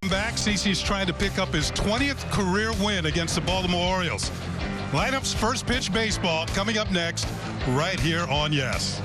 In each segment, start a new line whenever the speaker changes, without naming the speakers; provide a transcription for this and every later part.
Welcome back. CeCe's trying to pick up his 20th career win against the Baltimore Orioles. Lineup's first pitch baseball coming up next, right here on Yes.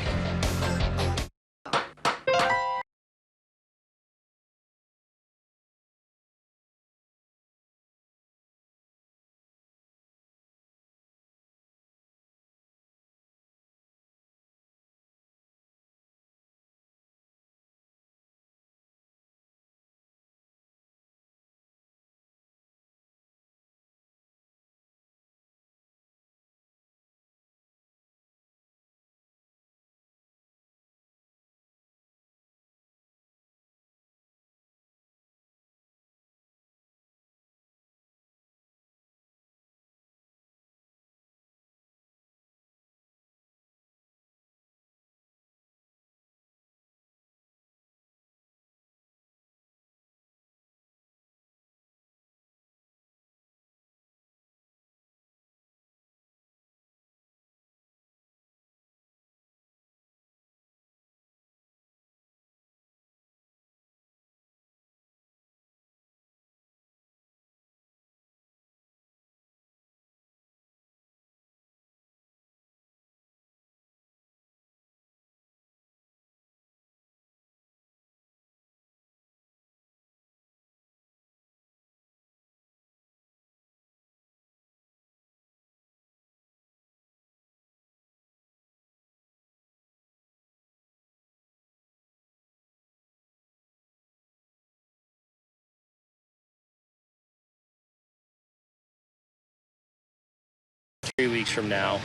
Weeks from now,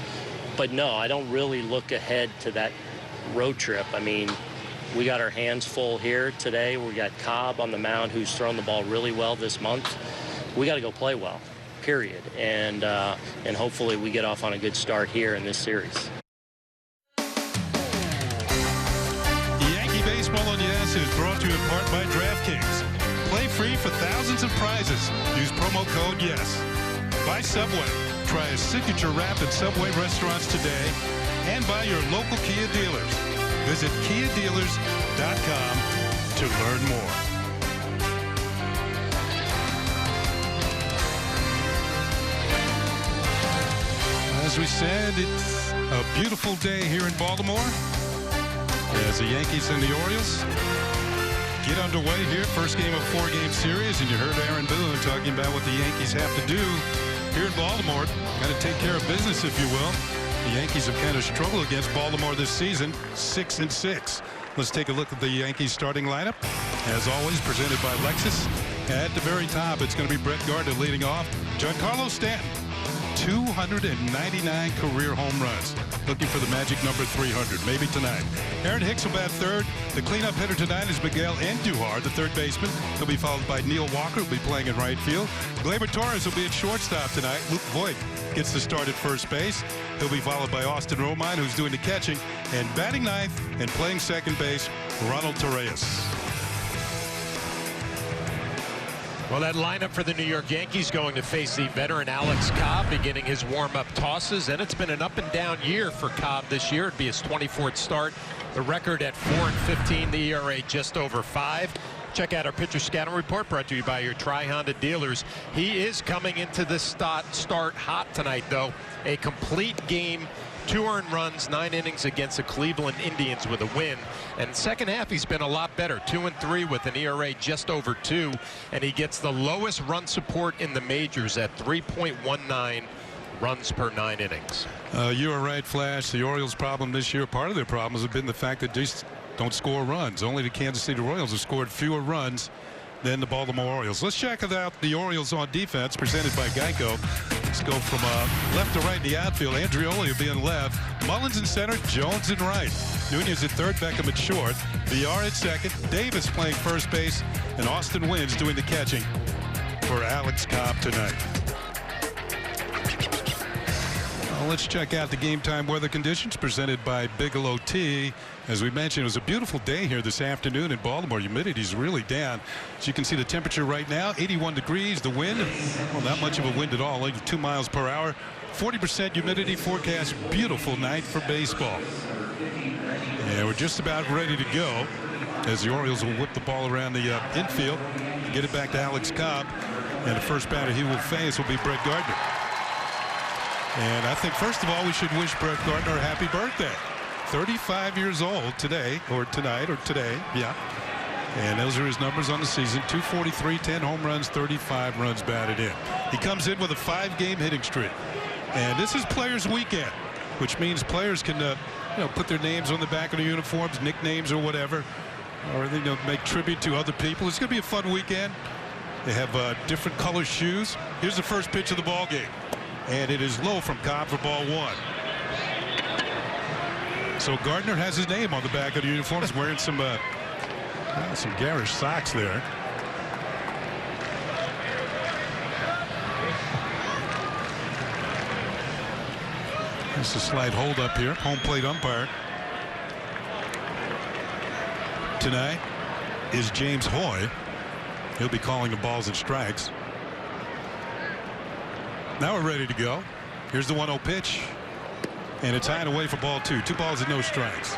but no, I don't really look ahead to that road trip. I mean, we got our hands full here today. We got Cobb on the mound, who's thrown the ball really well this month. We got to go play well, period, and hopefully we get off on a good start here in this series.
Yankee Baseball on Yes is brought to you in part by DraftKings. Play free for thousands of prizes. Use promo code YES. By Subway. Try a signature wrap at Subway restaurants today, and by your local Kia dealers. Visit KiaDealers.com to learn more. As we said, it's a beautiful day here in Baltimore as the Yankees and the Orioles get underway here. First game of a 4-game series, and you heard Aaron Boone talking about what the Yankees have to do here in Baltimore. Got to take care of business, if you will. The Yankees have kind of struggled against Baltimore this season, 6-6. Let's take a look at the Yankees starting lineup. As always, presented by Lexus. At the very top, it's going to be Brett Gardner leading off. Giancarlo Stanton, 299 career home runs. Looking for the magic number 300, maybe tonight. Aaron Hicks will bat third. The cleanup hitter tonight is Miguel Andujar, the third baseman. He'll be followed by Neil Walker, who'll be playing in right field. Gleyber Torres will be at shortstop tonight. Luke Voigt gets the start at first base. He'll be followed by Austin Romine, who's doing the catching. And batting ninth and playing second base, Ronald Torreyes.
Well, that lineup for the New York Yankees going to face the veteran Alex Cobb beginning his warm-up tosses, and it's been an up-and-down year for Cobb this year. It'd be his 24th start. The record at 4-15, the ERA just over 5. Check out our pitcher scouting report brought to you by your Tri-Honda dealers. He is coming into this start hot tonight, though. A complete game, 2 earned runs, 9 innings against the Cleveland Indians with a win. And second half, he's been a lot better. 2-3 with an ERA just over 2. And he gets the lowest run support in the majors at 3.19 runs per 9 innings.
You are right, Flash. The Orioles' problem this year, part of their problems have been the fact that they don't score runs. Only the Kansas City Royals have scored fewer runs than the Baltimore Orioles. Let's check out the Orioles on defense, presented by Geico. Let's go from left to right in the outfield. Andreoli will be in left. Mullins in center. Jones in right. Nunez at third. Beckham at short. VR at second. Davis playing first base. And Austin Wynns doing the catching for Alex Cobb tonight. Let's check out the game time weather conditions presented by Bigelow Tea. As we mentioned, it was a beautiful day here this afternoon in Baltimore. Humidity is really down. As you can see, the temperature right now, 81 degrees. The wind, well, not much of a wind at all, like 2 miles per hour. 40% humidity forecast. Beautiful night for baseball. Yeah, we're just about ready to go as the Orioles will whip the ball around the infield. get it back to Alex Cobb. And the first batter he will face will be Brett Gardner. And I think, first of all, we should wish Brett Gardner a happy birthday. 35 years old today, or tonight, or today. Yeah. And those are his numbers on the season. 243, 10 home runs, 35 runs batted in. He comes in with a 5-game hitting streak. And this is Players Weekend, which means players can put their names on the back of the uniforms, nicknames or whatever, or they make tribute to other people. It's going to be a fun weekend. They have different color shoes. Here's the first pitch of the ball game, and it is low from Cobb for ball 1. So Gardner has his name on the back of the uniforms, wearing some garish socks there. There's a slight hold up here. Home plate umpire tonight is James Hoy. He'll be calling the balls and strikes. Now we're ready to go. Here's the 1-0 pitch, and it's high and away for ball 2. 2 balls and no strikes.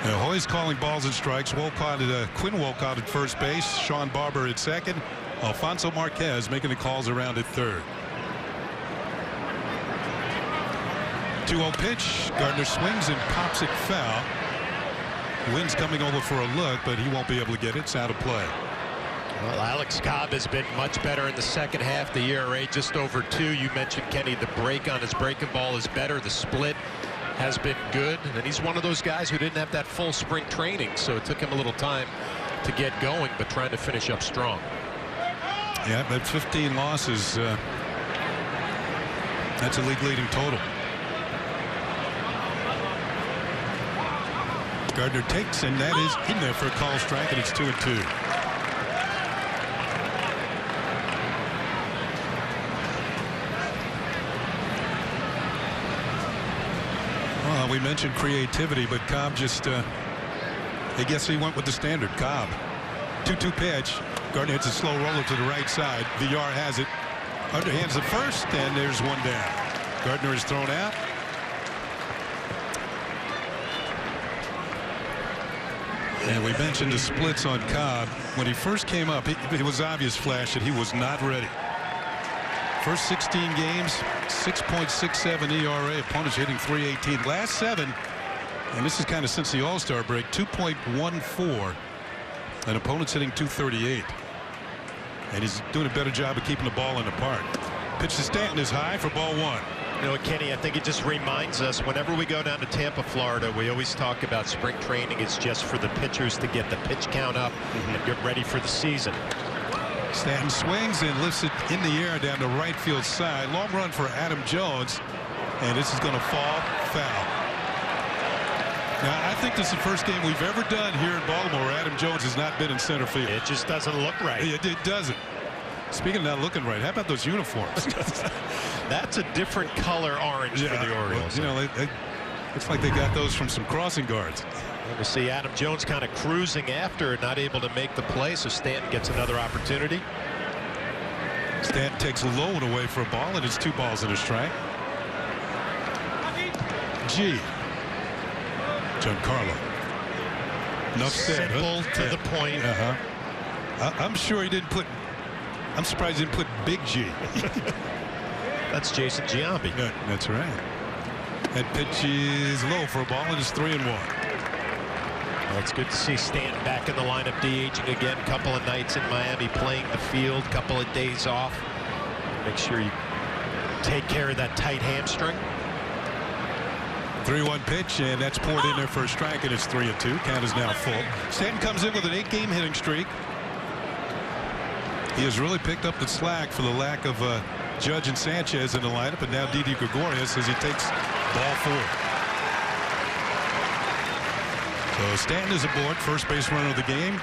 Now Hoy's calling balls and strikes. Quinn Wolcott at first base. Sean Barber at second. Alfonso Marquez making the calls around at third. 2-0 pitch. Gardner swings and pops it foul. Wynn's coming over for a look, but he won't be able to get it. It's out of play.
Well, Alex Cobb has been much better in the second half. The ERA just over 2. You mentioned, Kenny, the break on his breaking ball is better. The split has been good, and he's one of those guys who didn't have that full spring training, so it took him a little time to get going, but trying to finish up strong.
Yeah, but 15 losses. That's a league leading total. Gardner takes, and that is in there for a call strike, and it's 2-2. Well, we mentioned creativity, but Cobb just, I guess he went with the standard. Cobb, 2-2 pitch. Gardner hits a slow roller to the right side. VR has it. Underhands the first, and there's one down. Gardner is thrown out. And we mentioned the splits on Cobb. When he first came up, it was obvious flash that he was not ready. First 16 games, 6.67 ERA. Opponents hitting .318. Last 7, and this is kind of since the All-Star break, 2.14. And opponents hitting .238. And he's doing a better job of keeping the ball in the park. Pitch to Stanton is high for ball 1.
You know, Kenny, I think it just reminds us whenever we go down to Tampa, Florida, we always talk about spring training. It's just for the pitchers to get the pitch count up and get ready for the season.
Stanton swings and lifts it in the air down the right field side. Long run for Adam Jones, and this is going to fall foul. Now, I think this is the first game we've ever done here in Baltimore where Adam Jones has not been in center field.
It just doesn't look right.
It doesn't. Speaking of not looking right, how about those uniforms?
That's a different color orange for the Orioles.
You know, it's like they got those from some crossing guards.
We see Adam Jones kind of cruising after, not able to make the play, so Stanton gets another opportunity.
Stanton takes a low one away for a ball, and it's 2 balls and a strike. G. Giancarlo. Enough said.
Simple to the point.
I'm sure he didn't put. I'm surprised he didn't put Big G.
That's Jason Giambi.
Yeah, that's right. That pitch is low for a ball, and it's 3-1.
Well, it's good to see Stanton back in the lineup, DHing again. Couple of nights in Miami playing the field, couple of days off. Make sure you take care of that tight hamstring.
3-1 pitch, and that's poured in there for a strike, and it's 3-2. Count is now full. Stanton comes in with an 8-game hitting streak. He has really picked up the slack for the lack of Judge and Sanchez in the lineup, and now Didi Gregorius as he takes ball 4. So Stanton is aboard, first base runner of the game.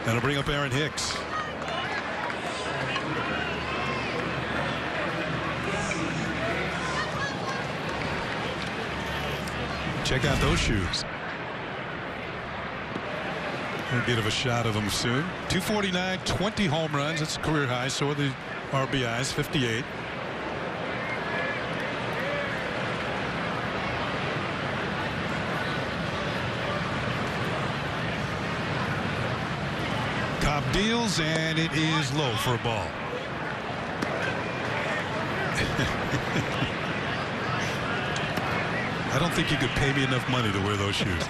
That'll bring up Aaron Hicks. Check out those shoes. A bit of a shot of them soon. 249, 20 home runs. That's a career high. So are the RBIs, 58. Cobb deals, and it is low for a ball. I don't think you could pay me enough money to wear those shoes.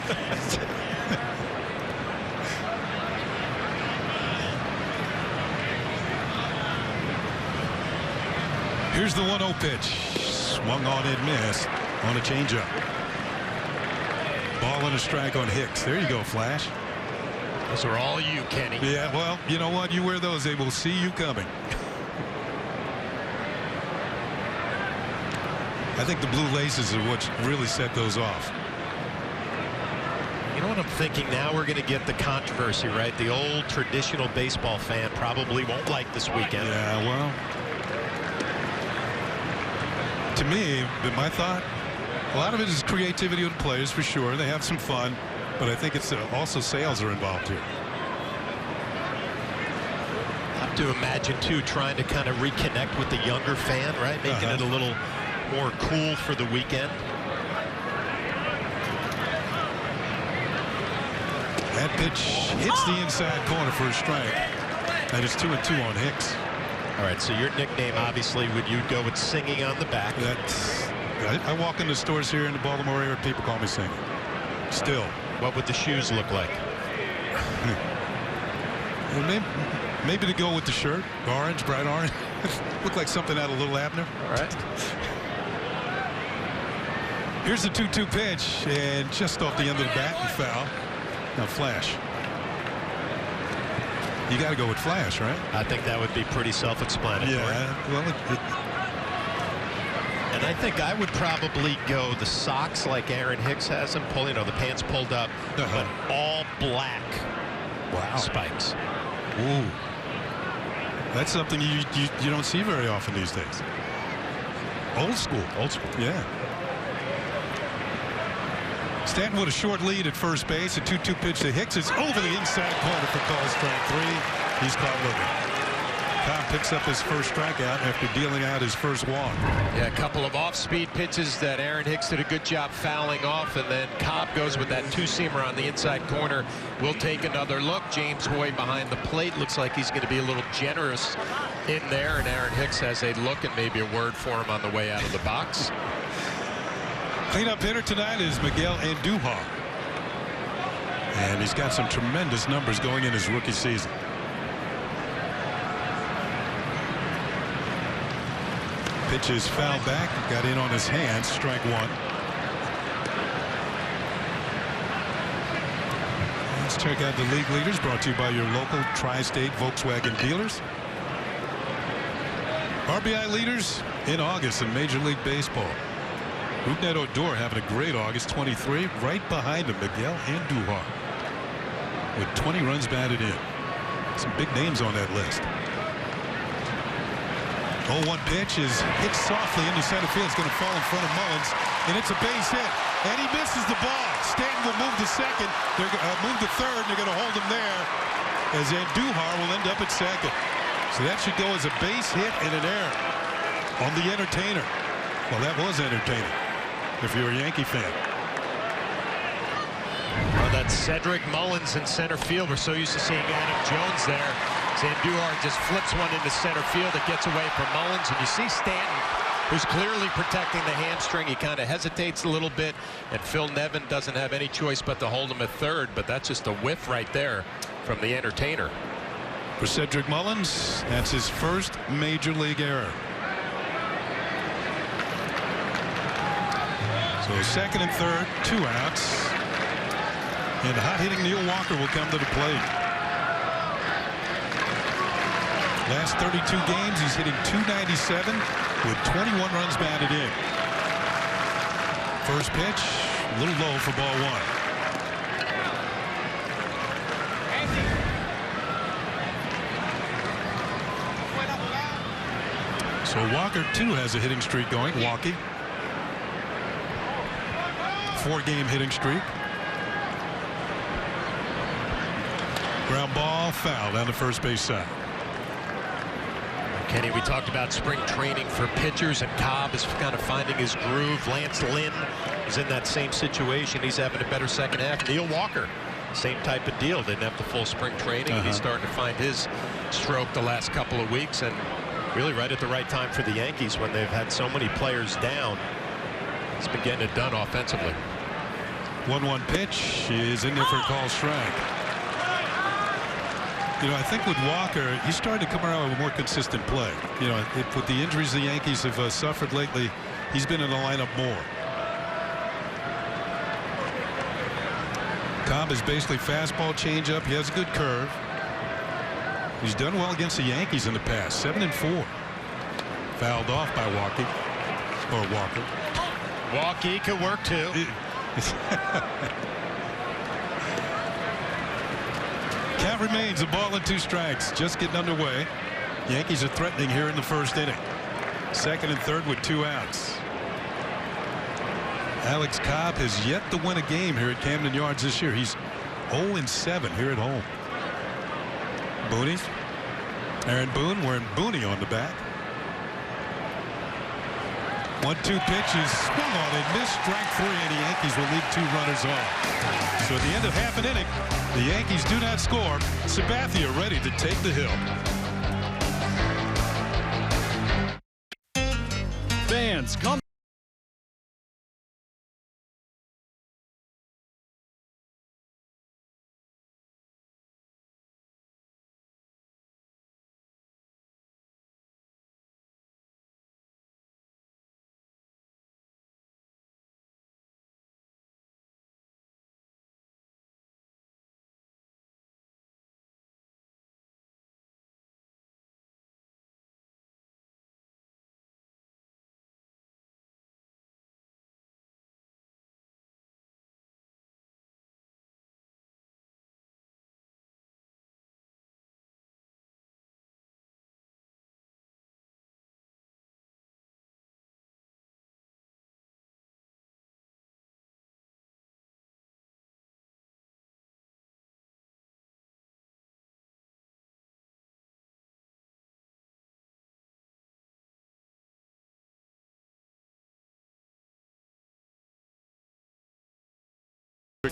Here's the 1-0 pitch. Swung on and missed on a changeup. Ball and a strike on Hicks. There you go, Flash.
Those are all you, Kenny.
Yeah, well, you know what? You wear those, they will see you coming. I think the blue laces are what really set those off.
You know what I'm thinking now? We're going to get the controversy, right? The old traditional baseball fan probably won't like this weekend.
Yeah, well, to me, my thought, a lot of it is creativity of the players for sure. They have some fun, but I think it's also sales are involved here.
I have to imagine too, trying to kind of reconnect with the younger fan, right? Making it a little more cool for the weekend.
That pitch hits the inside corner for a strike. That is 2-2 on Hicks.
All right, so your nickname, obviously, would you go with Singing on the Back?
I walk into stores here in the Baltimore area, people call me Singing. Still.
What would the shoes look like?
Well, maybe to go with the shirt, orange, bright orange. Look like something out of Little Abner.
All right.
Here's the 2-2 pitch, and just off the end of the bat and foul. Now Flash. You got to go with Flash, right?
I think that would be pretty self-explanatory.
Yeah. Well,
and I think I would probably go the socks like Aaron Hicks has them, pull, you know, the pants pulled up, but all black.
Wow.
Spikes.
Ooh. That's something you don't see very often these days. Old school. Old school. Yeah. Stanton with a short lead at first base. A 2-2 pitch to Hicks. It's over the inside corner for call strike 3. He's caught looking. Cobb picks up his first strikeout after dealing out his first walk.
Yeah, a couple of off-speed pitches that Aaron Hicks did a good job fouling off, and then Cobb goes with that two-seamer on the inside corner. We'll take another look. James Hoy behind the plate. Looks like he's going to be a little generous in there, and Aaron Hicks has a look and maybe a word for him on the way out of the box.
Cleanup hitter tonight is Miguel Andujar. And he's got some tremendous numbers going in his rookie season. Pitch is fouled back. Got in on his hands. Strike 1. Let's check out the league leaders, brought to you by your local tri-state Volkswagen dealers. RBI leaders in August in Major League Baseball. Rougned Odor having a great August, 23. Right behind him, Miguel Andujar with 20 runs batted in. Some big names on that list. 0-1 pitch is hit softly into center field. It's going to fall in front of Mullins, and it's a base hit. And he misses the ball. Stanton will move to second. They're move to third. And they're going to hold him there, as Andujar will end up at second. So that should go as a base hit and an error on the entertainer. Well, that was entertaining if you're a Yankee fan.
Well, that's Cedric Mullins in center field. We're so used to seeing Adam Jones there. Andujar just flips one into center field. It gets away from Mullins, and you see Stanton, who's clearly protecting the hamstring. He kind of hesitates a little bit, and Phil Nevin doesn't have any choice but to hold him at third. But that's just a whiff right there from the entertainer.
For Cedric Mullins, that's his first major league error. So second and third, 2 outs. And hot-hitting Neil Walker will come to the plate. Last 32 games, he's hitting .297 with 21 runs batted in. First pitch, a little low for ball 1. So Walker, too, has a hitting streak going. Walkie. 4-game hitting streak. Ground ball, foul down the first base side.
Kenny, we talked about spring training for pitchers, and Cobb is kind of finding his groove. Lance Lynn is in that same situation. He's having a better second half. Neil Walker Same type of deal. Didn't have the full spring training. And he's starting to find his stroke the last couple of weeks, and really right at the right time for the Yankees when they've had so many players down. He's been getting it done offensively.
1-1 pitch is in there for a call strike. You know, I think with Walker, he's starting to come around with a more consistent play. You know, with the injuries the Yankees have suffered lately, he's been in the lineup more. Cobb is basically fastball, changeup. He has a good curve. He's done well against the Yankees in the past. 7-4. Fouled off by Walker.
Walkie could work too.
Count remains a ball and 2 strikes. Just getting underway. Yankees are threatening here in the first inning. Second and third with 2 outs. Alex Cobb has yet to win a game here at Camden Yards this year. He's 0-7 here at home. Booney. Aaron Boone wearing Booney on the back. 1-2 pitch is swung on and missed. Strike 3, and the Yankees will leave 2 runners off. So at the end of half an inning, the Yankees do not score. Sabathia ready to take the hill.
Fans, come.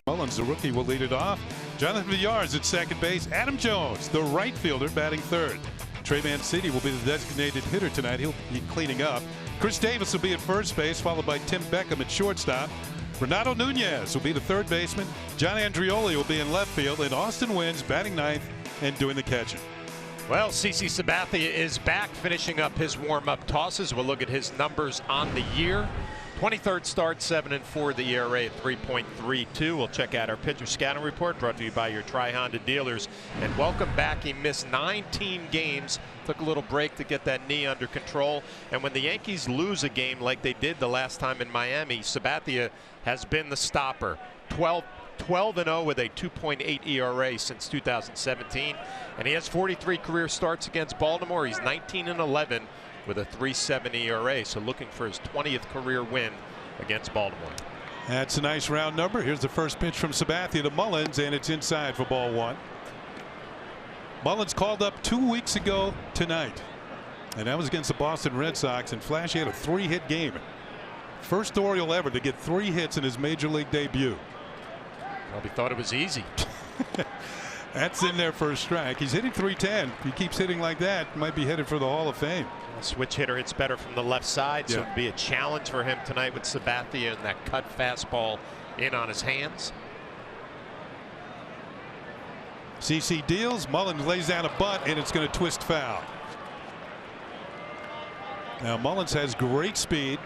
Mullins, the rookie, will lead it off. Jonathan Villar's at second base. Adam Jones, the right fielder, batting third. Trey Mancini will be the designated hitter tonight. He'll be cleaning up. Chris Davis will be at first base, followed by Tim Beckham at shortstop. Renato Nunez will be the third baseman. John Andrioli will be in left field, and Austin Wynns batting ninth and doing the catching.
Well, CC Sabathia is back, finishing up his warm-up tosses. We'll look at his numbers on the year. 23rd start, 7-4, the ERA at 3.32. We'll check out our pitcher scouting report, brought to you by your Tri-Honda dealers. And welcome back. He missed 19 games, took a little break to get that knee under control. And when the Yankees lose a game like they did the last time in Miami, Sabathia has been the stopper. 12-0 with a 2.8 ERA since 2017. And he has 43 career starts against Baltimore. He's 19-11. with a 3.7 ERA, so looking for his 20th career win against Baltimore.
That's a nice round number. Here's the first pitch from Sabathia to Mullins, and it's inside for ball 1. Mullins called up 2 weeks ago tonight, and that was against the Boston Red Sox, and Flash had a 3-hit game. First Oriole ever to get 3 hits in his major league debut.
Well, we thought it was easy.
That's in there for a strike. He's hitting .310. If he keeps hitting like that, might be headed for the Hall of Fame.
A switch hitter hits better from the left side, so it'd be a challenge for him tonight with Sabathia and that cut fastball in on his hands.
CC deals. Mullins lays down a bunt, and it's going to twist foul. Now Mullins has great speed,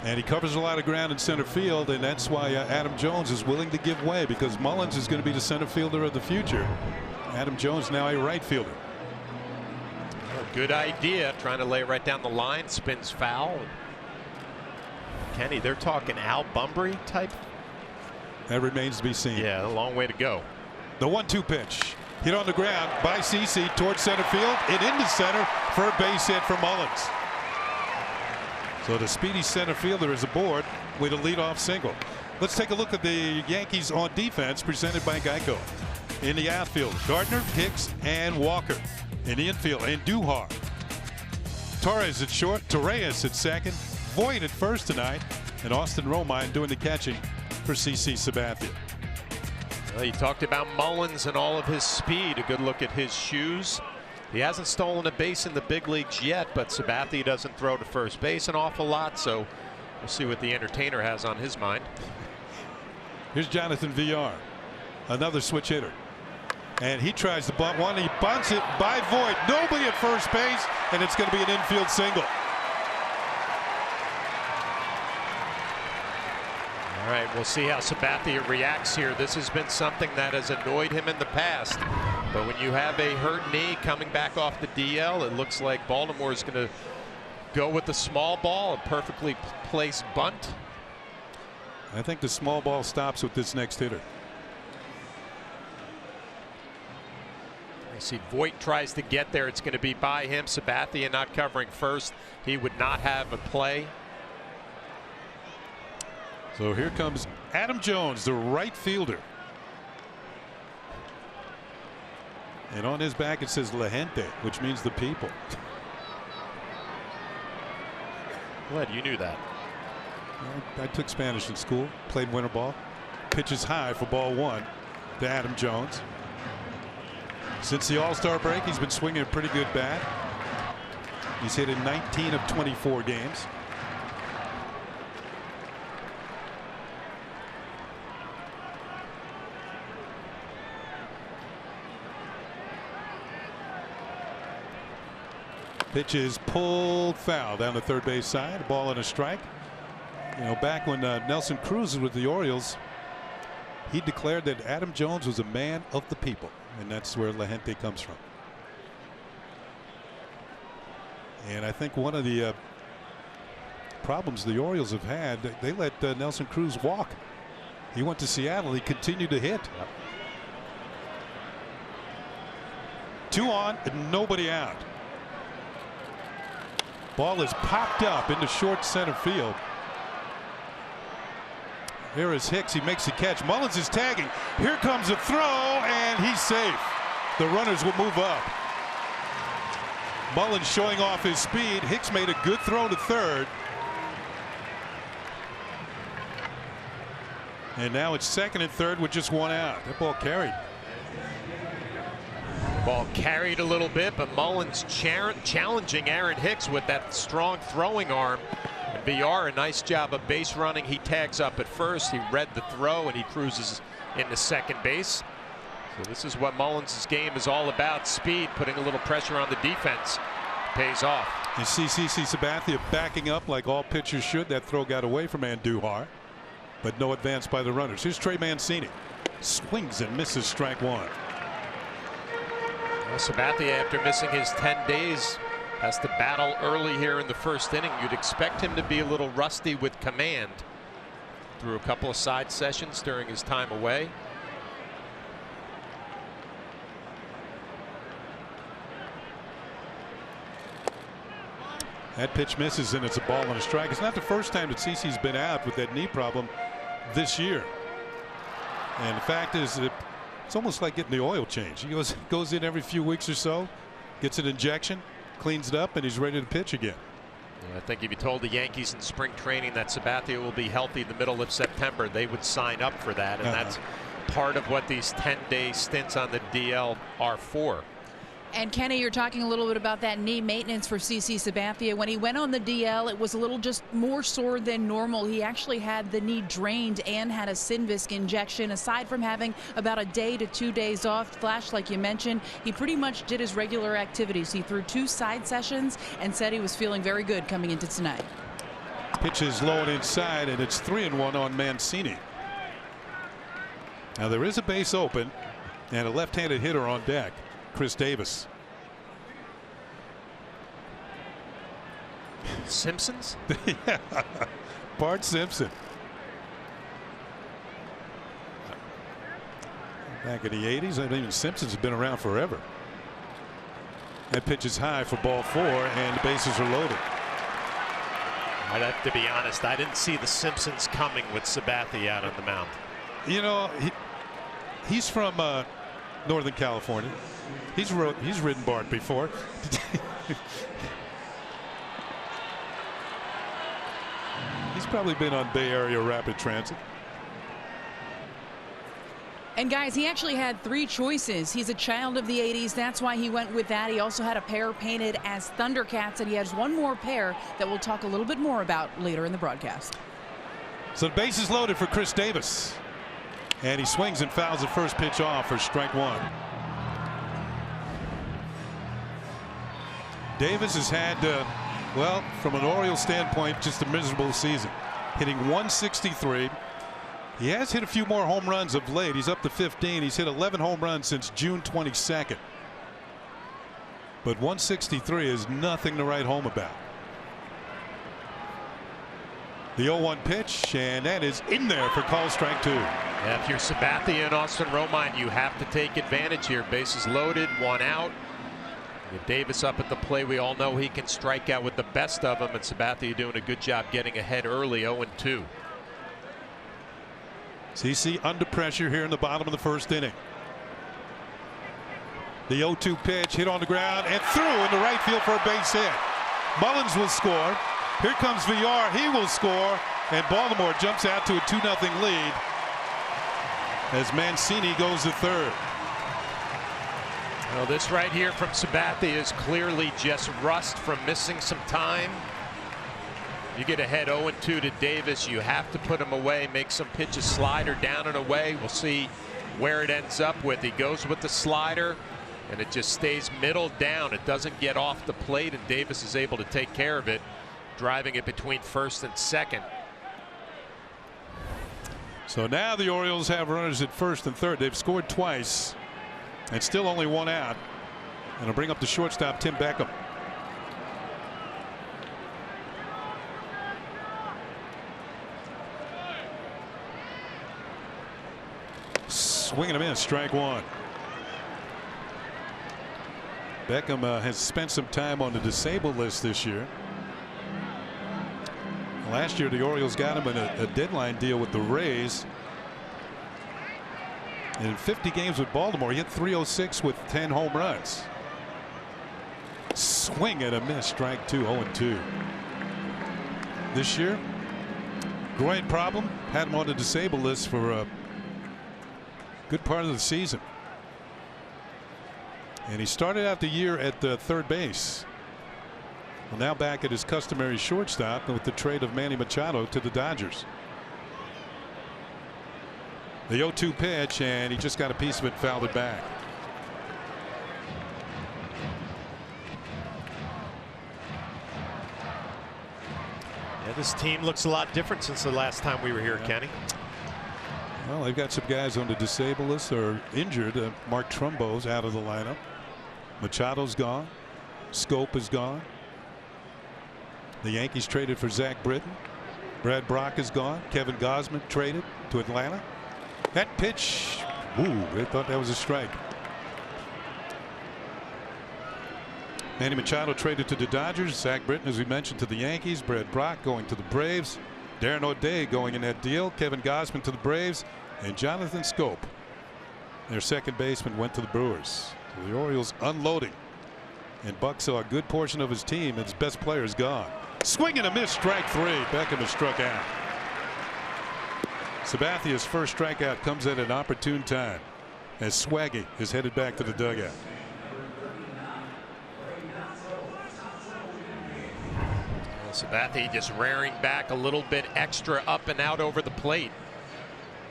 and he covers a lot of ground in center field, and that's why Adam Jones is willing to give way, because Mullins is going to be the center fielder of the future. Adam Jones now a right fielder.
Good idea, trying to lay it right down the line, spins foul. Kenny, they're talking Al Bunbury type.
That remains to be seen.
Yeah, a long way to go.
The 1-2 pitch hit on the ground by CC towards center field and into center for a base hit for Mullins. So the speedy center fielder is aboard with a leadoff single. Let's take a look at the Yankees on defense, presented by Geico. In the outfield, Gardner, Hicks, and Walker. In the infield, and Duhar. Torres at short, Torres at second, Voit at first tonight, and Austin Romine doing the catching for CC Sabathia.
Well, you talked about Mullins and all of his speed. A good look at his shoes. He hasn't stolen a base in the big leagues yet, but Sabathia doesn't throw to first base an awful lot, so we'll see what the entertainer has on his mind.
Here's Jonathan VR, another switch hitter. And he tries to bunt one. He bunts it by Voit. Nobody at first base, and it's going to be an infield single.
All right, we'll see how Sabathia reacts here. This has been something that has annoyed him in the past. But when you have a hurt knee coming back off the DL, it looks like Baltimore is going to go with the small ball, a perfectly placed bunt.
I think the small ball stops with this next hitter.
I see Voit tries to get there. It's going to be by him. Sabathia not covering first. He would not have a play.
So here comes Adam Jones, the right fielder. And on his back it says La Gente, which means the people.
Glad you knew that.
I took Spanish in school, played winter ball. Pitches high for ball one to Adam Jones. Since the All-Star break, he's been swinging a pretty good bat. He's hit in 19 of 24 games. Pitch is pulled foul down the third base side. A ball and a strike. You know, back when Nelson Cruz was with the Orioles, he declared that Adam Jones was a man of the people, and that's where La Gente comes from. And I think one of the problems the Orioles have had, they let Nelson Cruz walk. He went to Seattle. He continued to hit.
Yep.
2 on and nobody out. Ball is popped up into short center field. Here is Hicks. He makes the catch. Mullins is tagging. Here comes a throw, and he's safe. The runners will move up. Mullins showing off his speed. Hicks made a good throw to third. And now it's second and third with just 1 out. That ball carried.
Ball carried a little bit, but Mullins challenging Aaron Hicks with that strong throwing arm. And VR, a nice job of base running. He tags up at first. He read the throw, and he cruises into second base. So this is what Mullins' game is all about. Speed, putting a little pressure on the defense. Pays off.
You see CC Sabathia backing up like all pitchers should. That throw got away from Andujar, but no advance by the runners. Here's Trey Mancini. Swings and misses strike one.
Well, Sabathia, after missing his 10 days, has to battle early here in the first inning. You'd expect him to be a little rusty with command. Through a couple of side sessions during his time away.
That pitch misses, and it's a ball and a strike. It's not the first time that CC's been out with that knee problem this year. And the fact is that it's almost like getting the oil change. He goes in every few weeks or so, gets an injection, cleans it up, and he's ready to pitch again.
Yeah, I think if you told the Yankees in spring training that Sabathia will be healthy the middle of September, they would sign up for that. And that's part of what these 10-day stints on the DL are for.
And Kenny, you're talking a little bit about that knee maintenance for CC Sabathia. When he went on the DL, it was a little just more sore than normal. He actually had the knee drained and had a Synvisc injection. Aside from having about a day to 2 days off, Flash, like you mentioned, he pretty much did his regular activities. He threw 2 side sessions and said he was feeling very good coming into tonight.
Pitch is low and inside, and it's 3-1 on Mancini. Now there is a base open and a left-handed hitter on deck. Chris Davis.
Simpsons?
Yeah. Bart Simpson. Back in the 80s, I mean, Simpsons have been around forever. That pitch is high for ball 4, and the bases are loaded.
I'd have to be honest, I didn't see the Simpsons coming with Sabathia out on the mound.
You know, he's from Northern California. He's ridden Bart before. He's probably been on Bay Area Rapid Transit.
And guys, he actually had 3 choices. He's a child of the 80s. That's why he went with that. He also had a pair painted as Thundercats, and he has one more pair that we'll talk a little bit more about later in the broadcast.
So the base is loaded for Chris Davis. And he swings and fouls the first pitch off for strike 1. Davis has had, well, from an Orioles standpoint, just a miserable season. Hitting 163. He has hit a few more home runs of late. He's up to 15. He's hit 11 home runs since June 22nd. But 163 is nothing to write home about. The 0-1 pitch, and that is in there for call strike 2.
Yeah, if you're Sabathia and Austin Romine, you have to take advantage here. Bases loaded, 1 out. With Davis up at the plate, we all know he can strike out with the best of them, and Sabathia doing a good job getting ahead early, 0-2.
CC under pressure here in the bottom of the first inning. The 0-2 pitch hit on the ground and through into right field for a base hit. Mullins will score. Here comes Villar. He will score. And Baltimore jumps out to a 2-0 lead as Mancini goes to third.
Well, this right here from Sabathia is clearly just rust from missing some time. You get ahead 0-2 to Davis, you have to put him away, make some pitches slider down and away. We'll see where it ends up with. He goes with the slider and it just stays middle down. It doesn't get off the plate, and Davis is able to take care of it, driving it between first and second.
So now the Orioles have runners at first and third. They've scored twice and still only 1 out. And it'll bring up the shortstop, Tim Beckham. Swinging him in, strike 1. Beckham has spent some time on the disabled list this year. Last year the Orioles got him in a deadline deal with the Rays. And in 50 games with Baltimore, he hit .306 with 10 home runs. Swing and a miss, strike 2, 0-2. This year, groin problem, had him on the disabled list for a good part of the season. And he started out the year at third base. Well, now back at his customary shortstop with the trade of Manny Machado to the Dodgers. The 0-2 pitch, and he just got a piece of it, fouled it back.
Yeah, this team looks a lot different since the last time we were here, Kenny.
Well, they've got some guys on the disabled list or injured. Mark Trumbo's out of the lineup. Machado's gone. Scope is gone. The Yankees traded for Zach Britton. Brad Brock is gone. Kevin Gausman traded to Atlanta. That pitch, ooh, they thought that was a strike. Manny Machado traded to the Dodgers. Zach Britton, as we mentioned, to the Yankees. Brad Brock going to the Braves. Darren O'Day going in that deal. Kevin Gausman to the Braves. And Jonathan Scope, their second baseman, went to the Brewers. So the Orioles unloading. And Buck saw a good portion of his team, and his best player is gone. Swing and a miss, strike 3. Beckham has struck out. Sabathia's first strikeout comes at an opportune time as Swaggy is headed back to the dugout.
Well, Sabathia just rearing back a little bit extra up and out over the plate.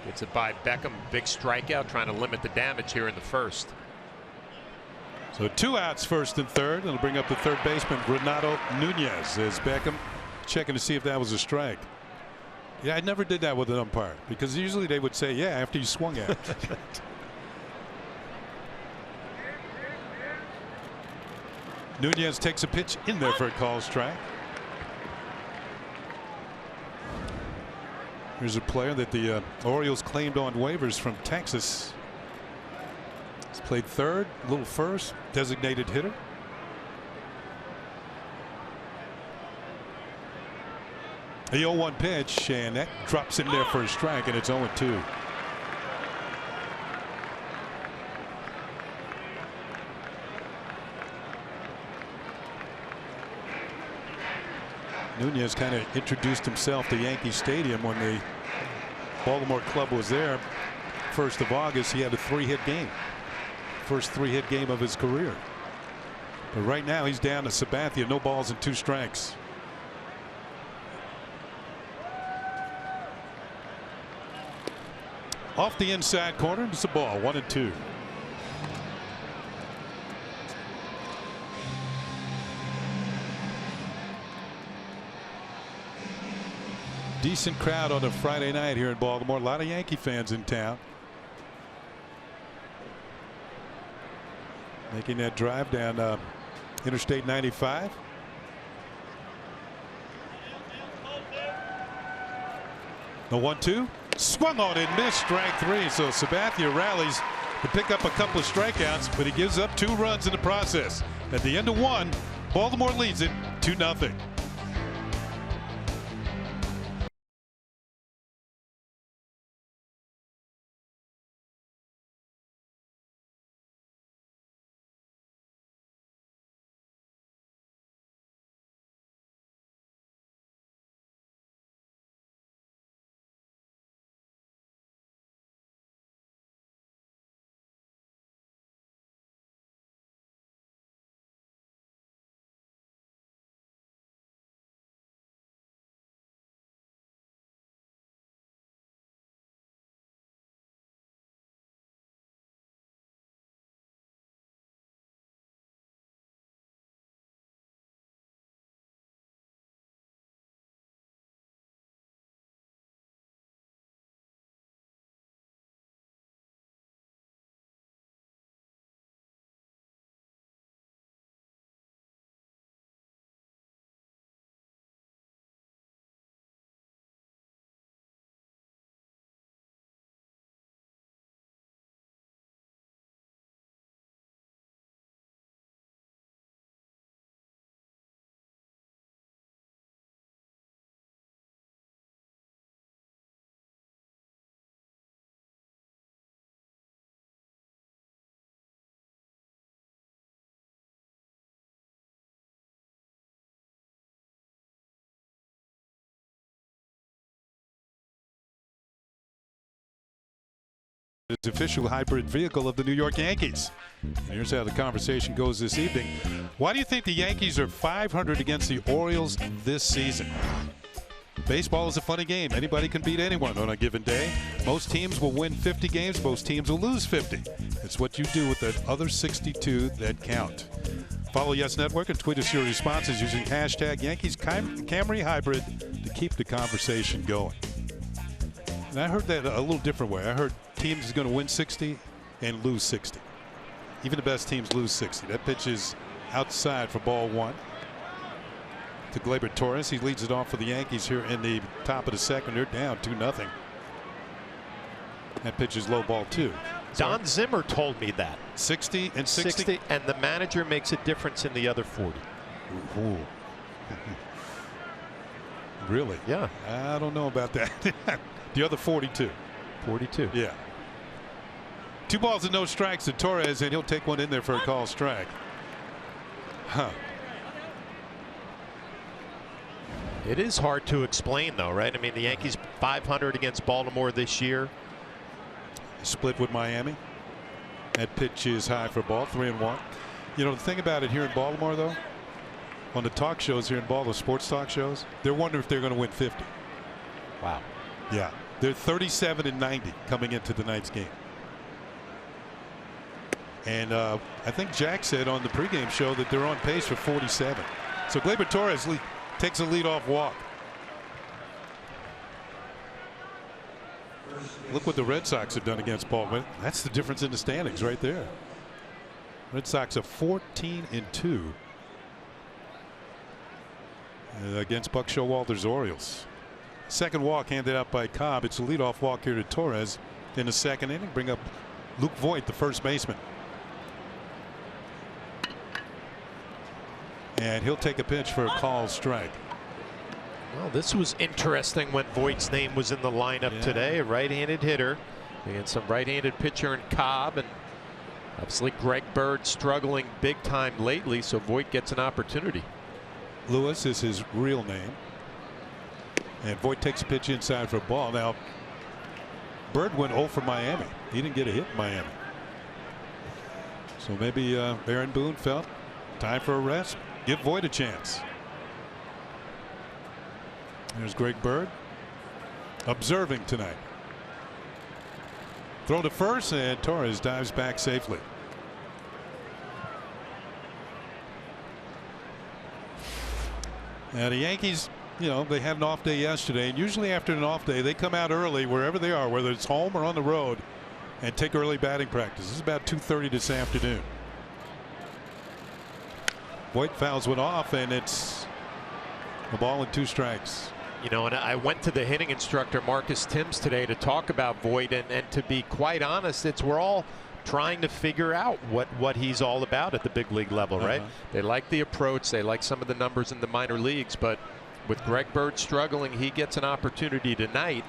Gets it by Beckham. Big strikeout, trying to limit the damage here in the first.
So 2 outs, first and third. It'll bring up the third baseman, Renato Nunez, as Beckham checking to see if that was a strike. Yeah, I never did that with an umpire, because usually they would say, yeah, after you swung at it. Nunez takes a pitch in there for a call strike. Here's a player that the Orioles claimed on waivers from Texas. He's played third, a little first, designated hitter. The 0-1 pitch, and that drops in there for a strike, and it's 0-2. Nunez kind of introduced himself to Yankee Stadium when the Baltimore club was there. 1st of August, he had a 3-hit game. First 3-hit game of his career. But right now he's down to Sabathia, no balls and 2 strikes. Off the inside corner, it's a ball, 1-2. Decent crowd on a Friday night here in Baltimore. A lot of Yankee fans in town. Making that drive down Interstate 95. The 1-2 swung on and missed, strike 3. So Sabathia rallies to pick up a couple of strikeouts, but he gives up 2 runs in the process. At the end of 1, Baltimore leads it 2-0. It's official hybrid vehicle of the New York Yankees. And here's how the conversation goes this evening. Why do you think the Yankees are 500 against the Orioles this season? Baseball is a funny game. Anybody can beat anyone on a given day. Most teams will win 50 games. Most teams will lose 50. It's what you do with that other 62 that count. Follow Yes Network and tweet us your responses using hashtag Yankees Camry Hybrid to keep the conversation going. And I heard that a little different way. I heard teams is going to win 60 and lose 60. Even the best teams lose 60. That pitch is outside for ball 1 to Gleyber Torres. He leads it off for the Yankees here in the top of the 2nd. They're down 2-0. That pitch is low, ball 2.
Don Zimmer told me that
60 and 60,
and the manager makes a difference in the other 40.
Ooh. Really?
Yeah.
I don't know about that. The other 42.
42.
Yeah. 2 balls and no strikes to Torres, and he'll take one in there for a call strike. Huh.
It is hard to explain, though, right? I mean, the Yankees 500 against Baltimore this year.
Split with Miami. That pitch is high for ball, 3-1. You know, the thing about it here in Baltimore, though, on the talk shows here in Baltimore, sports talk shows, they're wondering if they're going to win 50.
Wow.
Yeah. They're 37-90 coming into tonight's game. And I think Jack said on the pregame show that they're on pace for 47. So Gleyber Torres takes a leadoff walk. Look what the Red Sox have done against Baltimore. That's the difference in the standings right there. Red Sox are 14-2 against Buck Showalter's Orioles. Second walk handed out by Cobb. It's a leadoff walk here to Torres in the 2nd inning. Bring up Luke Voit, the first baseman. And he'll take a pitch for a call strike.
Well, this was interesting when Voigt's name was in the lineup today. A right-handed hitter against some right-handed pitcher in Cobb, and obviously Greg Bird struggling big time lately, so Voit gets an opportunity.
Lewis is his real name. And Voit takes a pitch inside for a ball. Now, Bird went 0 for Miami. He didn't get a hit in Miami. So maybe Aaron Boone felt time for a rest. Give Voit a chance. There's Greg Bird observing tonight. Throw to first, and Torres dives back safely. And the Yankees, you know, they had an off day yesterday, and usually after an off day they come out early wherever they are, whether it's home or on the road, and take early batting practice. This is about 2:30 this afternoon. Voit fouls one off, and it's a ball and 2 strikes.
You know, and I went to the hitting instructor Marcus Timms today to talk about Voit, and to be quite honest, we're all trying to figure out what he's all about at the big league level, right? They like the approach, they like some of the numbers in the minor leagues, but with Greg Bird struggling, he gets an opportunity tonight.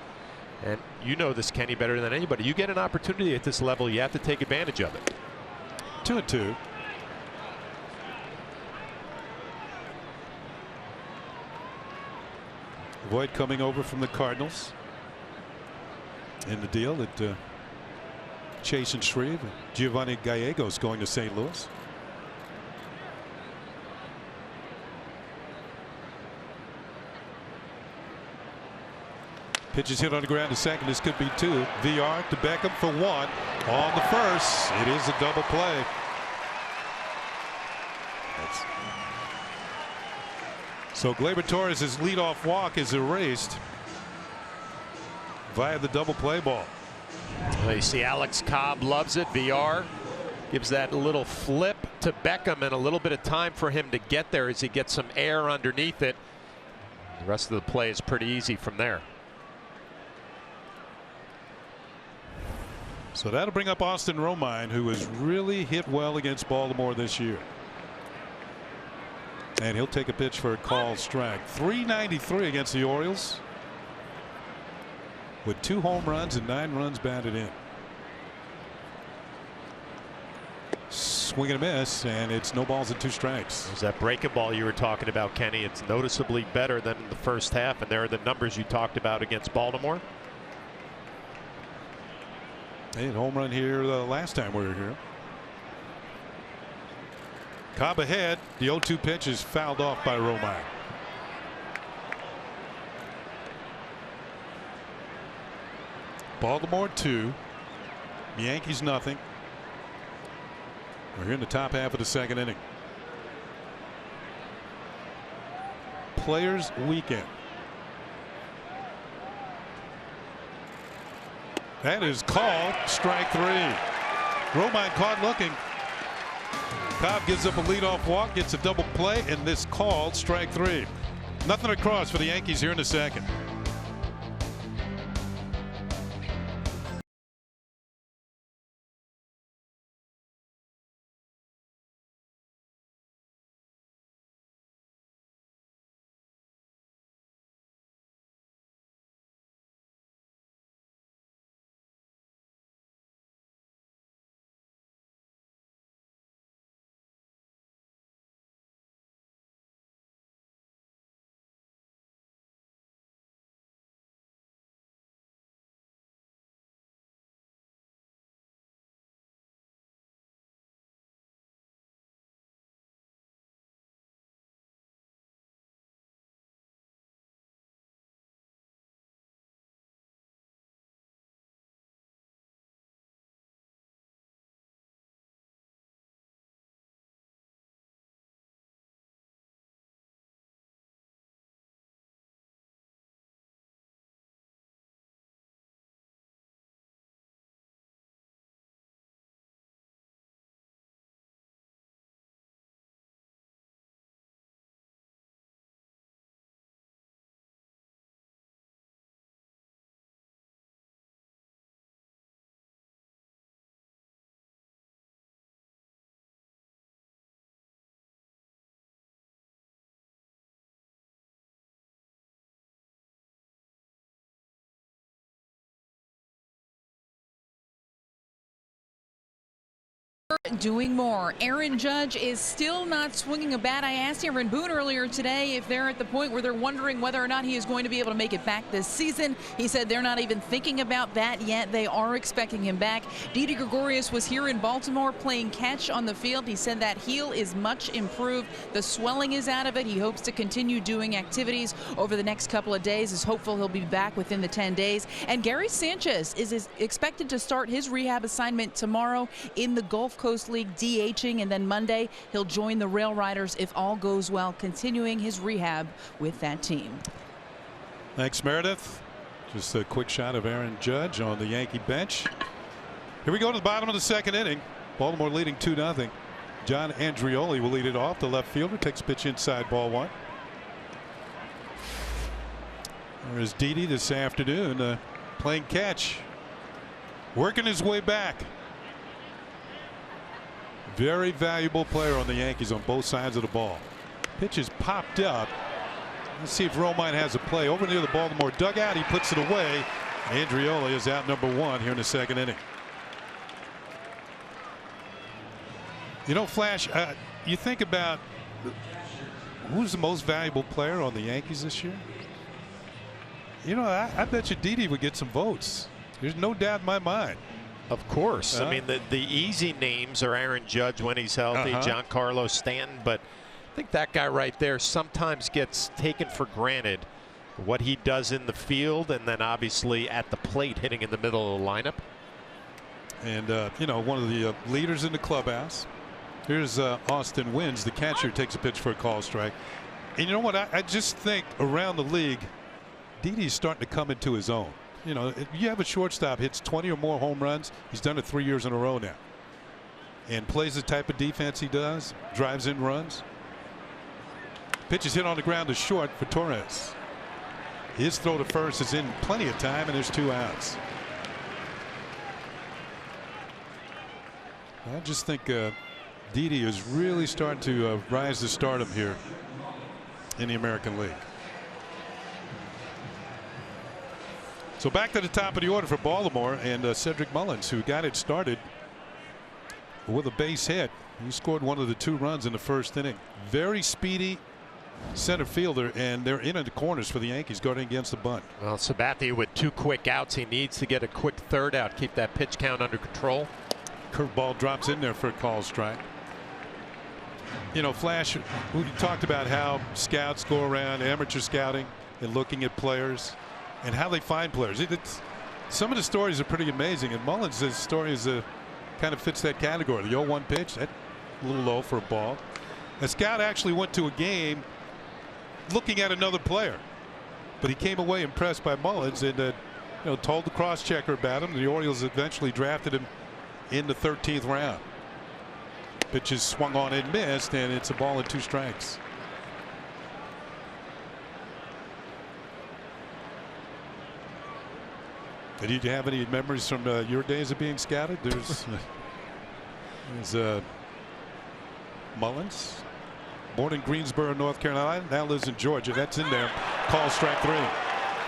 And you know this, Kenny, better than anybody. You get an opportunity at this level, you have to take advantage of it.
2-2. Voit coming over from the Cardinals in the deal that Chase and Shreve. Giovanni Gallegos going to St. Louis. Pitch is hit on the ground to second. This could be 2. VR to Beckham for 1 on the first. It is a double play. So Gleyber Torres' leadoff walk is erased via the double play ball.
Well, you see Alex Cobb loves it. VR gives that little flip to Beckham, and a little bit of time for him to get there as he gets some air underneath it. The rest of the play is pretty easy from there.
So that'll bring up Austin Romine, who has really hit well against Baltimore this year. And he'll take a pitch for a called strike. 393 against the Orioles, with 2 home runs and 9 runs batted in. Swing and a miss, and it's no balls and 2 strikes.
There's that breaking ball you were talking about, Kenny. It's noticeably better than in the first half, and there are the numbers you talked about against Baltimore.
They had a home run here last time we were here. Cobb ahead. The 0-2 pitch is fouled off by Romine. Baltimore 2, Yankees nothing. We're here in the top half of the second inning. Players Weekend. That is called strike 3. Romine caught looking. Cobb gives up a leadoff walk, gets a double play, and this called strike 3. Nothing across for the Yankees here in the second.
Doing more. Aaron Judge is still not swinging a bat. I asked Aaron Boone earlier today if they're at the point where they're wondering whether or not he is going to be able to make it back this season. He said they're not even thinking about that yet. They are expecting him back. Didi Gregorius was here in Baltimore playing catch on the field. He said that heel is much improved. The swelling is out of it. He hopes to continue doing activities over the next couple of days. Is hopeful he'll be back within the 10 days. And Gary Sanchez is expected to start his rehab assignment tomorrow in the Gulf Coast League, DHing, and then Monday he'll join the Rail Riders if all goes well, continuing his rehab with that team.
Thanks, Meredith. Just a quick shot of Aaron Judge on the Yankee bench. Here we go to the bottom of the second inning. Baltimore leading 2-0. John Andrioli will lead it off. The left fielder takes pitch inside, ball one. There's Didi this afternoon playing catch, working his way back. Very valuable player on the Yankees on both sides of the ball. Pitch is popped up. Let's see if Romine has a play over near the Baltimore dugout. He puts it away. Andrioli is out number one here in the second inning. You know, Flash, you think about who's the most valuable player on the Yankees this year? You know, I bet you Didi would get some votes. There's no doubt in my mind.
Of course. I mean, the easy names are Aaron Judge when he's healthy, Giancarlo Stanton, but I think that guy right there sometimes gets taken for granted, what he does in the field and then obviously at the plate hitting in the middle of the lineup.
And, you know, one of the leaders in the clubhouse. Here's Austin Wynns, the catcher, takes a pitch for a call strike. And you know what? I just think around the league, Didi's starting to come into his own. You know, if you have a shortstop hits 20 or more home runs, he's done it 3 years in a row now, and plays the type of defense he does, drives in runs. Pitch is hit on the ground to short for Torres. His throw to first is in plenty of time, and there's 2 outs. I just think Didi is really starting to rise to stardom here in the American League. So back to the top of the order for Baltimore, and Cedric Mullins, who got it started with a base hit. He scored one of the 2 runs in the first inning. Very speedy center fielder, and they're in the corners for the Yankees guarding against the bunt.
Well, Sabathia with 2 quick outs. He needs to get a quick third out, keep that pitch count under control.
Curveball drops in there for a call strike. You know, Flash, we talked about how scouts go around amateur scouting and looking at players and how they find players. Some of the stories are pretty amazing, and Mullins' story is kind of fits that category. The 0-1 pitch, that a little low for a ball. A scout actually went to a game looking at another player, but he came away impressed by Mullins and you know, told the cross-checker about him. The Orioles eventually drafted him in the 13th round. Pitch is swung on and missed, and it's a ball and 2 strikes. Did you have any memories from your days of being scouted? There's Mullins, born in Greensboro, North Carolina, now lives in Georgia. That's in there. Call strike 3.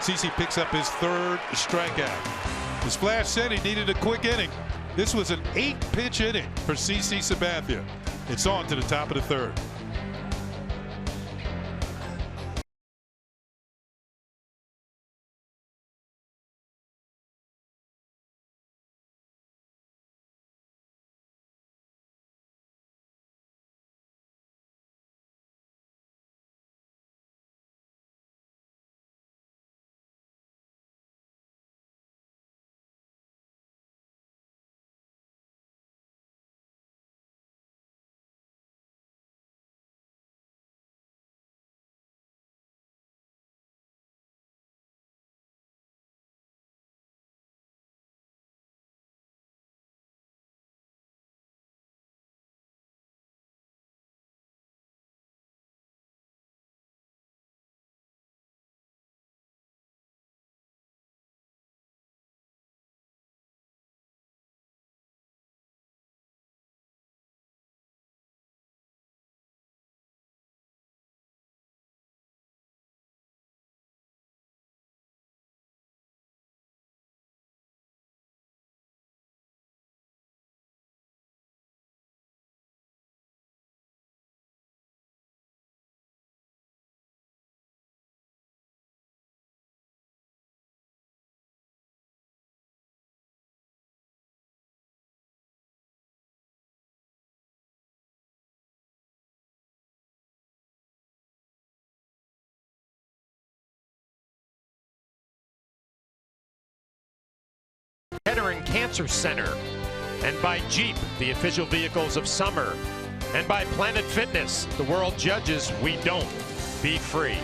CeCe picks up his 3rd strikeout. The Splash said he needed a quick inning. This was an 8-pitch inning for CeCe Sabathia. It's on to the top of the 3rd.
Veteran Cancer Center, and by Jeep, the official vehicles of summer, and by Planet Fitness, the world judges we don't. Be free.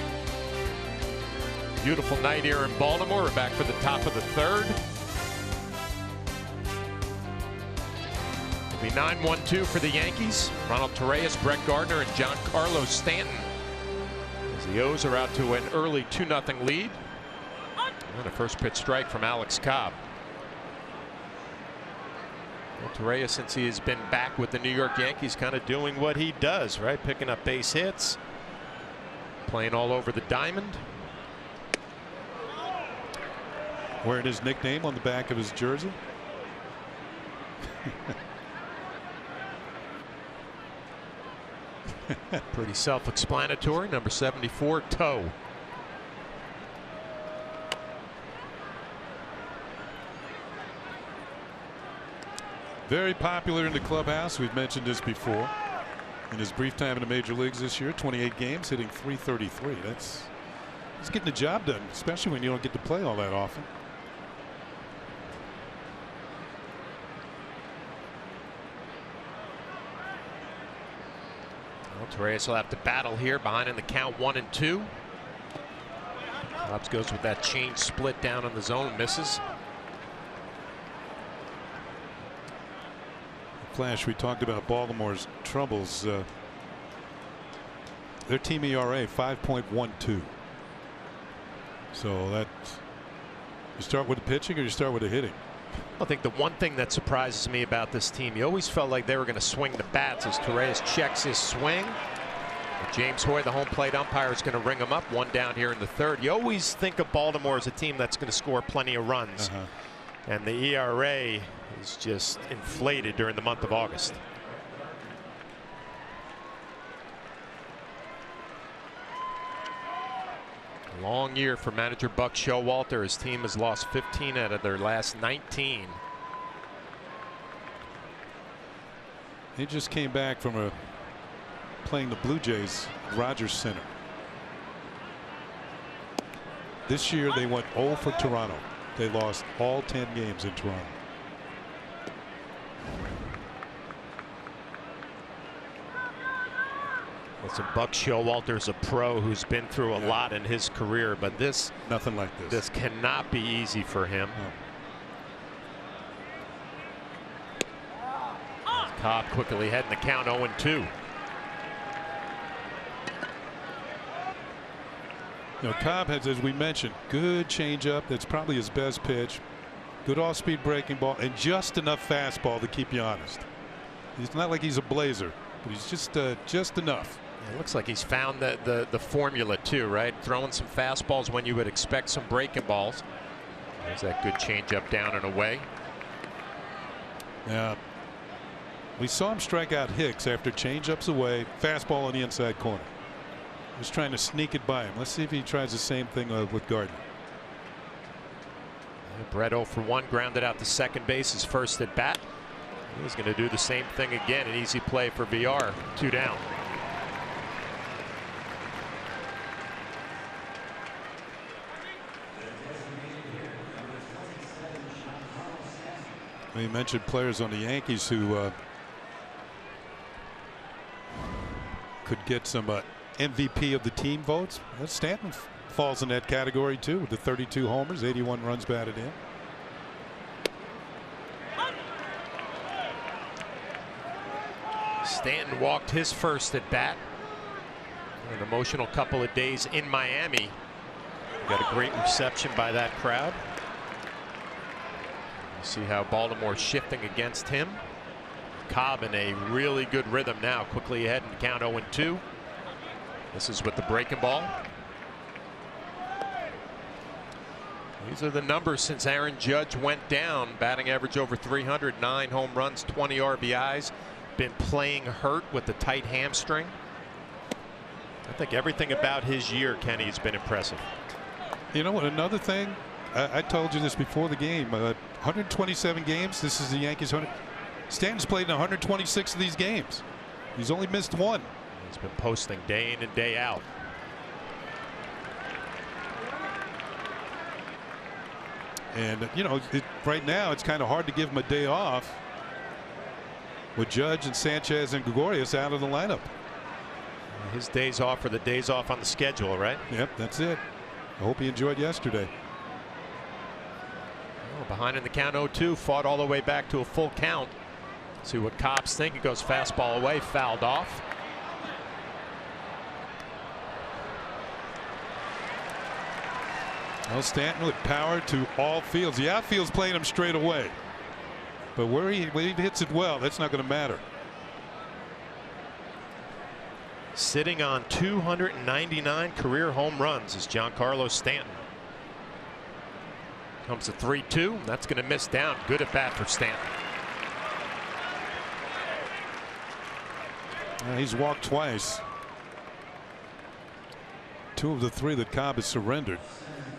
Beautiful night here in Baltimore. We're back for the top of the third. It'll be 9-1-2 for the Yankees. Ronald Torreyes, Brett Gardner, and Giancarlo Stanton. As the O's are out to an early 2-0 lead. And a first pitch strike from Alex Cobb. Well, Torreyes, since he has been back with the New York Yankees, kind of doing what he does, right? Picking up base hits, playing all over the diamond.
Wearing his nickname on the back of his jersey.
Pretty self-explanatory. Number 74, toe.
Very popular in the clubhouse. We've mentioned this before. In his brief time in the major leagues this year, 28 games, hitting .333. He's getting the job done, especially when you don't get to play all that often.
Well, Torreyes will have to battle here, behind in the count 1-2. Hobbs goes with that change split down in the zone, misses.
Flash, we talked about Baltimore's troubles. Their team ERA 5.12. So that, you start with the pitching or you start with the hitting?
I think the one thing that surprises me about this team, you always felt like they were going to swing the bats as Torreyes checks his swing. James Hoy, the home plate umpire, is going to ring him up. One down here in the third. You always think of Baltimore as a team that's going to score plenty of runs. And the ERA is just inflated during the month of August. A long year for manager Buck Showalter. His team has lost 15 out of their last 19.
He just came back from playing the Blue Jays at Rogers Center. This year they went 0 for Toronto. They lost all 10 games in Toronto.
Listen, Buck Showalter's a pro who's been through a lot in his career, but this,
nothing like this.
This cannot be easy for him. No. Cobb quickly heading the count 0-2.
You know, Cobb has, as we mentioned, good changeup. That's probably his best pitch. Good off-speed breaking ball and just enough fastball to keep you honest. He's not like he's a blazer, but he's just enough.
It looks like he's found the formula too, right? Throwing some fastballs when you would expect some breaking balls. There's that good changeup down and away.
Yeah, we saw him strike out Hicks after changeups away, fastball on the inside corner. Just trying to sneak it by him. Let's see if he tries the same thing with Gardner.
Brett 0 for 1, grounded out to second base, his first at bat. He's going to do the same thing again. An easy play for VR. 2 down.
We mentioned players on the Yankees who could get some MVP of the team votes. Stanton falls in that category too, with the 32 homers, 81 runs batted in.
Stanton walked his first at bat. An emotional couple of days in Miami. Got a great reception by that crowd. You see how Baltimore's shifting against him. Cobb in a really good rhythm now, quickly ahead in the count 0-2. This is with the breaking ball. These are the numbers since Aaron Judge went down. Batting average over 300, 9 home runs, 20 RBIs. Been playing hurt with the tight hamstring. I think everything about his year, Kenny, has been impressive.
You know what? Another thing, I told you this before the game. 127 games. This is the Yankees. Stanton's played in 126 of these games. He's only missed 1.
He's been posting day in and day out.
And, you know, right now it's kind of hard to give him a day off with Judge and Sanchez and Gregorius out of the lineup.
His days off are the days off on the schedule, right?
Yep, that's it. I hope he enjoyed yesterday.
Oh, behind in the count 0-2, fought all the way back to a full count. See what Cobb's think. It goes fastball away, fouled off.
Well, Stanton with power to all fields. The outfield's playing him straight away. But when he hits it well, that's not going to matter.
Sitting on 299 career home runs is Giancarlo Stanton. Comes a 3-2. That's going to miss down. Good at bat for Stanton.
He's walked twice. 2 of the 3 that Cobb has surrendered.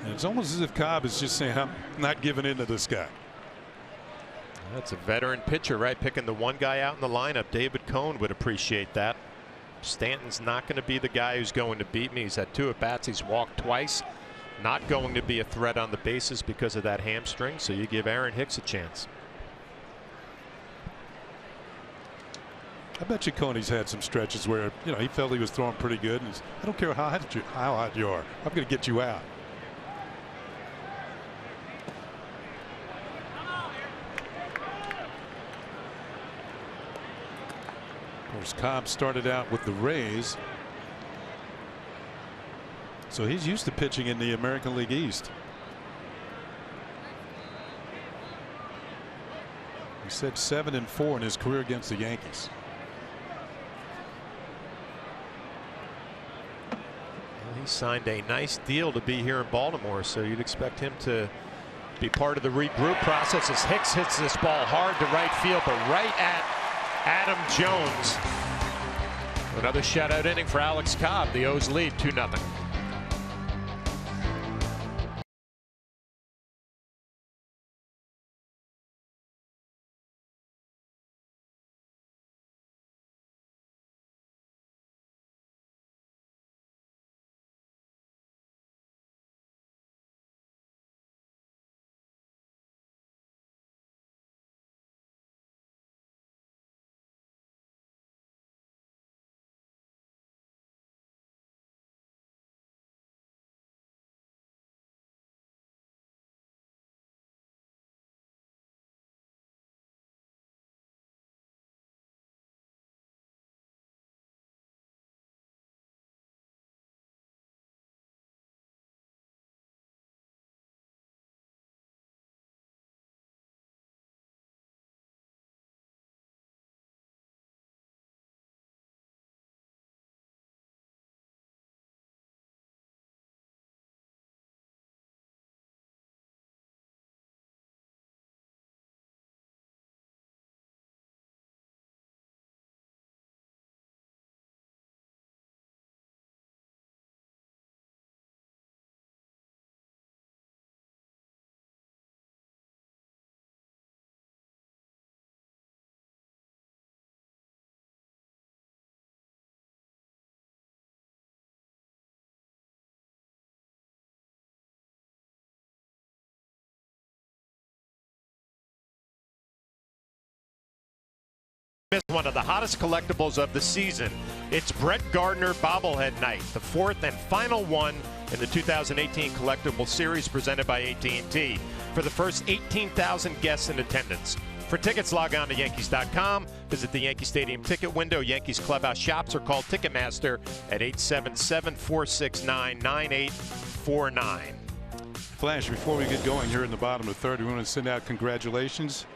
And it's almost as if Cobb is just saying, I'm not giving in to this guy.
That's a veteran pitcher, right? Picking the one guy out in the lineup. David Cohn would appreciate that. Stanton's not going to be the guy who's going to beat me. He's had 2 at bats. He's walked twice. Not going to be a threat on the bases because of that hamstring. So you give Aaron Hicks a chance.
I bet you Coney's had some stretches where, you know, he felt he was throwing pretty good. And I don't care how hot you are. I'm going to get you out. Of course, Cobb started out with the Rays. So he's used to pitching in the American League East. He said 7-4 in his career against the Yankees.
He signed a nice deal to be here in Baltimore, so you'd expect him to be part of the regroup process as Hicks hits this ball hard to right field, but right at Adam Jones. Another shutout inning for Alex Cobb. The O's lead 2-0. Missed one of the hottest collectibles of the season. It's Brett Gardner bobblehead night, the 4th and final one in the 2018 collectible series presented by AT&T for the first 18,000 guests in attendance. For tickets, log on to Yankees.com, visit the Yankee Stadium ticket window, Yankees Clubhouse shops, or call Ticketmaster at 877-469-9849.
Flash, before we get going here in the bottom of the 3rd, we want to send out congratulations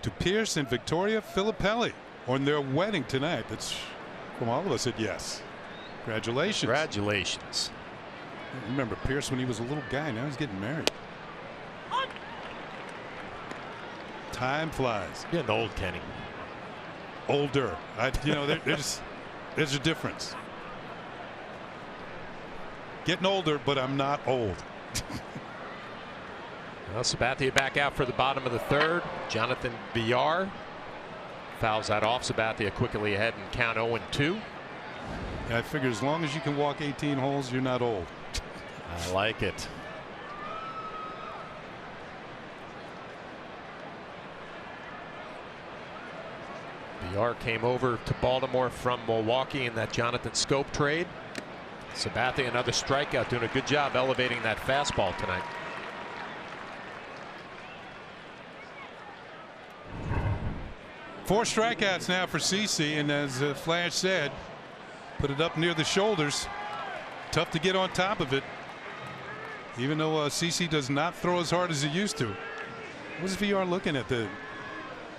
to Pierce and Victoria Filippelli on their wedding tonight. That's from all of us at Yes. Congratulations.
Congratulations.
Remember Pierce when he was a little guy. Now he's getting married. Time flies.
Getting old, Kenny.
Older. You know, there's a difference. Getting older, but I'm not old.
Well, Sabathia back out for the bottom of the 3rd. Jonathan Villar fouls that off. Sabathia quickly ahead and count 0-2.
I figure as long as you can walk 18 holes, you're not old.
I like it. VR came over to Baltimore from Milwaukee in that Jonathan Scope trade. Sabathia, another strikeout, doing a good job elevating that fastball tonight.
Four strikeouts now for CC, and as Flash said, put it up near the shoulders. Tough to get on top of it, even though CC does not throw as hard as he used to. Was VR looking at the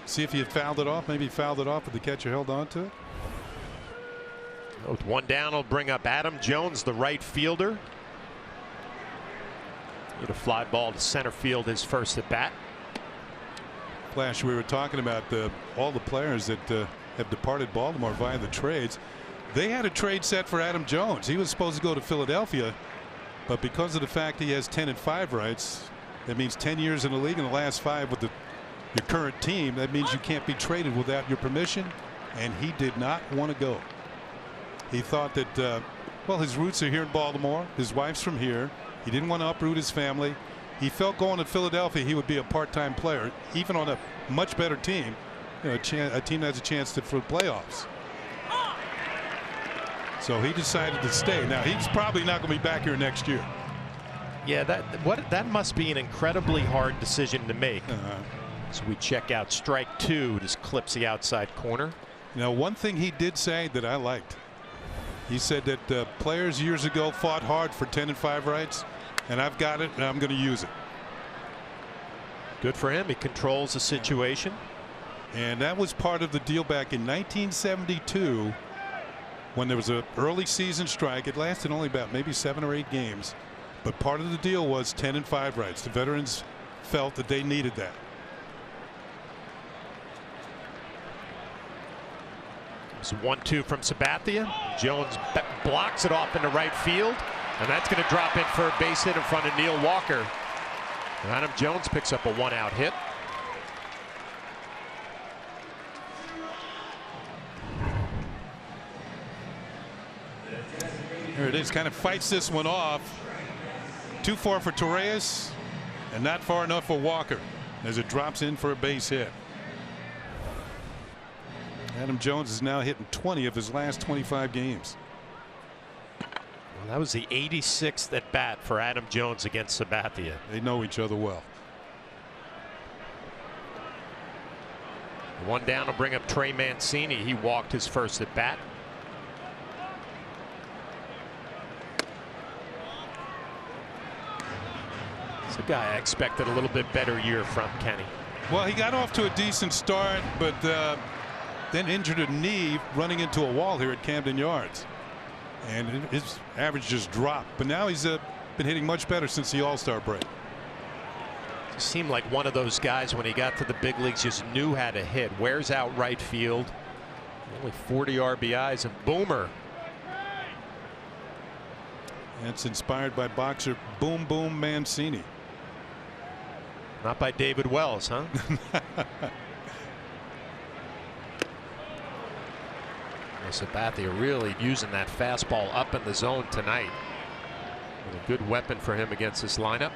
see if he had fouled it off? Maybe he fouled it off, but the catcher held on to it.
With one down, will bring up Adam Jones, the right fielder. Hit a fly ball to center field, his first at bat.
Flash, we were talking about all the players that have departed Baltimore via the trades. They had a trade set for Adam Jones. He was supposed to go to Philadelphia, but because of the fact he has 10-5 rights, that means 10 years in the league and the last 5 with your current team. That means you can't be traded without your permission, and he did not want to go. He thought that well, his roots are here in Baltimore. His wife's from here. He didn't want to uproot his family. He felt going to Philadelphia he would be a part-time player, even on a much better team, you know, a team that has a chance to for playoffs. So he decided to stay. Now he's probably not going to be back here next year.
Yeah, that must be an incredibly hard decision to make. So we check out strike 2. Just clips the outside corner.
Now, one thing he did say that I liked. He said that players years ago fought hard for 10-5 rights, and I've got it, and I'm going to use it.
Good for him. He controls the situation.
And that was part of the deal back in 1972 when there was an early season strike. It lasted only about maybe 7 or 8 games. But part of the deal was 10-5 rights. The veterans felt that they needed that.
It's 1-2 from Sabathia. Jones blocks it off into right field, and that's going to drop in for a base hit in front of Neil Walker. And Adam Jones picks up a 1-out hit.
Here it is. Kind of fights this one off. Too far for Torres, and not far enough for Walker as it drops in for a base hit. Adam Jones is now hitting 20 of his last 25 games.
Well, that was the 86th at bat for Adam Jones against Sabathia.
They know each other well.
One down will bring up Trey Mancini. He walked his first at bat. It's a guy I expected a little bit better year from, Kenny.
Well, he got off to a decent start, but then injured a knee running into a wall here at Camden Yards, and his average just dropped. But now he's been hitting much better since the All-Star break.
He seemed like one of those guys when he got to the big leagues just knew how to hit. Wears out right field. Only 40 RBIs, and boomer.
That's inspired by boxer Boom Boom Mancini.
Not by David Wells, huh? Sabathia really using that fastball up in the zone tonight. And a good weapon for him against this lineup.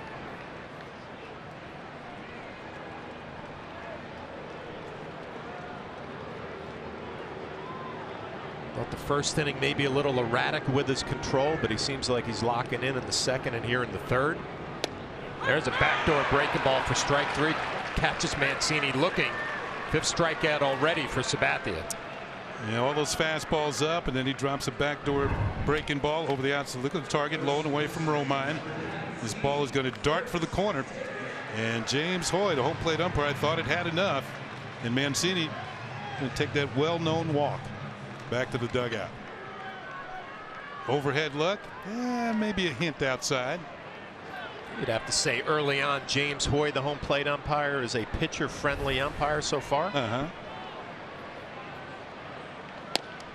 Thought the first inning maybe a little erratic with his control, but he seems like he's locking in the second and here in the third. There's a backdoor breaking ball for strike 3. Catches Mancini looking. 5th strikeout already for Sabathia.
Yeah, all those fastballs up, and then he drops a backdoor breaking ball over the outside. Look at the target, low and away from Romine. This ball is going to dart for the corner, and James Hoy, the home plate umpire, I thought it had enough, and Mancini going to take that well-known walk back to the dugout. Overhead look, maybe a hint outside.
You'd have to say early on, James Hoy, the home plate umpire, is a pitcher-friendly umpire so far.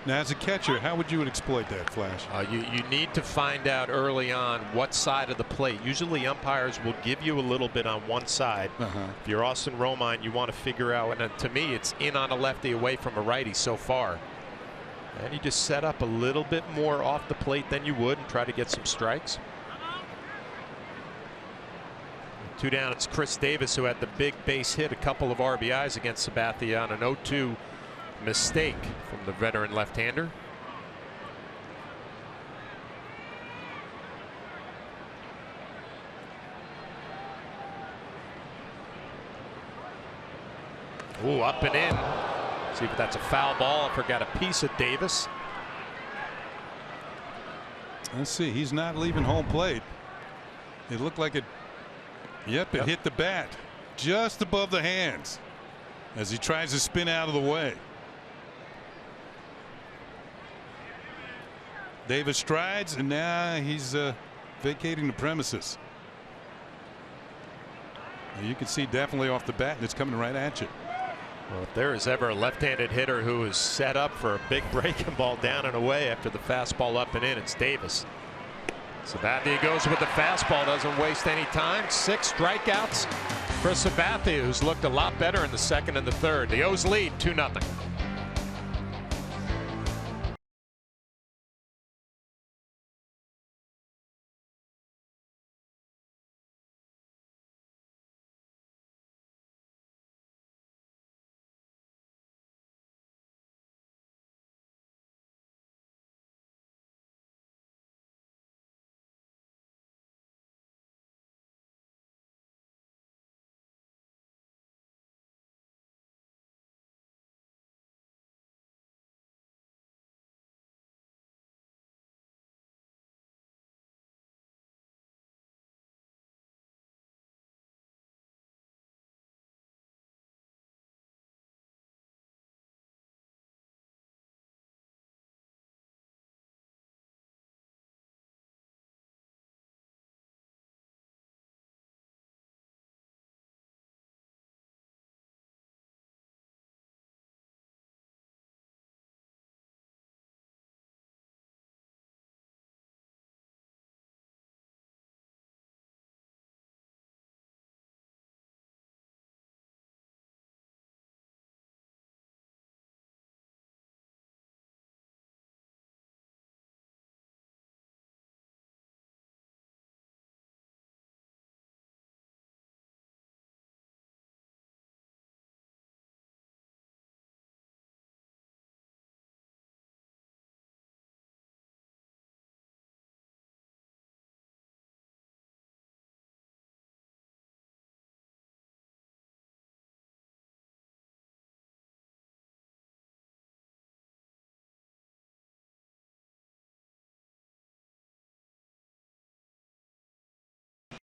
Now, as a catcher, how would you exploit that, Flash?
You need to find out early on what side of the plate. Usually umpires will give you a little bit on one side. If you're Austin Romine, you want to figure out, and to me it's in on a lefty away from a righty so far. And you just set up a little bit more off the plate than you would and try to get some strikes. 2 down, it's Chris Davis who had the big base hit, a couple of RBIs against Sabathia on an 0-2 mistake from the veteran left-hander. Ooh, up and in. See if that's a foul ball. I forgot a piece of Davis.
Let's see. He's not leaving home plate. It looked like it. Yep, it hit the bat just above the hands as he tries to spin out of the way. Davis strides, and now he's vacating the premises. You can see definitely off the bat, and it's coming right at you.
Well, if there is ever a left-handed hitter who is set up for a big breaking ball down and away after the fastball up and in, it's Davis. Sabathia goes with the fastball, doesn't waste any time. 6 strikeouts for Sabathia, who's looked a lot better in the second and the third. The O's lead 2-0.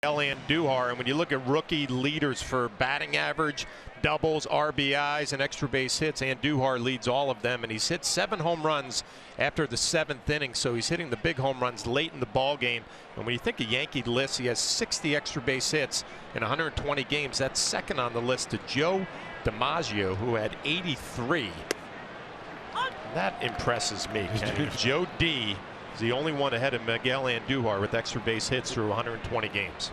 Andujar, and when you look at rookie leaders for batting average, doubles, RBIs, and extra base hits, Andujar leads all of them, and he's hit 7 home runs after the 7th inning, so he's hitting the big home runs late in the ball game. And when you think of Yankee list, he has 60 extra base hits in 120 games. That's second on the list to Joe DiMaggio, who had 83. That impresses me. Joe D is the only one ahead of Miguel Andujar with extra base hits through 120 games.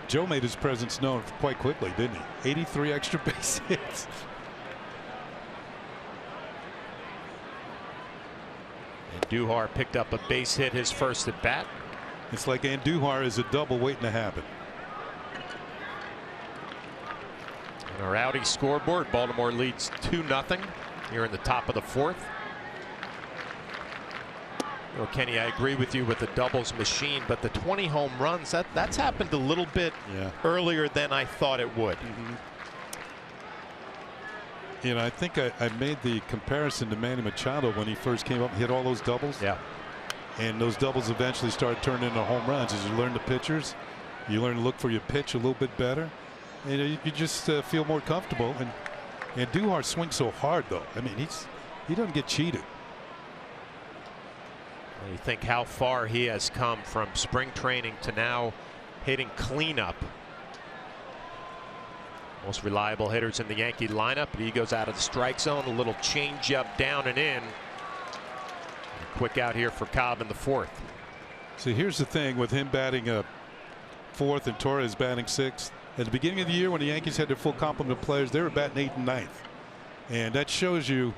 Joe made his presence known quite quickly, didn't he? 83 extra base hits.
Andujar picked up a base hit his first at bat.
It's like Andujar is a double waiting to happen.
On our Audi scoreboard, Baltimore leads 2-0 here in the top of the 4th. Well, Kenny, I agree with you with the doubles machine, but the 20 home runs, that's happened a little bit earlier than I thought it would.
You know, I think I made the comparison to Manny Machado when he first came up and hit all those doubles.
Yeah.
And those doubles eventually started turning into home runs as you learn the pitchers. You learn to look for your pitch a little bit better. And you just feel more comfortable. And Andujar swings so hard, though. I mean, he doesn't get cheated.
You think how far he has come from spring training to now hitting cleanup. Most reliable hitters in the Yankee lineup, but he goes out of the strike zone. A little changeup down and in. A quick out here for Cobb in the 4th.
So here's the thing with him batting 4th and Torres batting 6th. At the beginning of the year when the Yankees had their full complement of players, they were batting 8th and 9th. And that shows you,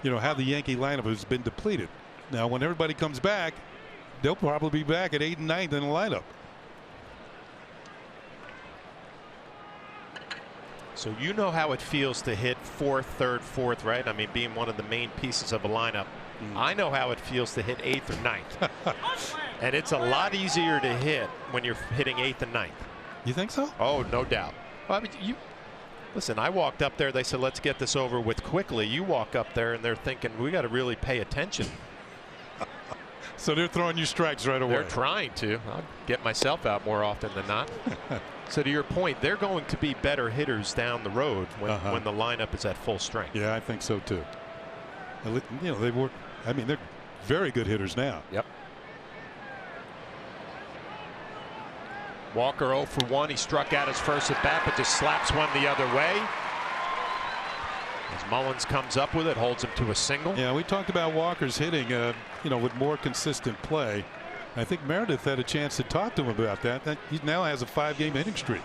how the Yankee lineup has been depleted. Now, when everybody comes back, they'll probably be back at 8th and 9th in the lineup.
So you know how it feels to hit fourth, third, fourth, right? I mean, being one of the main pieces of a lineup. I know how it feels to hit eighth or ninth. And it's a lot easier to hit when you're hitting eighth and ninth.
You think so?
Oh, no doubt. Well, I mean, listen, I walked up there. They said, let's get this over with quickly. You walk up there and they're thinking, we got to really pay attention.
So they're throwing you strikes right away.
They're trying to. I'll get myself out more often than not. So to your point, they're going to be better hitters down the road when the lineup is at full strength.
Yeah, I think so too. You know, they were. I mean, they're very good hitters now.
Yep. Walker 0 for 1. He struck out his first at bat, but just slaps one the other way. As Mullins comes up with it, holds him to a single.
Yeah, we talked about Walker's hitting, you know, with more consistent play. I think Meredith had a chance to talk to him about that. He now has a 5-game hitting streak.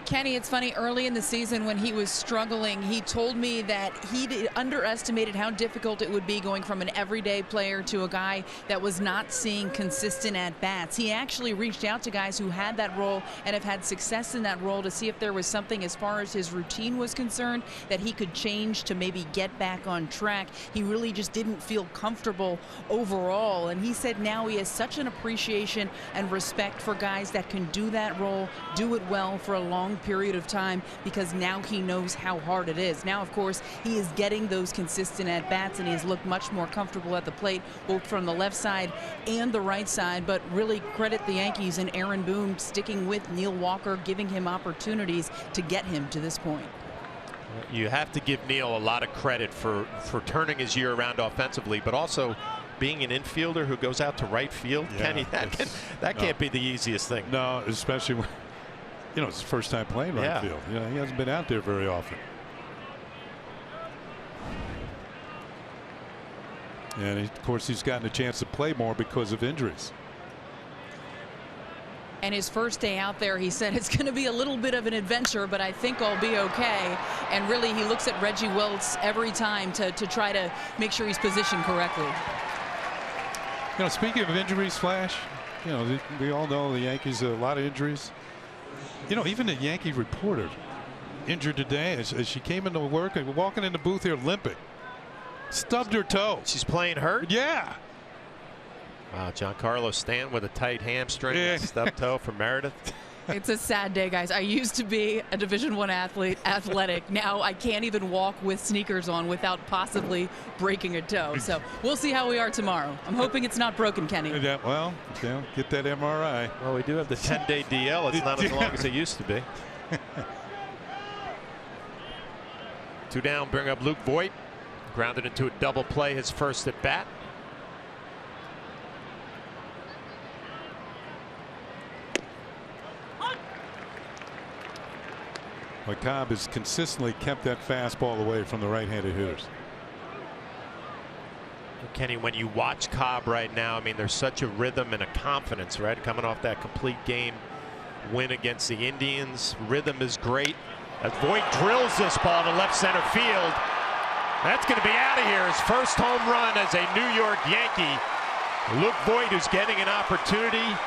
Kenny, it's funny, early in the season when he was struggling, he told me that he underestimated how difficult it would be going from an everyday player to a guy that was not seeing consistent at-bats. He actually reached out to guys who had that role and have had success in that role to see if there was something as far as his routine was concerned that he could change to maybe get back on track. He really just didn't feel comfortable overall, and he said now he has such an appreciation and respect for guys that can do that role, do it well for a long period of time, because now he knows how hard it is. Now, of course, he is getting those consistent at-bats, and he has looked much more comfortable at the plate, both from the left side and the right side. But really credit the Yankees and Aaron Boone sticking with Neil Walker, giving him opportunities to get him to this point.
You have to give Neil a lot of credit for turning his year around offensively, but also being an infielder who goes out to right field.
Yeah,
Kenny, that can't be the easiest thing.
No, especially when, you know, it's his first time playing right field. You know, he hasn't been out there very often. And of course, he's gotten a chance to play more because of injuries.
And his first day out there, he said it's going to be a little bit of an adventure, but I think I'll be okay. And really, he looks at Reggie Wiltz every time to try to make sure he's positioned correctly.
You know, speaking of injuries, Flash, you know, we all know the Yankees, a lot of injuries. You know, even the Yankee reporter injured today as she came into work and walking in the booth here limping. Stubbed her toe.
She's playing hurt?
Yeah.
Wow, Giancarlo Stanton with a tight hamstring and stubbed toe for Meredith.
It's a sad day, guys. I used to be a Division I athlete, athletic. Now I can't even walk with sneakers on without possibly breaking a toe. So we'll see how we are tomorrow. I'm hoping it's not broken, Kenny.
Yeah, well, you know, get that MRI.
Well, we do have the 10-day DL. It's not as long as it used to be. 2 down, bring up Luke Voit. Grounded into a double play, his first at bat.
Cobb has consistently kept that fastball away from the right-handed hitters.
Kenny, when you watch Cobb right now, I mean, there's such a rhythm and a confidence, right? Coming off that complete game win against the Indians. Rhythm is great. As Voit drills this ball to left center field. That's going to be out of here. His first home run as a New York Yankee. Luke Voit, who's getting an opportunity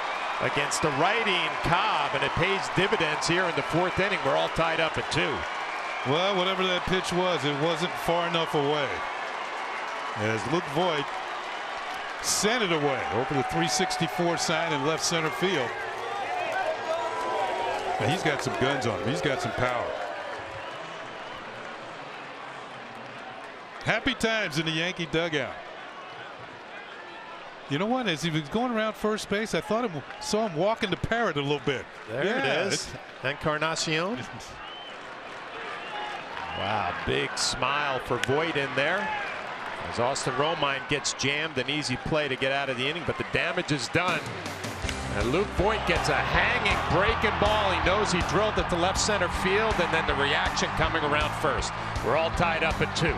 against the righty in Cobb, and it pays dividends here in the 4th inning. We're all tied up at 2.
Well, whatever that pitch was, it wasn't far enough away. As Luke Voit sent it away over the 364 sign in left center field. And he's got some guns on him. He's got some power. Happy times in the Yankee dugout. You know what? As he was going around first base, I saw him walking the parrot a little bit.
There it is. Encarnacion. Wow, big smile for Voit in there. As Austin Romine gets jammed, an easy play to get out of the inning, but the damage is done. And Luke Voit gets a hanging breaking ball. He knows he drilled it to left center field, and then the reaction coming around first. We're all tied up at 2.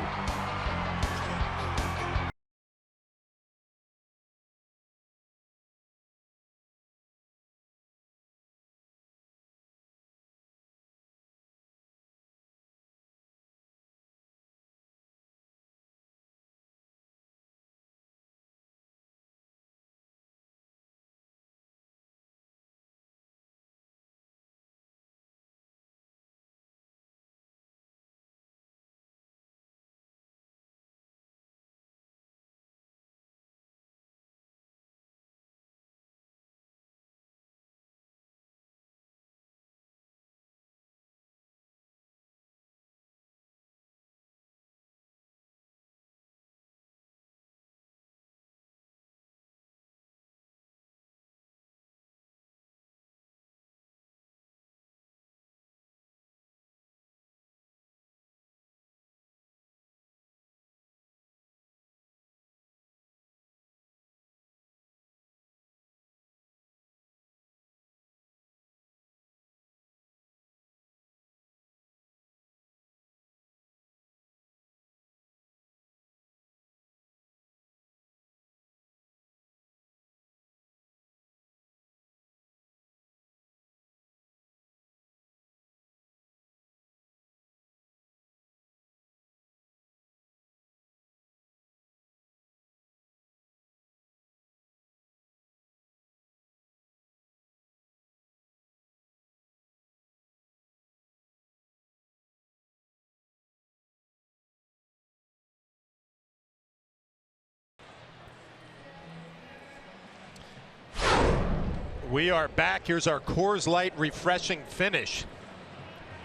We are back. Here's our Coors Light refreshing finish.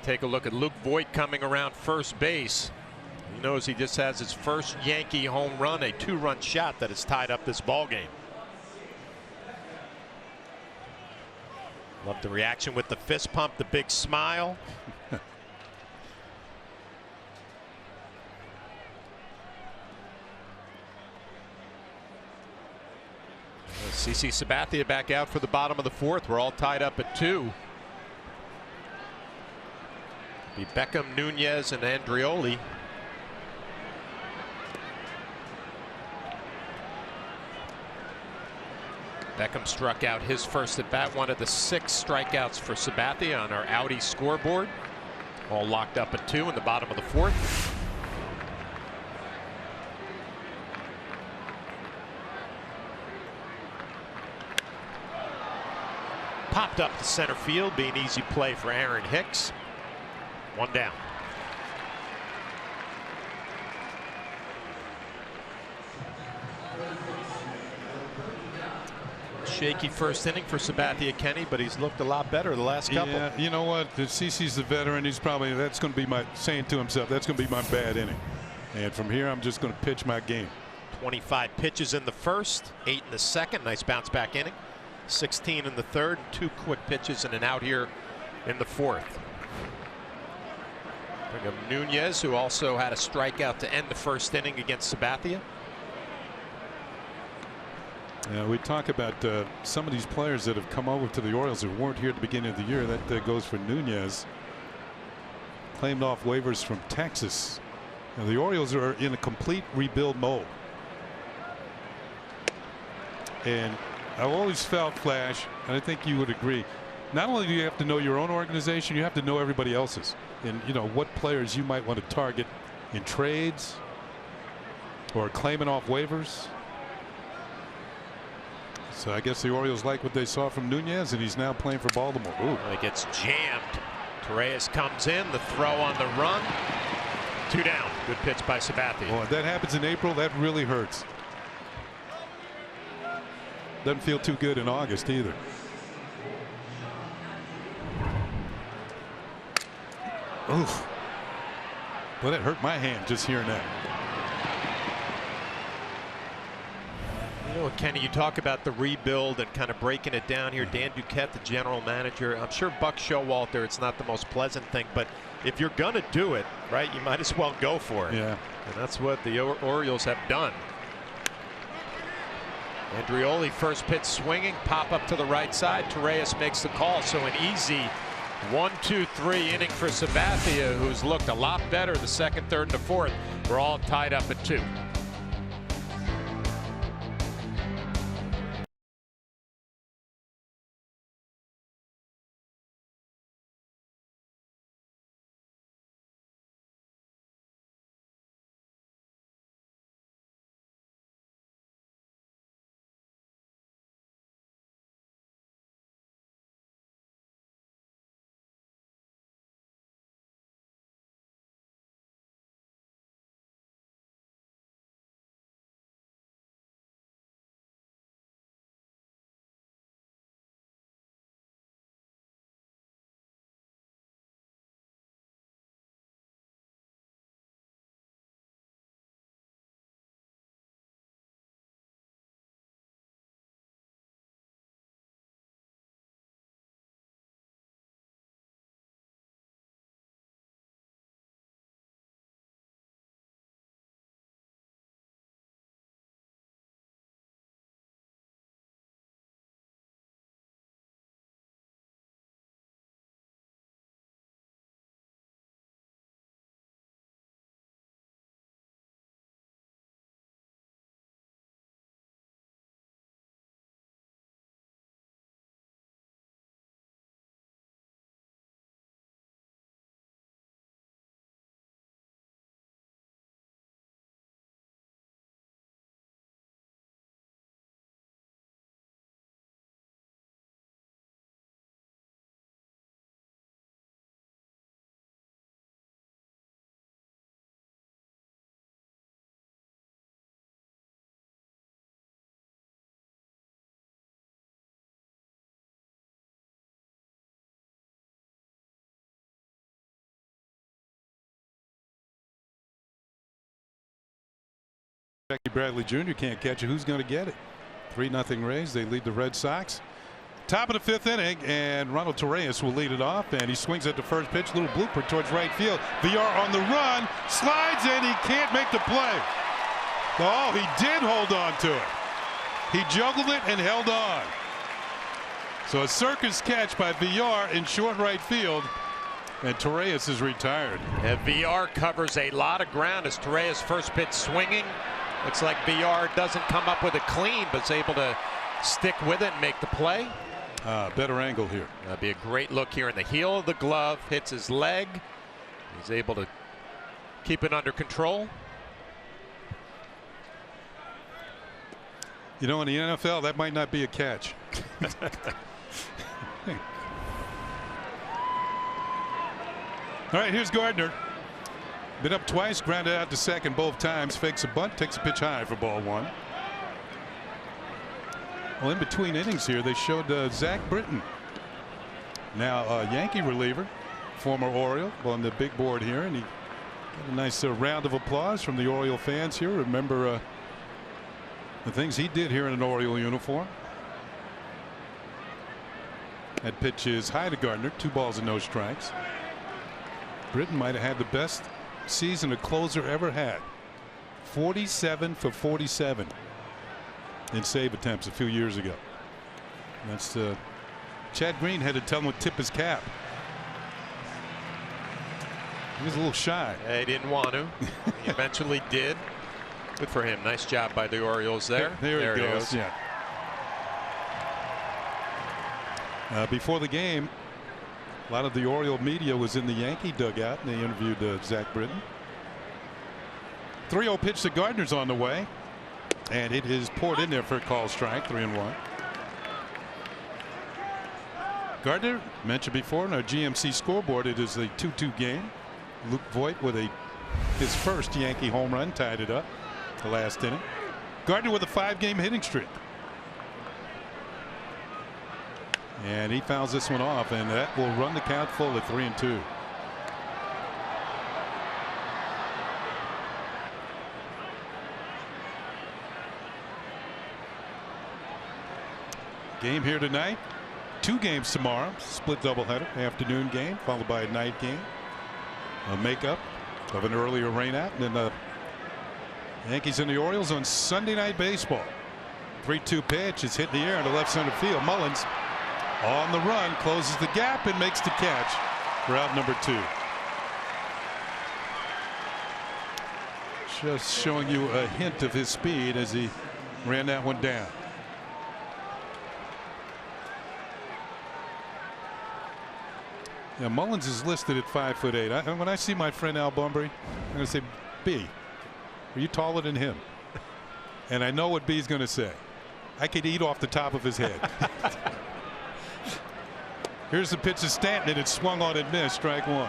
Take a look at Luke Voigt coming around first base. He knows he just has his first Yankee home run, a 2-run shot that has tied up this ball game. Love the reaction with the fist pump, the big smile. CC Sabathia back out for the bottom of the fourth. We're all tied up at 2. Be Beckham, Nunez, and Andrioli. Beckham struck out his first at bat, one of the 6 strikeouts for Sabathia on our Audi scoreboard. All locked up at 2 in the bottom of the fourth. Popped up to center field, be an easy play for Aaron Hicks. 1 down. Shaky first inning for Sabathia, Kenny, but he's looked a lot better the last couple.
Yeah, you know what? CC's the veteran. He's probably, that's going to be my, saying to himself, that's going to be my bad inning. And from here, I'm just going to pitch my game.
25 pitches in the first, 8 in the second. Nice bounce back inning. 16 in the third, 2 quick pitches and an out here in the fourth. Bring up Nunez, who also had a strikeout to end the first inning against Sabathia.
We talk about some of these players that have come over to the Orioles that weren't here at the beginning of the year. That goes for Nunez. Claimed off waivers from Texas. Now, the Orioles are in a complete rebuild mode. And I've always felt, Flash, and I think you would agree, not only do you have to know your own organization, you have to know everybody else's. And, you know, what players you might want to target in trades or claiming off waivers. So I guess the Orioles like what they saw from Nunez, and he's now playing for Baltimore. Ooh.
Well, he gets jammed. Torres comes in, the throw on the run. 2 down. Good pitch by Sabathia.
Well, if that happens in April, that really hurts. Doesn't feel too good in August either. Oof. Well, that hurt my hand just hearing that.
You know, Kenny, you talk about the rebuild and kind of breaking it down here. Dan Duquette, the general manager. I'm sure Buck Showalter, it's not the most pleasant thing, but if you're going to do it, right, you might as well go for it.
Yeah.
And that's what the Orioles have done. Andrioli, first pitch swinging, pop up to the right side. Torres makes the call, so an easy 1-2-3 inning for Sabathia, who's looked a lot better the second, third, and the fourth. We're all tied up at 2.
Jackie Bradley Jr. can't catch it. Who's going to get it? 3-0 Rays. They lead the Red Sox. Top of the 5th inning, and Ronald Torreyes will lead it off, and he swings at the first pitch. Little blooper towards right field. VR on the run, slides in. He can't make the play. Oh, he did hold on to it. He juggled it and held on. So a circus catch by VR in short right field, and Torreyes is retired.
And VR covers a lot of ground as Torreyes' first pitch swinging. Looks like VR doesn't come up with it clean, but is able to stick with it and make the play.
Better angle here.
That'd be a great look here in the heel of the glove. Hits his leg. He's able to keep it under control.
You know, in the NFL, that might not be a catch. All right, here's Gardner. Been up twice, grounded out to second both times. Fakes a bunt, takes a pitch high for ball 1. Well, in between innings here, they showed Zach Britton. Now a Yankee reliever, former Oriole, on the big board here, and he got a nice round of applause from the Oriole fans here. Remember the things he did here in an Oriole uniform. That pitch is high to Gardner. 2 balls and no strikes. Britton might have had the best season a closer ever had. 47 for 47 in save attempts a few years ago. That's Chad Green had to tell him to tip his cap. He was a little shy.
He didn't want to. He eventually did. Good for him. Nice job by the Orioles there.
There he goes. Yeah. Before the game, a lot of the Oriole media was in the Yankee dugout, and they interviewed Zach Britton. 3-0 pitch to Gardner's on the way, and it is poured in there for a call strike. 3-1. Gardner, mentioned before in our GMC scoreboard, it is a 2-2 game. Luke Voigt with his first Yankee home run tied it up the last inning. Gardner with a 5-game hitting streak. And he fouls this one off, and that will run the count full at 3-2. Game here tonight. 2 games tomorrow. Split doubleheader. Afternoon game followed by a night game. A makeup of an earlier rainout. And then the Yankees and the Orioles on Sunday Night Baseball. 3-2 pitch is hit in the air into left center field. Mullins on the run, closes the gap and makes the catch for out number 2. Just showing you a hint of his speed as he ran that one down. Yeah, Mullins is listed at 5'8". When I see my friend Al Bunbury, I'm going to say, B, are you taller than him? And I know what B's going to say. I could eat off the top of his head. Here's the pitch to Stanton, and it swung on and missed. Strike 1.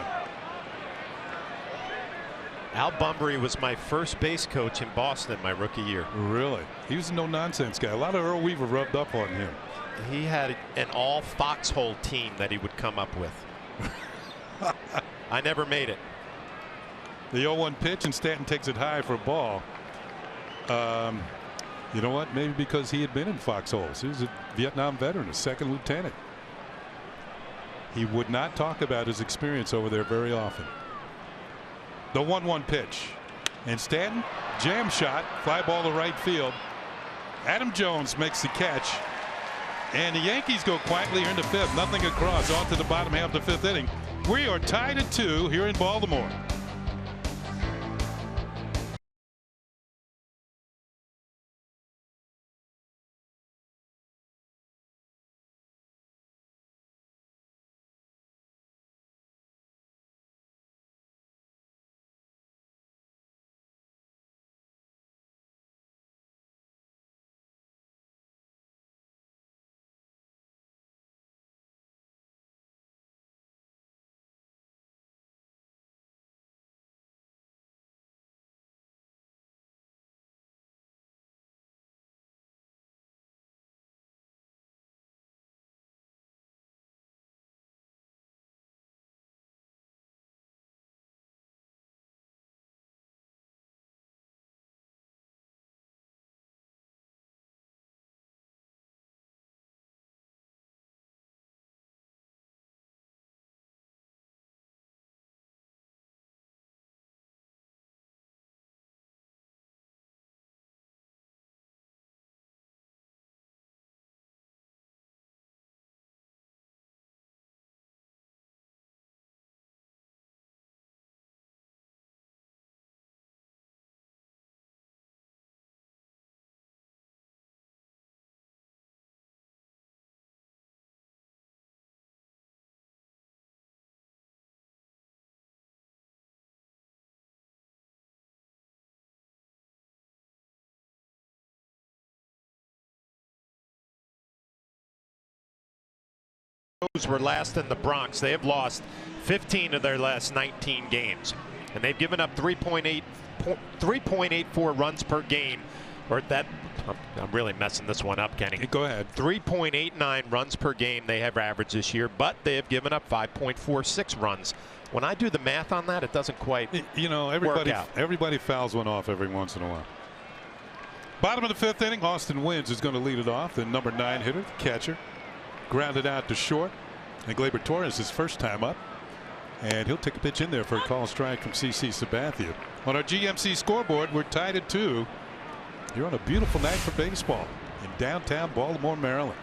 Al Bunbury was my first base coach in Boston my rookie year.
Really? He was a no-nonsense guy. A lot of Earl Weaver rubbed up on him.
He had an all foxhole team that he would come up with. I never made it.
The 0-1 pitch, and Stanton takes it high for a ball. You know what? Maybe because he had been in foxholes. He was a Vietnam veteran, a 2nd lieutenant. He would not talk about his experience over there very often. The 1-1 pitch, and Stanton, jam shot, fly ball to right field. Adam Jones makes the catch, and the Yankees go quietly into 5th. Nothing across. On to the bottom half of the 5th inning. We are tied at 2 here in Baltimore.
Stros were last in the Bronx. They have lost 15 of their last 19 games, and they've given up 3.84 runs per game, or that. I'm really messing this one up, Kenny.
Go ahead.
3.89 runs per game they have averaged this year, but they have given up 5.46 runs. When I do the math on that, it doesn't quite
everybody
work out.
Everybody fouls one off every once in a while. Bottom of the 5th inning, Austin Wynns is going to lead it off. The number 9 hitter, catcher, grounded out to short. And Gleyber Torres, his first time up. And he'll take a pitch in there for a call strike from CC Sabathia. On our GMC scoreboard, we're tied at 2. You're on a beautiful night for baseball in downtown Baltimore, Maryland.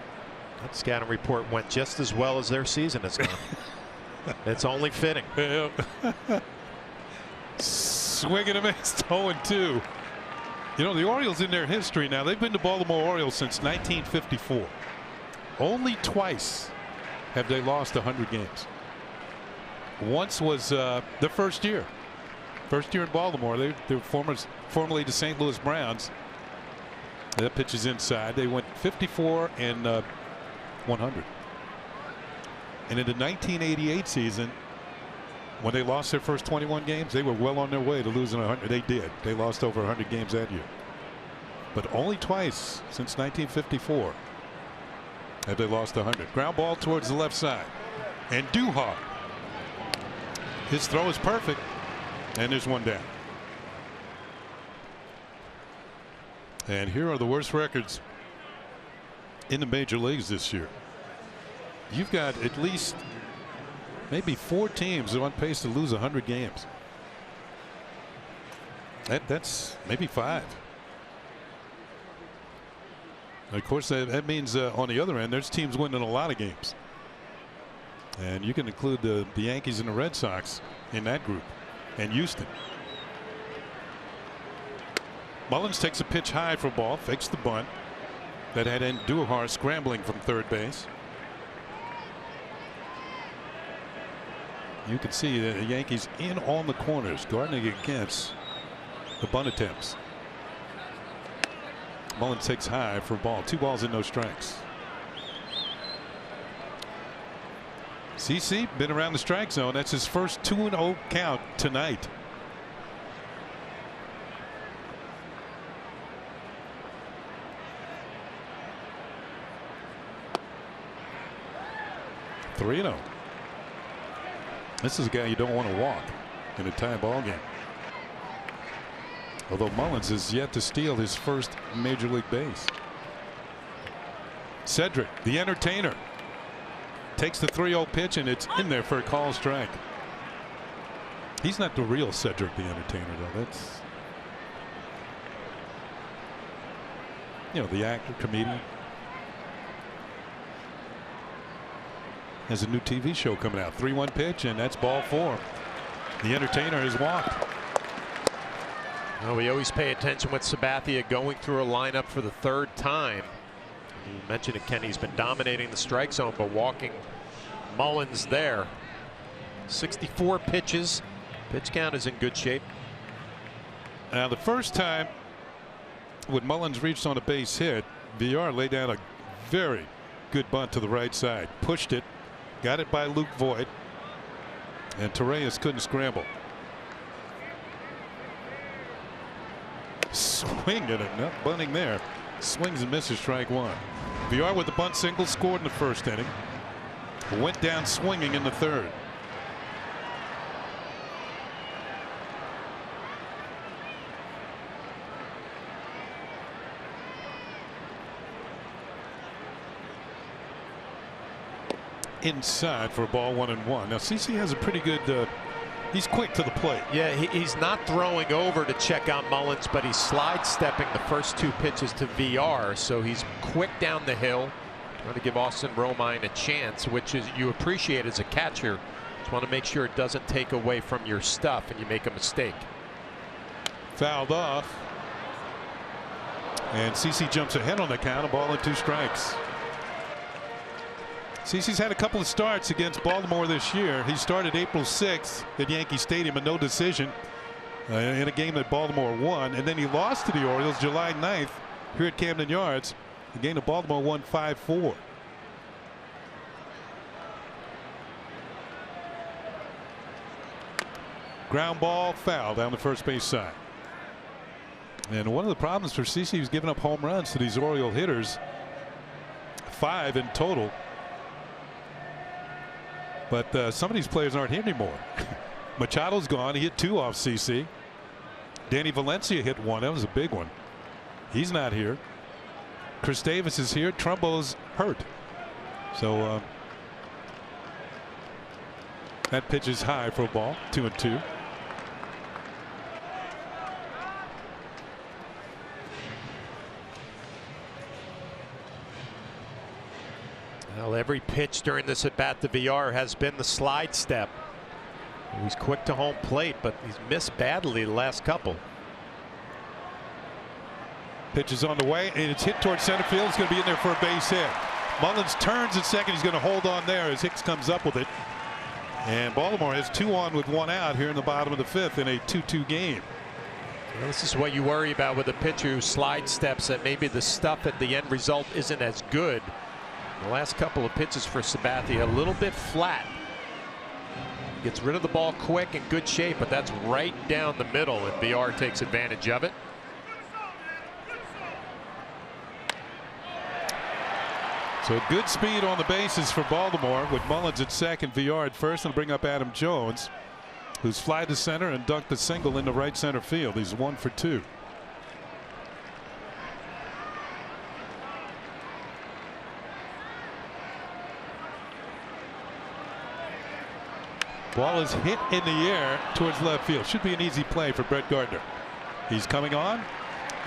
That scouting report went just as well as their season has gone. It's only fitting.
Swing and a miss, 0-2. You know, the Orioles in their history now, they've been the Baltimore Orioles since 1954. Only twice have they lost 100 games. Once was the first year. First year in Baltimore. They were formerly the St. Louis Browns. That pitch is inside. They went 54 and 100. And in the 1988 season, when they lost their first 21 games, they were well on their way to losing 100. They did. They lost over 100 games that year. But only twice since 1954 have they lost 100. Ground ball towards the left side. And Duhar. His throw is perfect. And there's one down. And here are the worst records in the major leagues this year. You've got at least maybe 4 teams that are on pace to lose 100 games. That's maybe 5. Of course, that means on the other end, there's teams winning a lot of games. And you can include the Yankees and the Red Sox in that group. And Houston. Mullins takes a pitch high for a ball, fakes the bunt. That had Duhar scrambling from third base. You can see the Yankees in on the corners, guarding against the bunt attempts. Mullins takes high for a ball. 2 balls and no strikes. CC been around the strike zone. That's his first 2-0 count tonight. (3-0). This is a guy you don't want to walk in a tie ball game. Although Mullins is yet to steal his first major league base. Cedric, the entertainer, takes the 3-0 pitch, and it's in there for a call strike. He's not the real Cedric the Entertainer, though. That's, the actor, comedian. Has a new TV show coming out. 3-1 pitch, and that's ball 4. The Entertainer has walked.
Well, we always pay attention with Sabathia going through a lineup for the 3rd time. You mentioned it, Kenny. He's been dominating the strike zone, but walking Mullins there. 64 pitches. Pitch count is in good shape.
Now, the first time when Mullins reached on a base hit, Villar laid down a very good bunt to the right side. Pushed it. Got it by Luke Voigt. And Torres couldn't scramble. Swing at it. Not bunting there. Swings and misses, strike 1. Villar with the bunt single, scored in the first inning. Went down swinging in the 3rd. Inside for a ball, 1-1. Now CC has a pretty good he's quick to the plate.
Yeah, he's not throwing over to check out Mullins, but he's slide stepping the first 2 pitches to VR, so he's quick down the hill, trying to give Austin Romine a chance, which is you appreciate as a catcher. Just want to make sure it doesn't take away from your stuff and you make a mistake.
Fouled off, and CC jumps ahead on the count. A ball and 2 strikes. CC's had a couple of starts against Baltimore this year. He started April 6th at Yankee Stadium, a no decision in a game that Baltimore won. And then he lost to the Orioles July 9th here at Camden Yards. The game that Baltimore won 5-4. Ground ball, foul down the first base side. And one of the problems for CC was giving up home runs to these Oriole hitters. 5 in total. But some of these players aren't here anymore. Machado's gone. He hit 2 off CC. Danny Valencia hit 1. That was a big one. He's not here. Chris Davis is here. Trumbo's hurt. So that pitch is high for a ball. 2-2.
Well, every pitch during this at bat to VR has been the slide step. He's quick to home plate, but he's missed badly the last couple.
Pitch is on the way, and it's hit towards center field. It's going to be in there for a base hit. Mullins turns at second. He's going to hold on there as Hicks comes up with it. And Baltimore has 2 on with 1 out here in the bottom of the 5th in a 2-2 game.
Well, this is what you worry about with a pitcher who slide steps, that maybe the stuff at the end result isn't as good. The last couple of pitches for Sabathia, a little bit flat. Gets rid of the ball quick, in good shape, but that's right down the middle, and VR takes advantage of it.
So good speed on the bases for Baltimore with Mullins at second, VR at first, and bring up Adam Jones, who's fly to center and dunked a single into right center field. He's 1 for 2. Ball is hit in the air towards left field. Should be an easy play for Brett Gardner. He's coming on,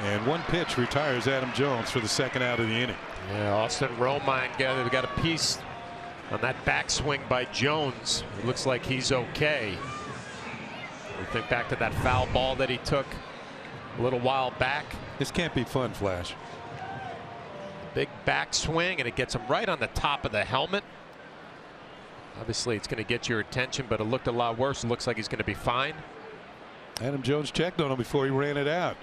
and 1 pitch retires Adam Jones for the 2nd out of the inning.
Yeah, Austin Romine got a piece on that backswing by Jones. It looks like he's okay. We think back to that foul ball that he took a little while back.
This can't be fun, Flash.
Big backswing, and it gets him right on the top of the helmet. Obviously, it's going to get your attention, but it looked a lot worse. It looks like he's going to be fine.
Adam Jones checked on him before he ran it out.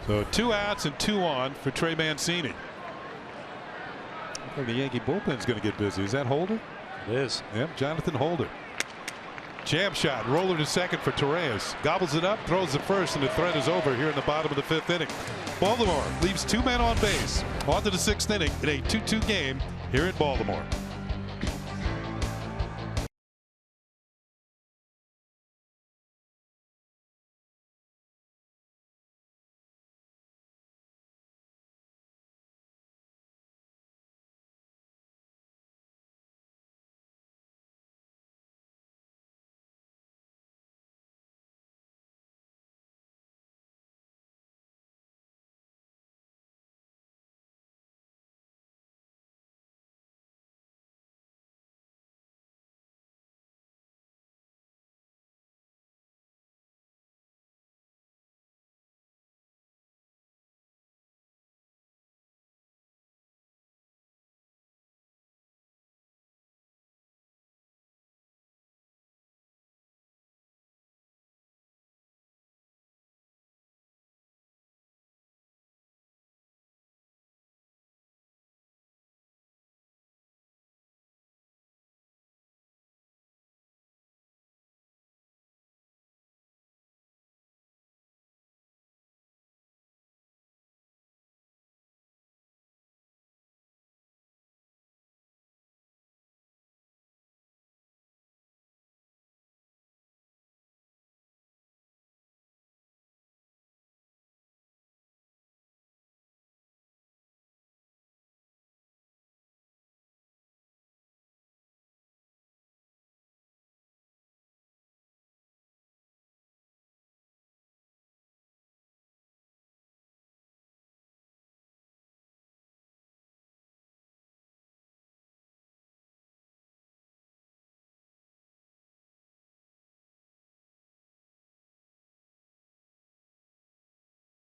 So 2 outs and 2 on for Trey Mancini. I think the Yankee bullpen's going to get busy. Is that Holder?
It is.
Yep, Jonathan Holder. Jam shot, roller to second for Torres. Gobbles it up, throws the first, and the threat is over here in the bottom of the 5th inning. Baltimore leaves 2 men on base. On to the 6th inning in a 2-2 game here in Baltimore.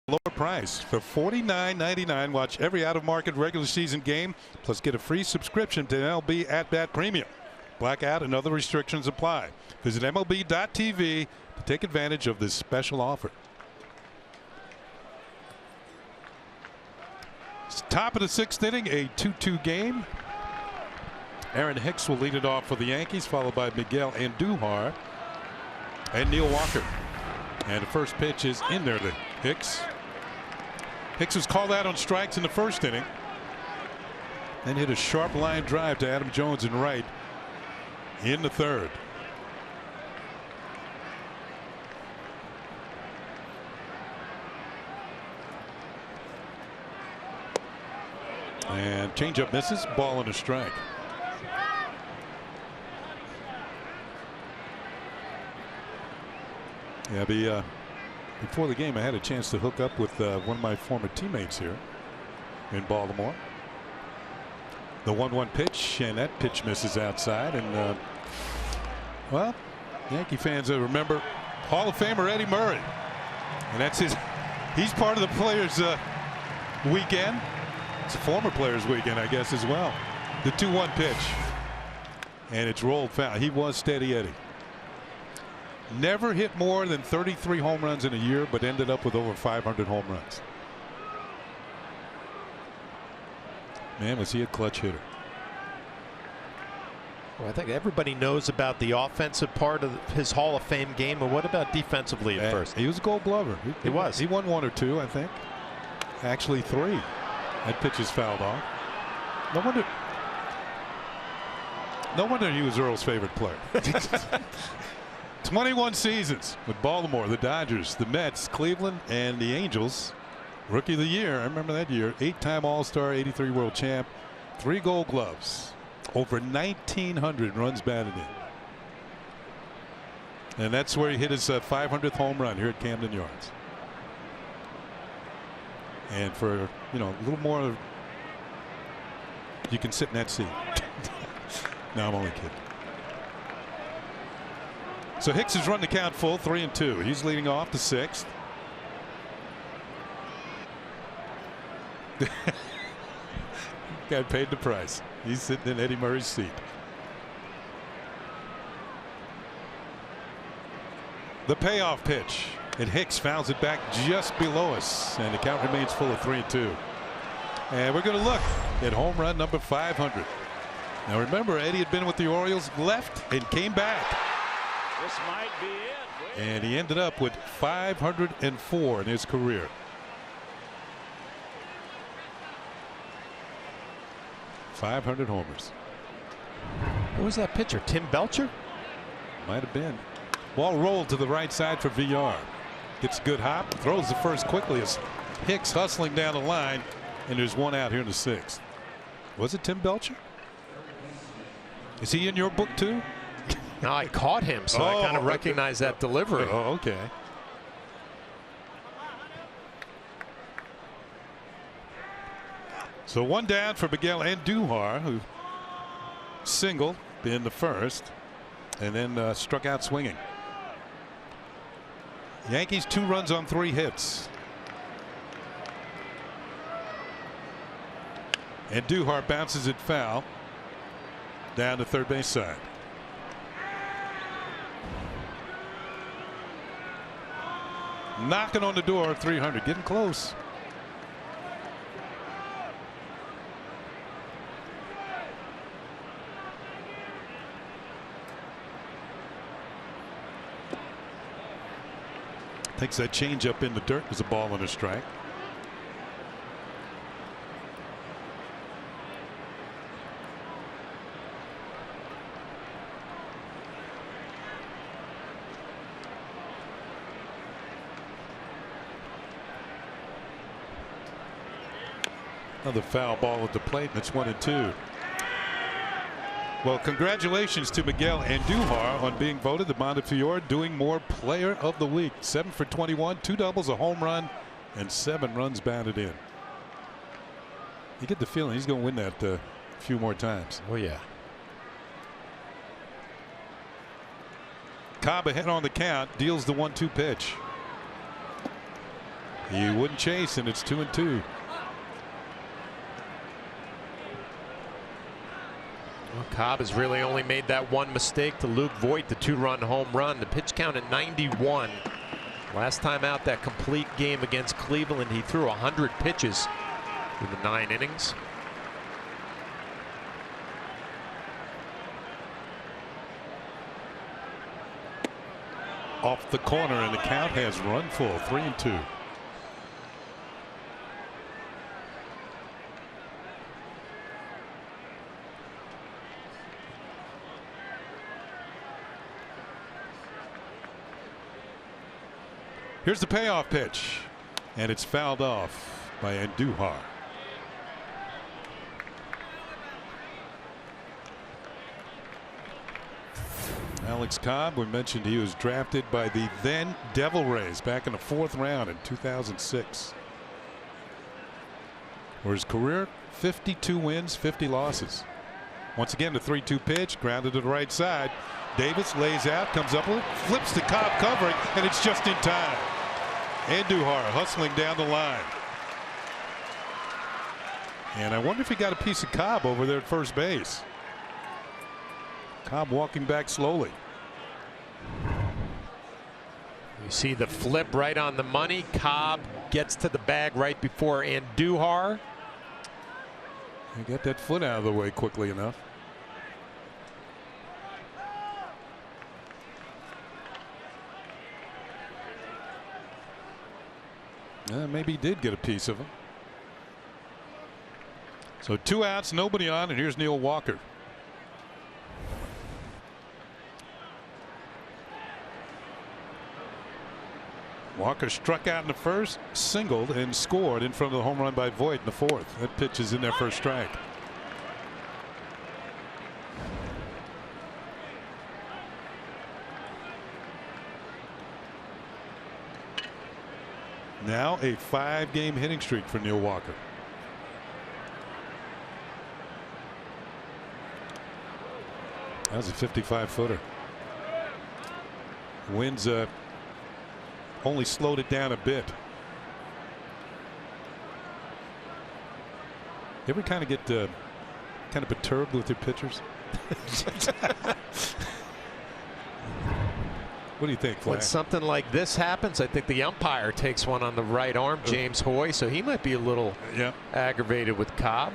Lower price for $49.99. Watch every out-of-market regular season game, plus get a free subscription to MLB At Bat Premium. Blackout and other restrictions apply. Visit MLB.tv to take advantage of this special offer. Top of the 6th inning, a 2-2 game. Aaron Hicks will lead it off for the Yankees, followed by Miguel Andujar and Neil Walker. And the first pitch is in there to Hicks. Hicks was called out on strikes in the 1st inning. Then hit a sharp line drive to Adam Jones in right in the 3rd. And changeup misses, ball and a strike. Yeah, before the game I had a chance to hook up with one of my former teammates here in Baltimore. The 1-1 pitch, and that pitch misses outside. And well, Yankee fans remember Hall of Famer Eddie Murray, and that's he's part of the players weekend. It's a former players weekend, I guess, as well. The 2-1 pitch, and it's rolled foul. He was Steady Eddie. Never hit more than 33 home runs in a year, but ended up with over 500 home runs. Man, was he a clutch hitter.
Well, I think everybody knows about the offensive part of his Hall of Fame game, but what about defensively at first?
He was a Gold Glover.
He was.
He won 1 or 2, I think. Actually 3. That pitch is fouled off. No wonder he was Earl's favorite player. 21 seasons with Baltimore, the Dodgers, the Mets, Cleveland, and the Angels. Rookie of the year, I remember that year. 8-time All-Star, 83 World Champ, 3 Gold Gloves, over 1,900 runs batted in. And that's where he hit his 500th home run here at Camden Yards. And for, you know, a little more, you can sit in that seat. No, I'm only kidding. So Hicks has run the count full, 3-2. He's leading off the 6th. Guy paid the price. He's sitting in Eddie Murray's seat. The payoff pitch, and Hicks fouls it back just below us, and the count remains full of 3-2. And we're going to look at home run number 500. Now remember, Eddie had been with the Orioles, left and came back.
This might be it.
And he ended up with 504 in his career. .500 homers.
Who was that pitcher? Tim Belcher?
Might have been. Ball rolled to the right side for VR. Gets a good hop. Throws the first quickly as Hicks hustling down the line. And there's one out here in the 6th. Was it Tim Belcher? Is he in your book too?
No, I caught him, so I kind of recognize that delivery.
Oh, okay. So one down for Miguel Andujar, who singled in the 1st and then struck out swinging. Yankees 2 runs on 3 hits. Andujar bounces it foul down the third base side. Knocking on the door, 300, getting close. Takes that change up in the dirt. There's a ball and a strike. Another foul ball at the plate, and it's 1-2. Well, congratulations to Miguel Andujar on being voted the Montefiore Doing More Player of the Week. 7 for 21, 2 doubles, a home run, and 7 runs batted in. You get the feeling he's going to win that a few more times.
Oh, yeah.
Cobb ahead on the count, deals the 1-2 pitch. He wouldn't chase, and it's 2-2.
Well, Cobb has really only made that one mistake to Luke Voigt, the 2-run home run. The pitch count at 91. Last time out, that complete game against Cleveland, he threw 100 pitches. in the 9 innings.
Off the corner, and the count has run full, 3-2. Here's the payoff pitch, and it's fouled off by Andujar. Alex Cobb, we mentioned he was drafted by the then Devil Rays back in the 4th round in 2006. For his career, 52 wins, 50 losses. Once again, the 3-2 pitch, grounded to the right side. Davis lays out, comes up with it, flips to Cobb covering, and it's just in time. Andujar hustling down the line. And I wonder if he got a piece of Cobb over there at first base. Cobb walking back slowly.
You see the flip right on the money. Cobb gets to the bag right before Andujar.
He got that foot out of the way quickly enough. Maybe he did get a piece of him. So 2 outs, nobody on, and here's Neil Walker. Walker struck out in the first, singled, and scored in front of the home run by Voit in the 4th. That pitch is in there for a strike. Now a 5-game hitting streak for Neil Walker. That was a 55-footer. Wins only slowed it down a bit. You ever kind of get kind of perturbed with your pitchers? What do you think, Flash?
When something like this happens, I think the umpire takes one on the right arm, James Hoy, so he might be a little aggravated with Cobb.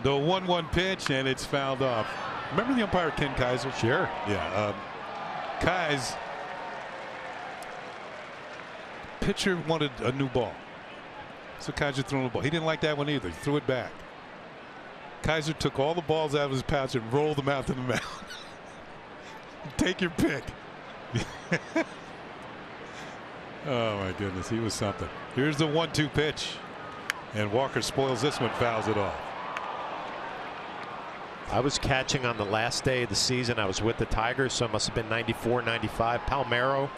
The 1-1 pitch, and it's fouled off. Remember the umpire Ken Kaiser?
Sure.
Yeah. Kai's pitcher wanted a new ball, so Kaiser threw him a ball. He didn't like that one either. He threw it back. Kaiser took all the balls out of his pouch and rolled them out to the mound. Take your pick. Oh my goodness, he was something. Here's the 1-2 pitch, and Walker spoils this one, fouls it off.
I was catching on the last day of the season. I was with the Tigers, so it must have been 94, 95. Palmeiro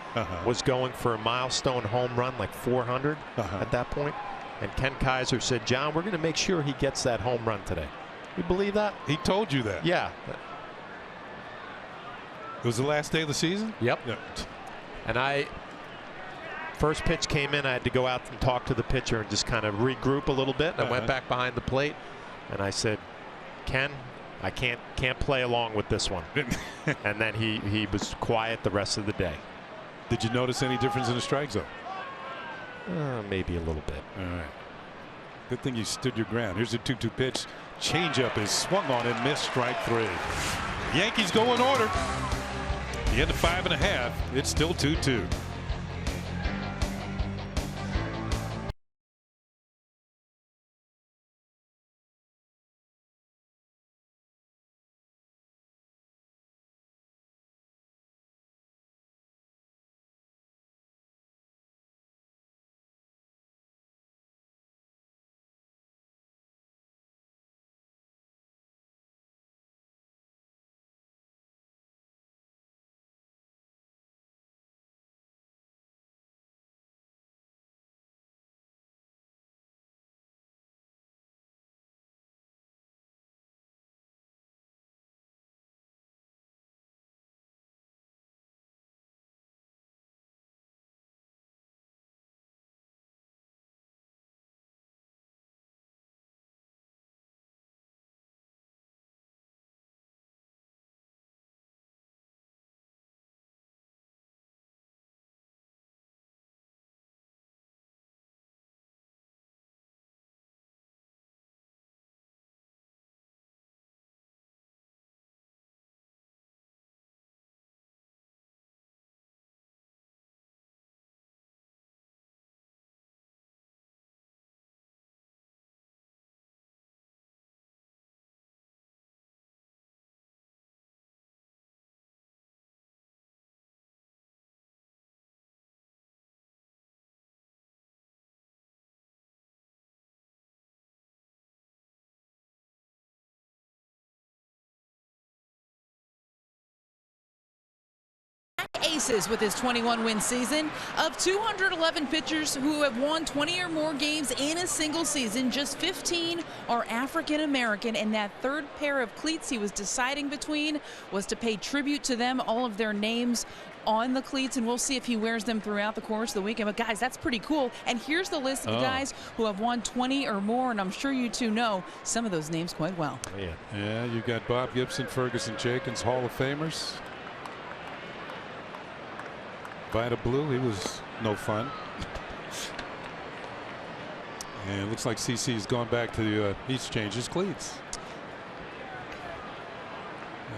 was going for a milestone home run, like 400 at that point. And Ken Kaiser said, "John, we're going to make sure he gets that home run today." You believe that?
He told you that?
Yeah.
It was the last day of the season?
Yep. And first pitch came in, I had to go out and talk to the pitcher and just kind of regroup a little bit. And I went back behind the plate, and I said, "Ken, I can't play along with this one." And then he was quiet the rest of the day.
Did you notice any difference in the strike zone?
Maybe a little bit.
All right. Good thing you stood your ground. Here's a 2-2 pitch. Changeup is swung on and missed, strike 3. Yankees go in order. The end of 5.5. It's still 2-2.
aces with his 21-win season. Of 211 pitchers who have won 20 or more games in a single season, just 15 are African American, and that third pair of cleats he was deciding between was to pay tribute to them, all of their names on the cleats, and we'll see if he wears them throughout the course of the weekend. But guys, that's pretty cool. And here's the list of guys who have won 20 or more, and I'm sure you two know some of those names quite well.
Yeah, you got Bob Gibson, Ferguson Jenkins, Hall of Famers. Vida Blue, he was no fun. And it looks like CC's gone back to he's changed his cleats.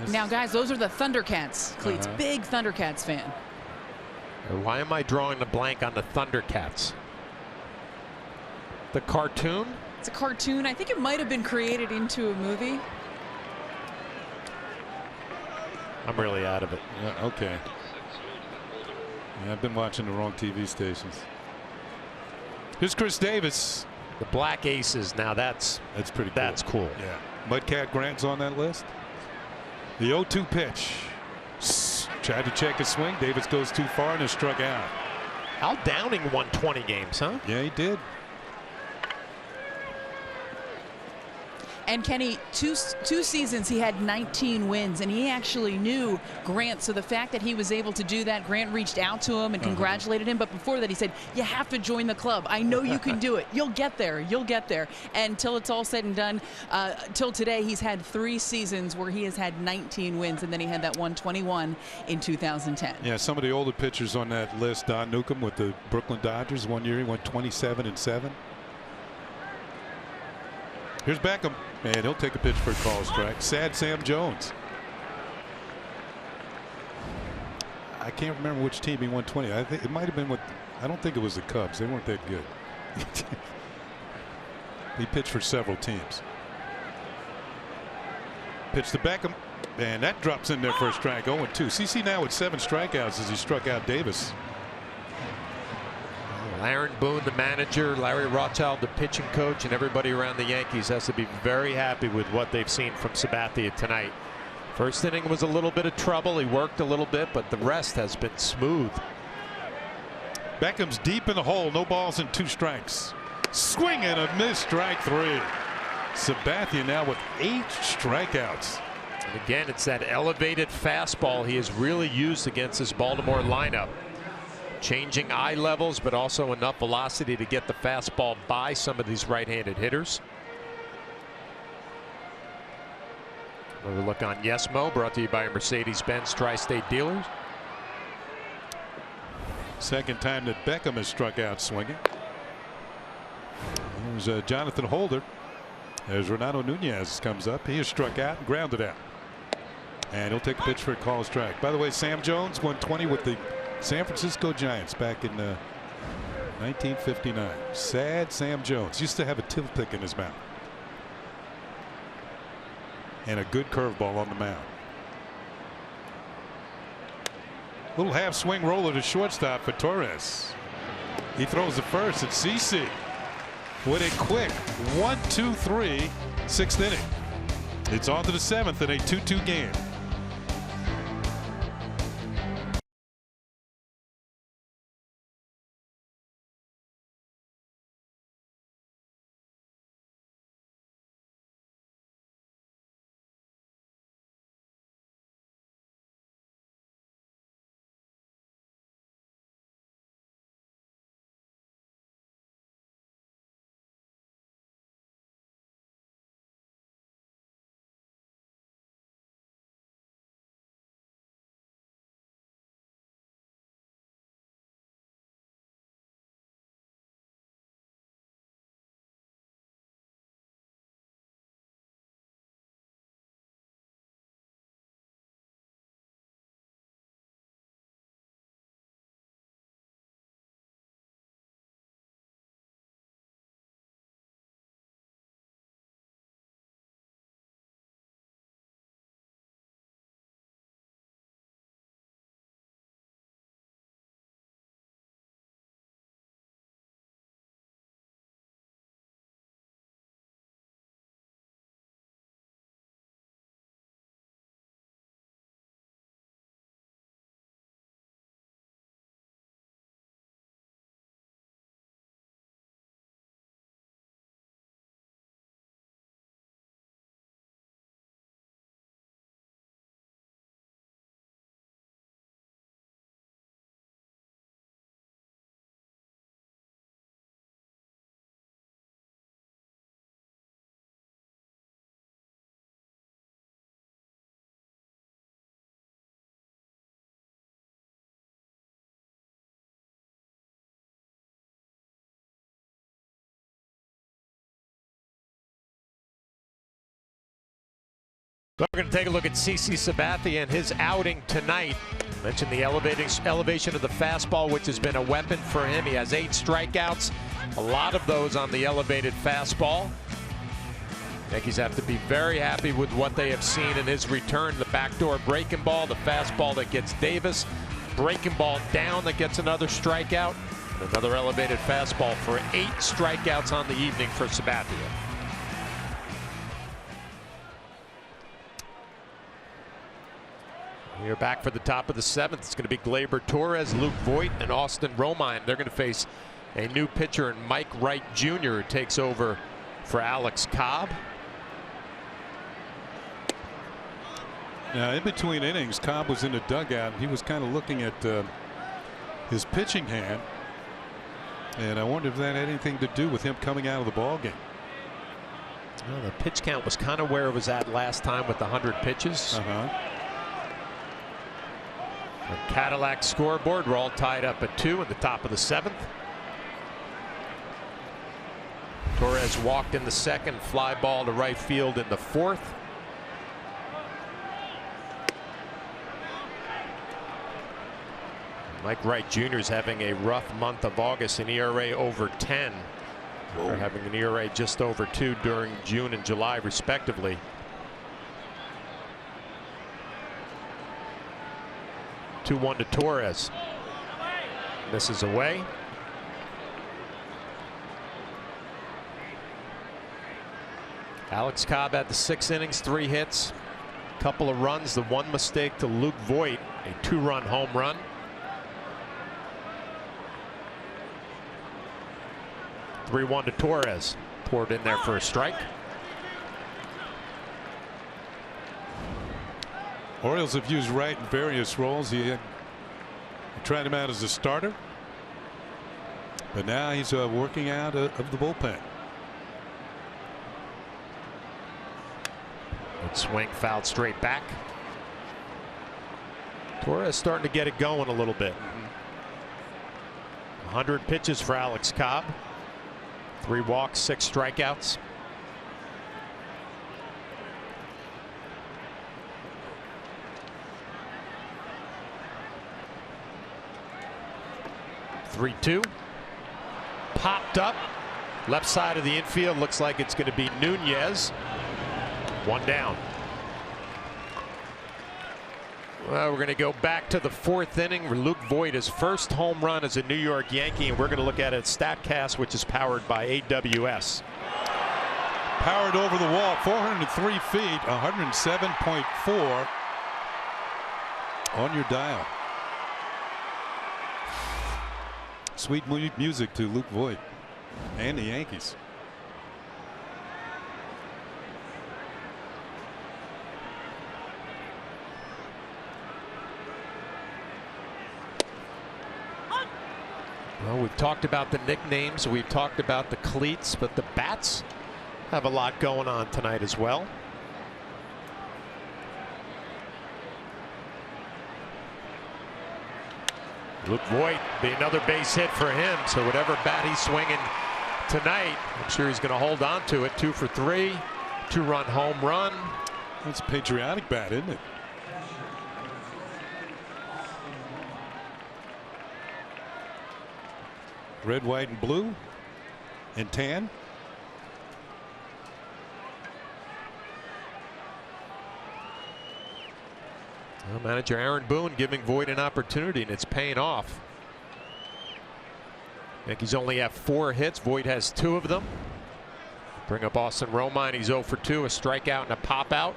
Now, guys, those are the Thundercats cleats. Big Thundercats fan.
Why am I drawing the blank on the Thundercats? The cartoon?
It's a cartoon. I think it might have been created into a movie.
I'm really out of it.
Yeah, okay. Yeah, I've been watching the wrong TV stations. Here's Chris Davis.
The Black Aces. Now that's
pretty cool.
That's cool.
Yeah. Mudcat Grant's on that list. The 0-2 pitch. Tried to check his swing. Davis goes too far and is struck out.
Al Downing won 20 games, huh?
Yeah, he did.
And Kenny, two seasons he had 19 wins, and he actually knew Grant. So the fact that he was able to do that, Grant reached out to him and congratulated him. But before that, he said, "You have to join the club. I know you can do it. You'll get there. You'll get there." And until it's all said and done, till today, he's had 3 seasons where he has had 19 wins, and then he had that 121 in 2010.
Yeah, some of the older pitchers on that list. Don Newcomb with the Brooklyn Dodgers. One year he went 27-7. Here's Beckham. And he'll take a pitch for a call strike. Sad Sam Jones. I can't remember which team he won 20. I think it might have been with. I don't think it was the Cubs. They weren't that good. He pitched for several teams. Pitch to Beckham, and that drops in there for a strike. 0-2. CC now with 7 strikeouts as he struck out Davis.
Aaron Boone, the manager, Larry Rothschild, the pitching coach, and everybody around the Yankees has to be very happy with what they've seen from Sabathia tonight. First inning was a little bit of trouble. He worked a little bit, but the rest has been smooth.
Beckham's deep in the hole. No balls and 2 strikes. Swing and a miss. Strike 3. Sabathia now with 8 strikeouts.
And again, it's that elevated fastball he has really used against this Baltimore lineup. Changing eye levels, but also enough velocity to get the fastball by some of these right-handed hitters. Another look on Yes Mo, brought to you by Mercedes-Benz Tri-State Dealers.
Second time that Beckham has struck out swinging. There's Jonathan Holder. There's Renato Nunez comes up. He has struck out and grounded out. And he'll take a pitch for a call strike. By the way, Sam Jones won 20 with the San Francisco Giants back in 1959. Sad Sam Jones. Used to have a toothpick in his mouth. And a good curveball on the mound. Little half swing roller to shortstop for Torres. He throws the first at CC with a quick 1-2-3 6th inning. It's on to the 7th in a 2-2 game.
We're going to take a look at CC Sabathia and his outing tonight. Mentioned the elevation of the fastball, which has been a weapon for him. He has 8 strikeouts, a lot of those on the elevated fastball. Yankees have to be very happy with what they have seen in his return. The backdoor breaking ball, the fastball that gets Davis, breaking ball down that gets another strikeout, and another elevated fastball for 8 strikeouts on the evening for Sabathia. We're back for the top of the 7th. It's going to be Gleyber Torres, Luke Voit, and Austin Romine. They're going to face a new pitcher in Mike Wright Jr. who takes over for Alex Cobb.
Now, in between innings, Cobb was in the dugout. He was kind of looking at his pitching hand, and I wonder if that had anything to do with him coming out of the ball game.
Well, the pitch count was kind of where it was at last time with the 100 pitches. The Cadillac scoreboard, we're all tied up at 2 in the top of the 7th. Torres walked in the 2nd, fly ball to right field in the 4th. Mike Wright Jr. is having a rough month of August, an ERA over 10. They're having an ERA just over 2 during June and July, respectively. Two-1 to Torres. Misses away. Alex Cobb had the 6 innings, 3 hits, couple of runs, the 1 mistake to Luke Voit, a 2-run home run. Three-1 to Torres. Poured in there for a strike.
Orioles have used Wright in various roles. He tried him out as a starter, but now he's working out of the bullpen.
Good swing, fouled straight back. Torres starting to get it going a little bit. 100 pitches for Alex Cobb. 3 walks, 6 strikeouts. Three-two. Popped up. Left side of the infield. Looks like it's going to be Nunez. 1 down. Well, we're going to go back to the 4th inning where Luke Voit, his first home run as a New York Yankee, and we're going to look at it StatCast, which is powered by AWS.
Powered over the wall, 403 feet, 107.4 on your dial. Sweet music to Luke Voit and the Yankees.
Well, we've talked about the nicknames, we've talked about the cleats, but the bats have a lot going on tonight as well. Luke Voit be another base hit for him, so whatever bat he's swinging tonight, I'm sure he's going to hold on to it. 2 for 3, 2-run home run.
That's a patriotic bat, isn't it? Red, white, and blue, and tan.
Well, manager Aaron Boone giving Voit an opportunity, and it's paying off. Yankees only have 4 hits. Voit has 2 of them. Bring up Austin Romine. He's 0 for 2, a strikeout and a pop out.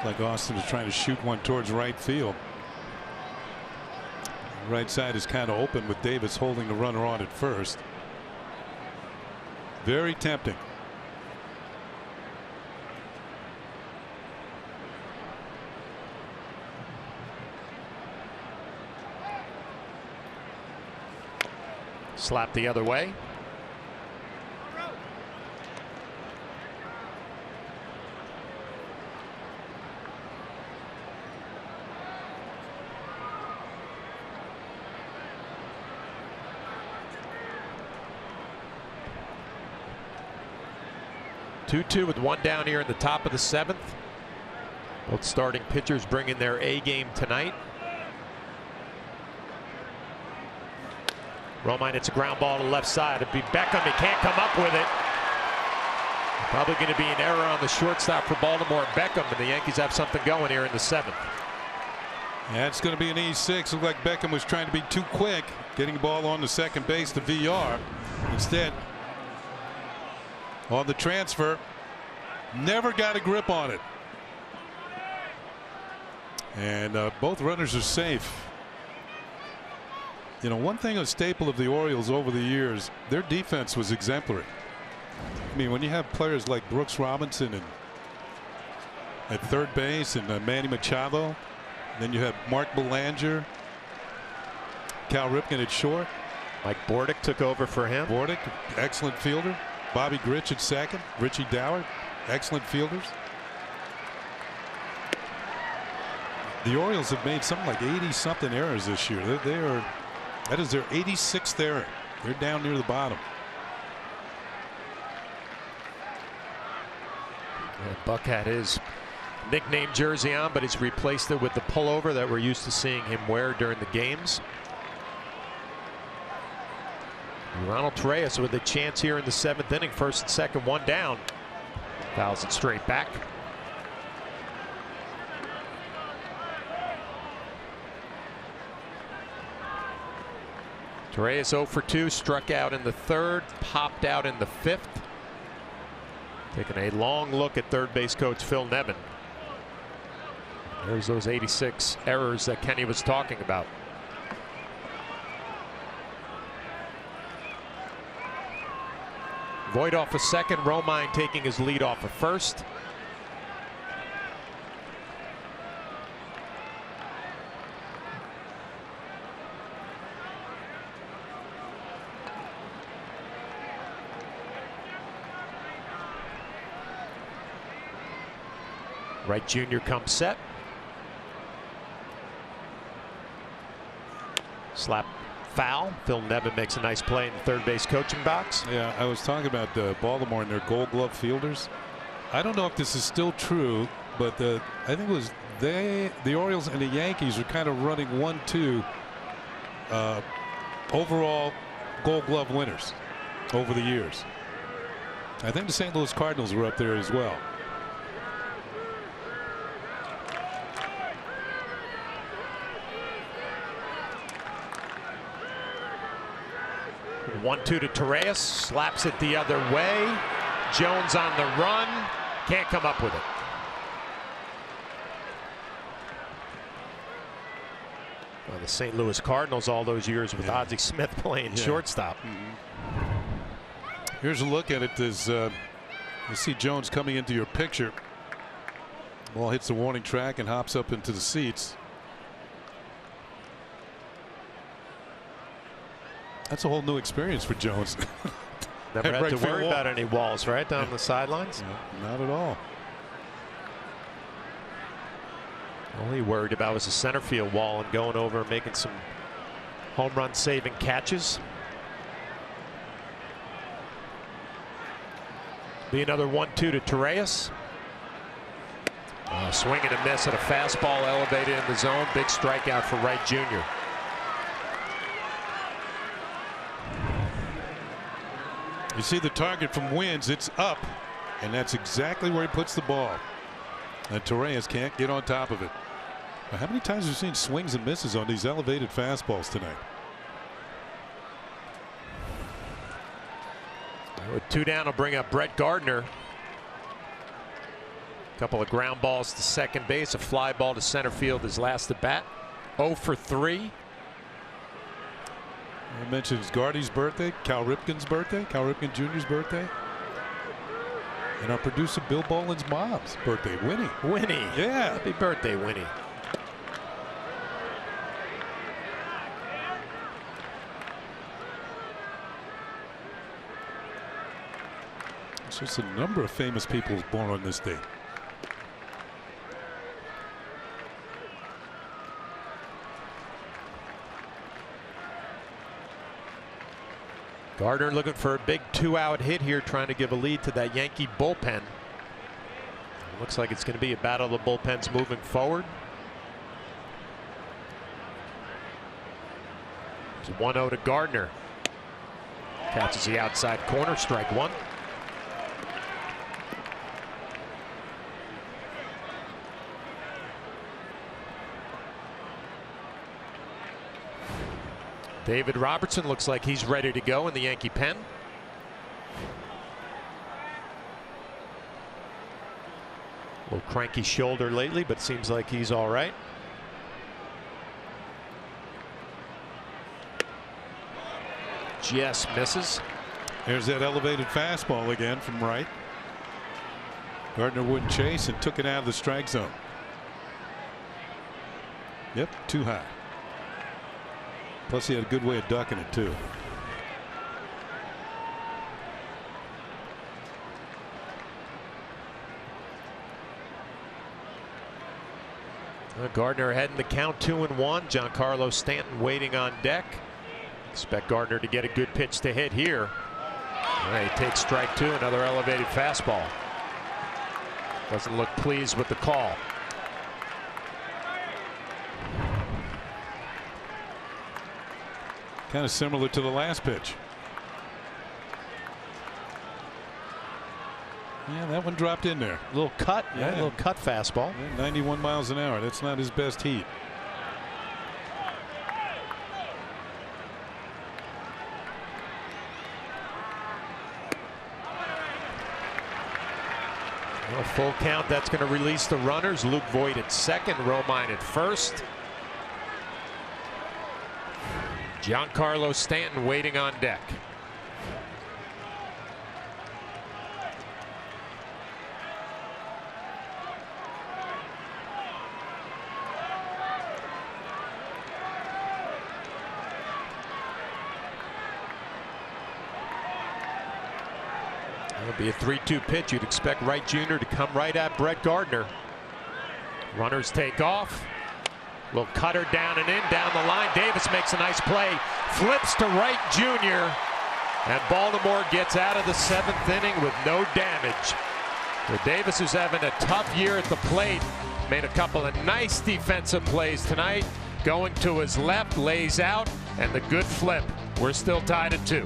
Like Austin is trying to shoot one towards right field. Right side is kind of open with Davis holding the runner on at first. Very tempting.
Slap the other way. 2-2 with one down here in the top of the 7th. Both starting pitchers bringing their A game tonight. Romine hits a ground ball to the left side. It'd be Beckham. He can't come up with it. Probably going to be an error on the shortstop for Baltimore. Beckham, and the Yankees have something going here in the 7th.
Yeah, it's going to be an E6. Looked like Beckham was trying to be too quick, getting the ball on the second base to VR. Instead, on the transfer, never got a grip on it. And both runners are safe. You know, one thing, a staple of the Orioles over the years, their defense was exemplary. I mean, when you have players like Brooks Robinson and at third base and Manny Machado, then you have Mark Belanger, Cal Ripken at short.
Mike Bordick took over for him.
Bordick, excellent fielder. Bobby Grich at second. Richie Doward, excellent fielders. The Orioles have made something like 80-something errors this year. That is their 86th error. They're down near the bottom.
Yeah, Buck had his nickname jersey on, but he's replaced it with the pullover that we're used to seeing him wear during the games. Ronald Torreyes with a chance here in the 7th inning. First and second, one down. Fouls it straight back. Torreyes 0 for 2, struck out in the 3rd, popped out in the 5th. Taking a long look at third base coach Phil Nevin. There's those 86 errors that Kenny was talking about. Voit off a second, Romine taking his lead off a first. Wright Jr. comes set. Slap foul. Phil Nevin makes a nice play in the third base coaching box.
Yeah, I was talking about Baltimore and their Gold Glove fielders. I don't know if this is still true, but I think it was the Orioles and the Yankees are kind of running 1-2 overall Gold Glove winners over the years. I think the St. Louis Cardinals were up there as well.
1-2 to Torreyes, slaps it the other way. Jones on the run, can't come up with it. Well, the St. Louis Cardinals all those years with Ozzie Smith playing shortstop.
Here's a look at it as you see Jones coming into your picture. Ball hits the warning track and hops up into the seats. That's a whole new experience for Jones.
Never had to worry about any walls, right, down the sidelines?
No, not at all.
All he worried about was the center field wall and going over and making some home run saving catches. Be another 1-2 to Torreyes. Swing and a miss at a fastball elevated in the zone. Big strikeout for Wright Jr.
You see the target from Wins, it's up, and that's exactly where he puts the ball. And Torreyes can't get on top of it. Now, how many times have you seen swings and misses on these elevated fastballs tonight?
With 2 down, will bring up Brett Gardner. A couple of ground balls to second base, a fly ball to center field his last at bat. 0 for 3.
I mentioned it's Gardy's birthday, Cal Ripken's birthday, Cal Ripken Jr.'s birthday, and our producer Bill Boland's mom's birthday, Winnie.
Winnie.
Yeah.
Happy birthday, Winnie.
It's just a number of famous people born on this day.
Gardner looking for a big 2-out hit here, trying to give a lead to that Yankee bullpen. Looks like it's going to be a battle of the bullpens moving forward. It's 1-0 to Gardner. Catches the outside corner, strike one. David Robertson looks like he's ready to go in the Yankee pen. A little cranky shoulder lately, but seems like he's all right. Just misses.
There's that elevated fastball again from right. Gardner wouldn't chase and took it out of the strike zone. Yep, too high. Plus he had a good way of ducking it too.
Gardner heading the count 2-1. Giancarlo Stanton waiting on deck. Expect Gardner to get a good pitch to hit here. All right, takes strike two, another elevated fastball. Doesn't look pleased with the call.
Kind of similar to the last pitch. Yeah, that one dropped in there.
A little cut, yeah, a little cut fastball.
Yeah, 91 miles an hour. That's not his best heat.
Well, full count. That's going to release the runners. Luke Voigt at second, Romine at first. Giancarlo Stanton waiting on deck. It'll be a 3-2 pitch. You'd expect Wright Jr. to come right at Brett Gardner. Runners take off. Little cutter down and in, down the line. Davis makes a nice play. Flips to Wright Jr. And Baltimore gets out of the 7th inning with no damage. But Davis, who's having a tough year at the plate, made a couple of nice defensive plays tonight. Going to his left, lays out, and the good flip. We're still tied at 2.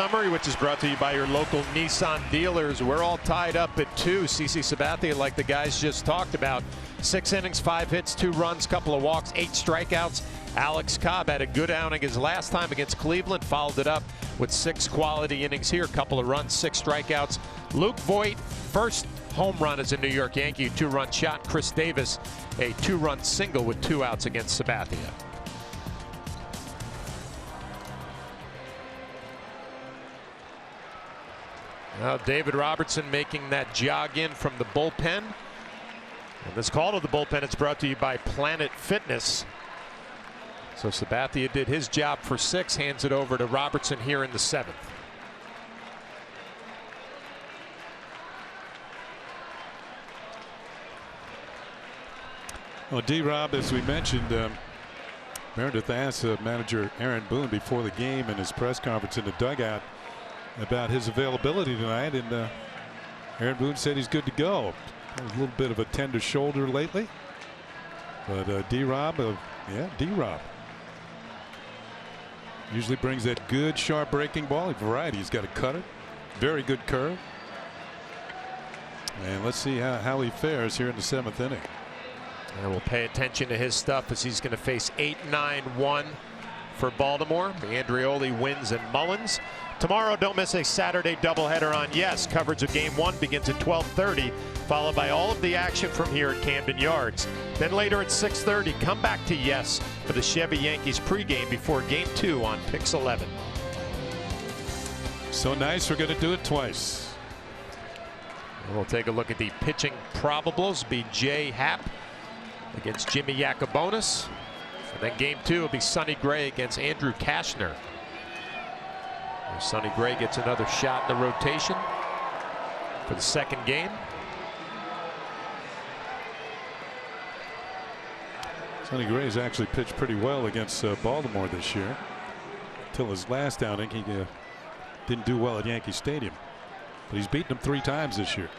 Summary, which is brought to you by your local Nissan dealers. We're all tied up at 2. CC Sabathia, like the guys just talked about, 6 innings, 5 hits, 2 runs, couple of walks, 8 strikeouts. Alex Cobb had a good outing his last time against Cleveland, followed it up with 6 quality innings here, couple of runs, 6 strikeouts. Luke Voigt, first home run as a New York Yankee, 2-run shot. Chris Davis, a 2-run single with 2 outs against Sabathia. Now David Robertson making that jog in from the bullpen. And this call to the bullpen is brought to you by Planet Fitness. So Sabathia did his job for 6, hands it over to Robertson here in the 7th.
Well, D-Rob, as we mentioned, Meredith asked manager Aaron Boone before the game in his press conference in the dugout about his availability tonight, and Aaron Boone said he's good to go. A little bit of a tender shoulder lately, but D-Rob, yeah, D-Rob usually brings that good sharp breaking ball. Variety, he's got a cutter, very good curve, and let's see how he fares here in the 7th inning.
And we'll pay attention to his stuff as he's going to face 8-9-1 for Baltimore. Andreoli, Wins, and Mullins. Tomorrow, don't miss a Saturday doubleheader on Yes. Coverage of Game 1 begins at 12:30, followed by all of the action from here at Camden Yards. Then later at 6:30, come back to Yes for the Chevy Yankees pregame before Game 2 on Pix 11.
So nice, we're going to do it twice.
We'll take a look at the pitching probables. Be Jay Happ against Jimmy Yacobonis. And then Game 2 will be Sonny Gray against Andrew Kashner. Sonny Gray gets another shot in the rotation for the 2nd game.
Sonny Gray's actually pitched pretty well against Baltimore this year. Until his last outing, he didn't do well at Yankee Stadium. But he's beaten them 3 times this year.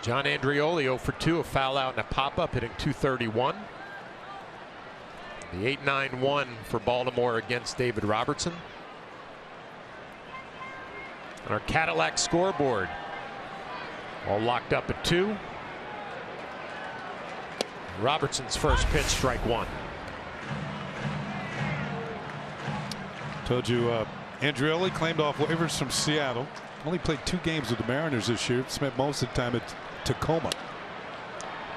John Andreoli 0 for 2, a foul out and a pop-up, hitting .231. The 8-9-1 for Baltimore against David Robertson. And our Cadillac scoreboard all locked up at 2. Robertson's first pitch, strike 1.
Told you Andreoli claimed off waivers from Seattle. Only played 2 games with the Mariners this year. Spent most of the time at Tacoma.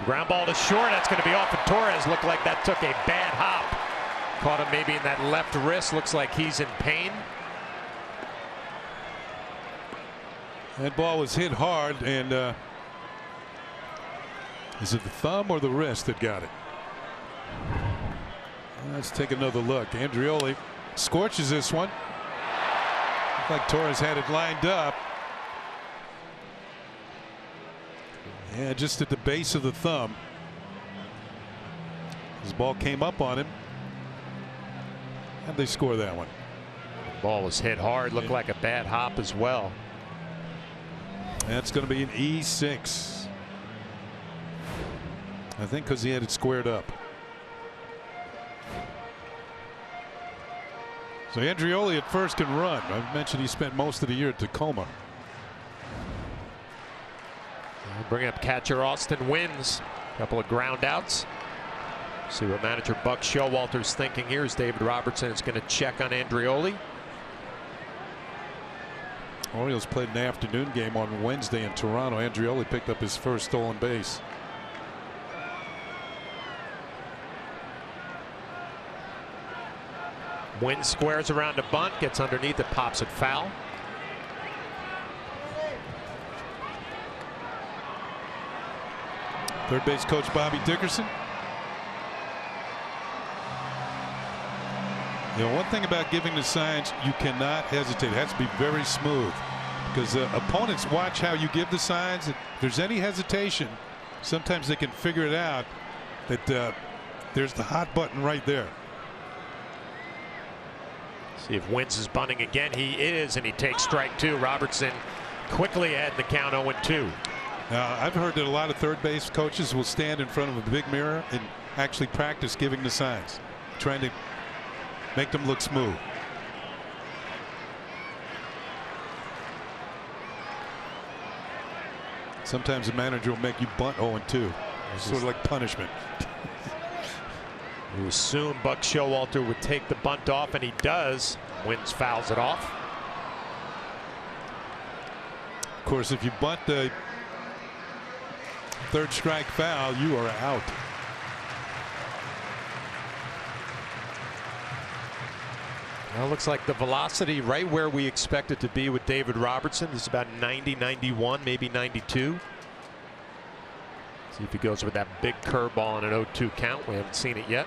Ground ball to short. That's going to be off of Torres. Looked like that took a bad hop. Caught him maybe in that left wrist. Looks like he's in pain.
That ball was hit hard, and is it the thumb or the wrist that got it? Let's take another look. Andreoli scorches this one. Looked like Torres had it lined up. Yeah, just at the base of the thumb. His ball came up on him. How'd they score that one?
The ball was hit hard. Looked like a bad hop as well.
That's going to be an E6. I think because he had it squared up. So Andreoli at first can run. I mentioned he spent most of the year at Tacoma.
We'll bring up catcher Austin Wins. A couple of ground outs. See what manager Buck Showalter's thinking here as David Robertson is going to check on Andreoli.
Orioles played an afternoon game on Wednesday in Toronto. Andreoli picked up his first stolen base.
Wins squares around a bunt, gets underneath it, pops it foul.
Third base coach Bobby Dickerson. You know, one thing about giving the signs, you cannot hesitate. It has to be very smooth because opponents watch how you give the signs. If there's any hesitation, sometimes they can figure it out that there's the hot button right there.
See if Wins is bunting again. He is, and he takes strike 2. Robertson quickly ahead in the count 0-2.
Now, I've heard that a lot of third base coaches will stand in front of a big mirror and actually practice giving the signs, trying to make them look smooth. Sometimes the manager will make you bunt 0-2. Sort of like punishment.
You assume Buck Showalter would take the bunt off, and he does. Wins fouls it off.
course, if you bunt the third strike foul, you are out.
Well, it looks like the velocity right where we expect it to be with David Robertson is about 90, 91, maybe 92. See if he goes with that big curveball in an 0-2 count. We haven't seen it yet.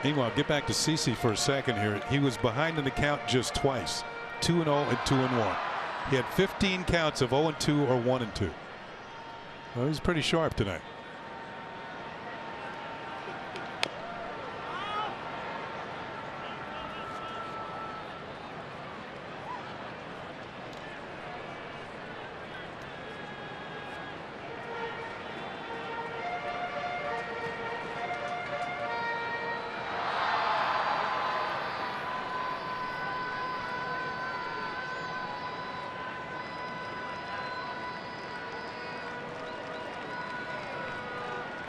Meanwhile, get back to CC for a second here. He was behind in the count just twice, 2-0 and 2-1. He had 15 counts of 0-2 or 1-2. Well, he was pretty sharp tonight.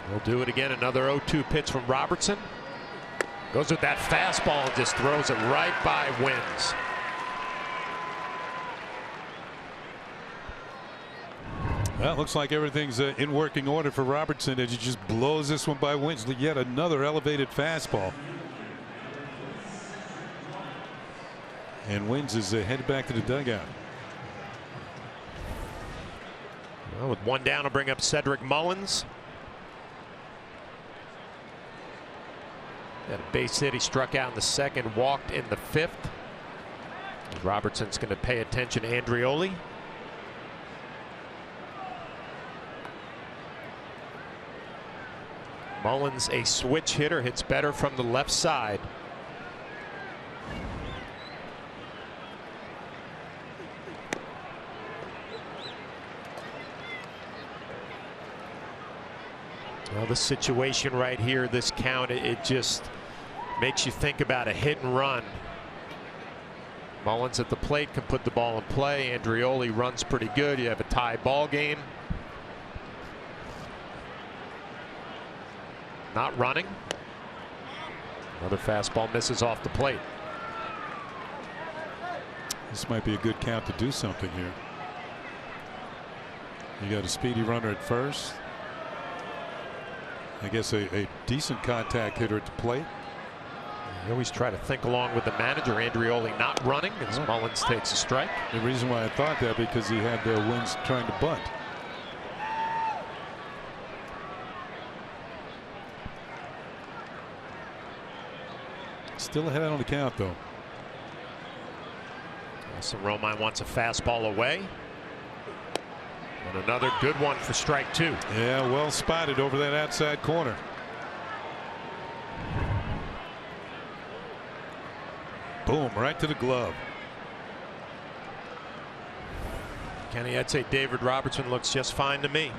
We'll do it again. Another 0-2 pitch from Robertson. Goes with that fastball and just throws it right by Wins.
Well, looks like everything's in working order for Robertson as he just blows this one by Wins. Yet another elevated fastball. And Wins is headed back to the dugout.
Well, with one down, to bring up Cedric Mullins. Had a base hit. He struck out in the second, walked in the fifth. Robertson's going to pay attention to Andrioli. Mullins, a switch hitter, hits better from the left side. Well, the situation right here, this count, it just makes you think about a hit and run. Mullins at the plate can put the ball in play. Andrioli runs pretty good. You have a tie ball game. Not running. Another fastball misses off the plate.
This might be a good count to do something here. You got a speedy runner at first. I guess a decent contact hitter at the plate.
You always try to think along with the manager. Andrioli not running as Mullins takes a strike.
The reason why I thought that, because he had Wins trying to bunt. Still ahead on the count, though.
So Romine wants a fastball away. And another good one for strike two.
Yeah, well spotted over that outside corner. Boom, right to the glove.
Kenny, I'd say David Robertson looks just fine to me.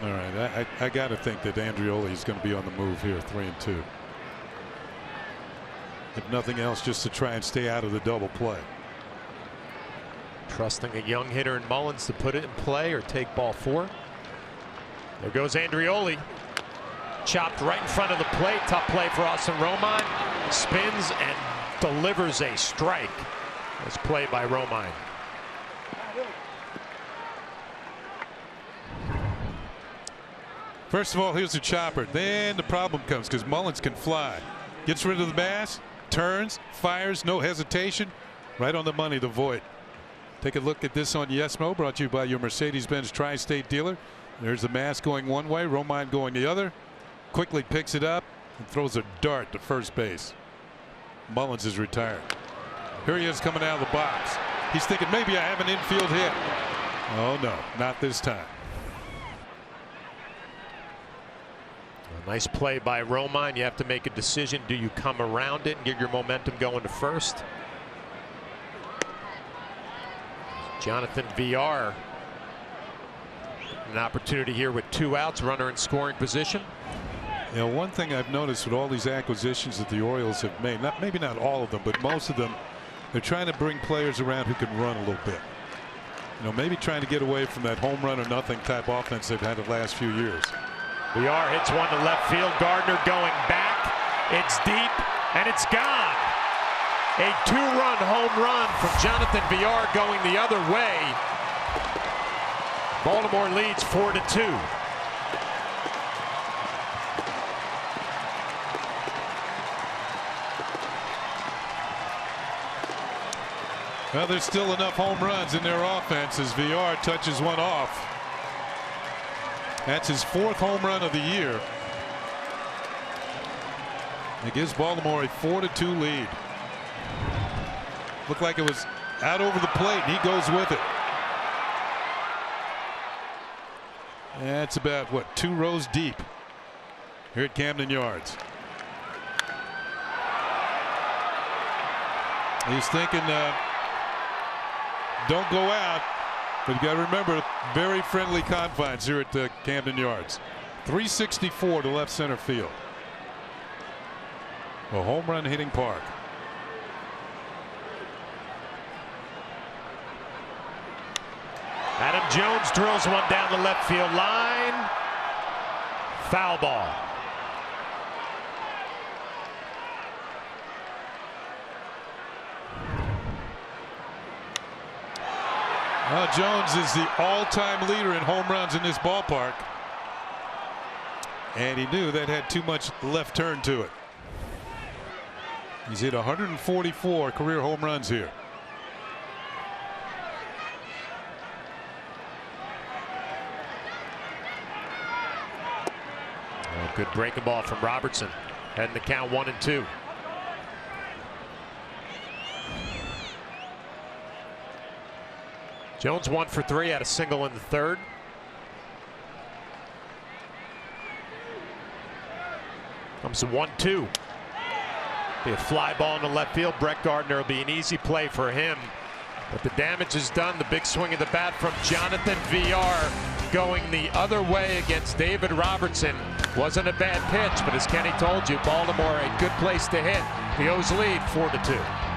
All right, I got to think that Andrioli is going to be on the move here, 3-2. If nothing else, just to try and stay out of the double play.
Trusting a young hitter in Mullins to put it in play or take ball four. There goes Andrioli. Chopped right in front of the plate. Tough play for Austin Romine. Spins and delivers a strike. Nice play by Romine.
First of all, here's the chopper. Then the problem comes because Mullins can fly. Gets rid of the mass, turns, fires, no hesitation. Right on the money, the Voit. Take a look at this on Yesmo, brought to you by your Mercedes-Benz Tri-State dealer. There's the mass going one way, Romine going the other. Quickly picks it up and throws a dart to first base. Mullins is retired. Here he is coming out of the box. He's thinking maybe I have an infield hit. Oh no, not this time.
A nice play by Romine. You have to make a decision. Do you come around it and get your momentum going to first? Jonathan VR. An opportunity here with 2 outs, runner in scoring position.
You know, one thing I've noticed with all these acquisitions that the Orioles have made, maybe not all of them, but most of them, they're trying to bring players around who can run a little bit. You know, maybe trying to get away from that home run or nothing type offense they've had the last few years.
VR hits one to left field. Gardner going back. It's deep. and it's gone. A two-run home run from Jonathan Villar going the other way. Baltimore leads 4-2.
Well, there's still enough home runs in their offense as Villar touches one off. That's his 4th home run of the year. It gives Baltimore a 4-2 lead. Looked like it was out over the plate, and he goes with it. That's about, what, 2 rows deep here at Camden Yards. He's thinking, don't go out, but you got to remember, very friendly confines here at Camden Yards. 364 to left center field. A home run hitting park.
Adam Jones drills one down the left field line. Foul ball.
Well, Jones is the all-time leader in home runs in this ballpark. And he knew that had too much left turn to it. He's hit 144 career home runs here.
Oh, good breaking ball from Robertson. Heading the count 1-2. Jones 1 for 3, had a single in the 3rd. Comes a 1-2. Be a fly ball in the left field. Brett Gardner will be an easy play for him. But the damage is done. The big swing of the bat from Jonathan Villar going the other way against David Robertson. Wasn't a bad pitch, but as Kenny told you, Baltimore a good place to hit. The O's lead 4-2.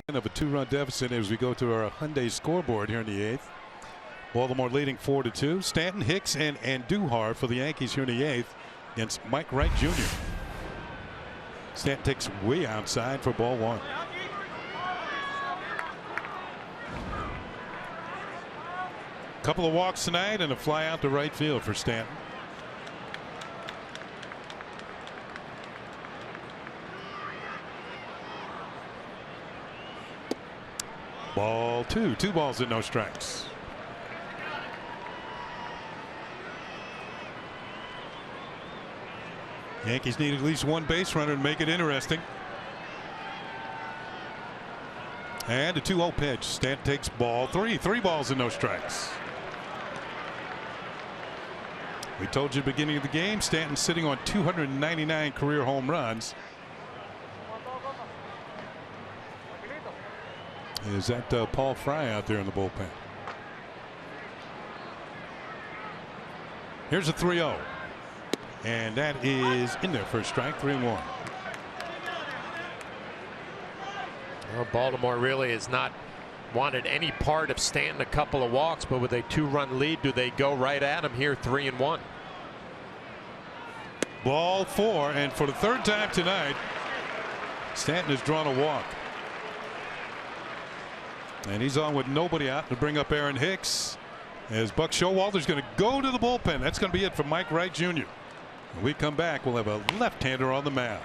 Of a 2-run deficit as we go to our Hyundai scoreboard here in the 8th. Baltimore leading 4-2. Stanton, Hicks, and Andujar for the Yankees here in the 8th against Mike Wright Jr. Stanton takes way outside for ball 1. Couple of walks tonight and a fly out to right field for Stanton. Ball 2. 2 balls and no strikes. Yankees need at least 1 base runner to make it interesting. And a 2-0 pitch. Stanton takes ball 3. 3 balls and no strikes. We told you at the beginning of the game, Stanton sitting on 299 career home runs. Is that Paul Fry out there in the bullpen? Here's a 3-0. And that is in there for a strike, 3-1.
Well, Baltimore really has not wanted any part of Stanton. A couple of walks, but with a 2-run lead, do they go right at him here, 3-1?
Ball 4, and for the third time tonight, Stanton has drawn a walk. And he's on with nobody out to bring up Aaron Hicks, as Buck Showalter's going to go to the bullpen. That's going to be it for Mike Wright Jr. When we come back, we'll have a left-hander on the mound.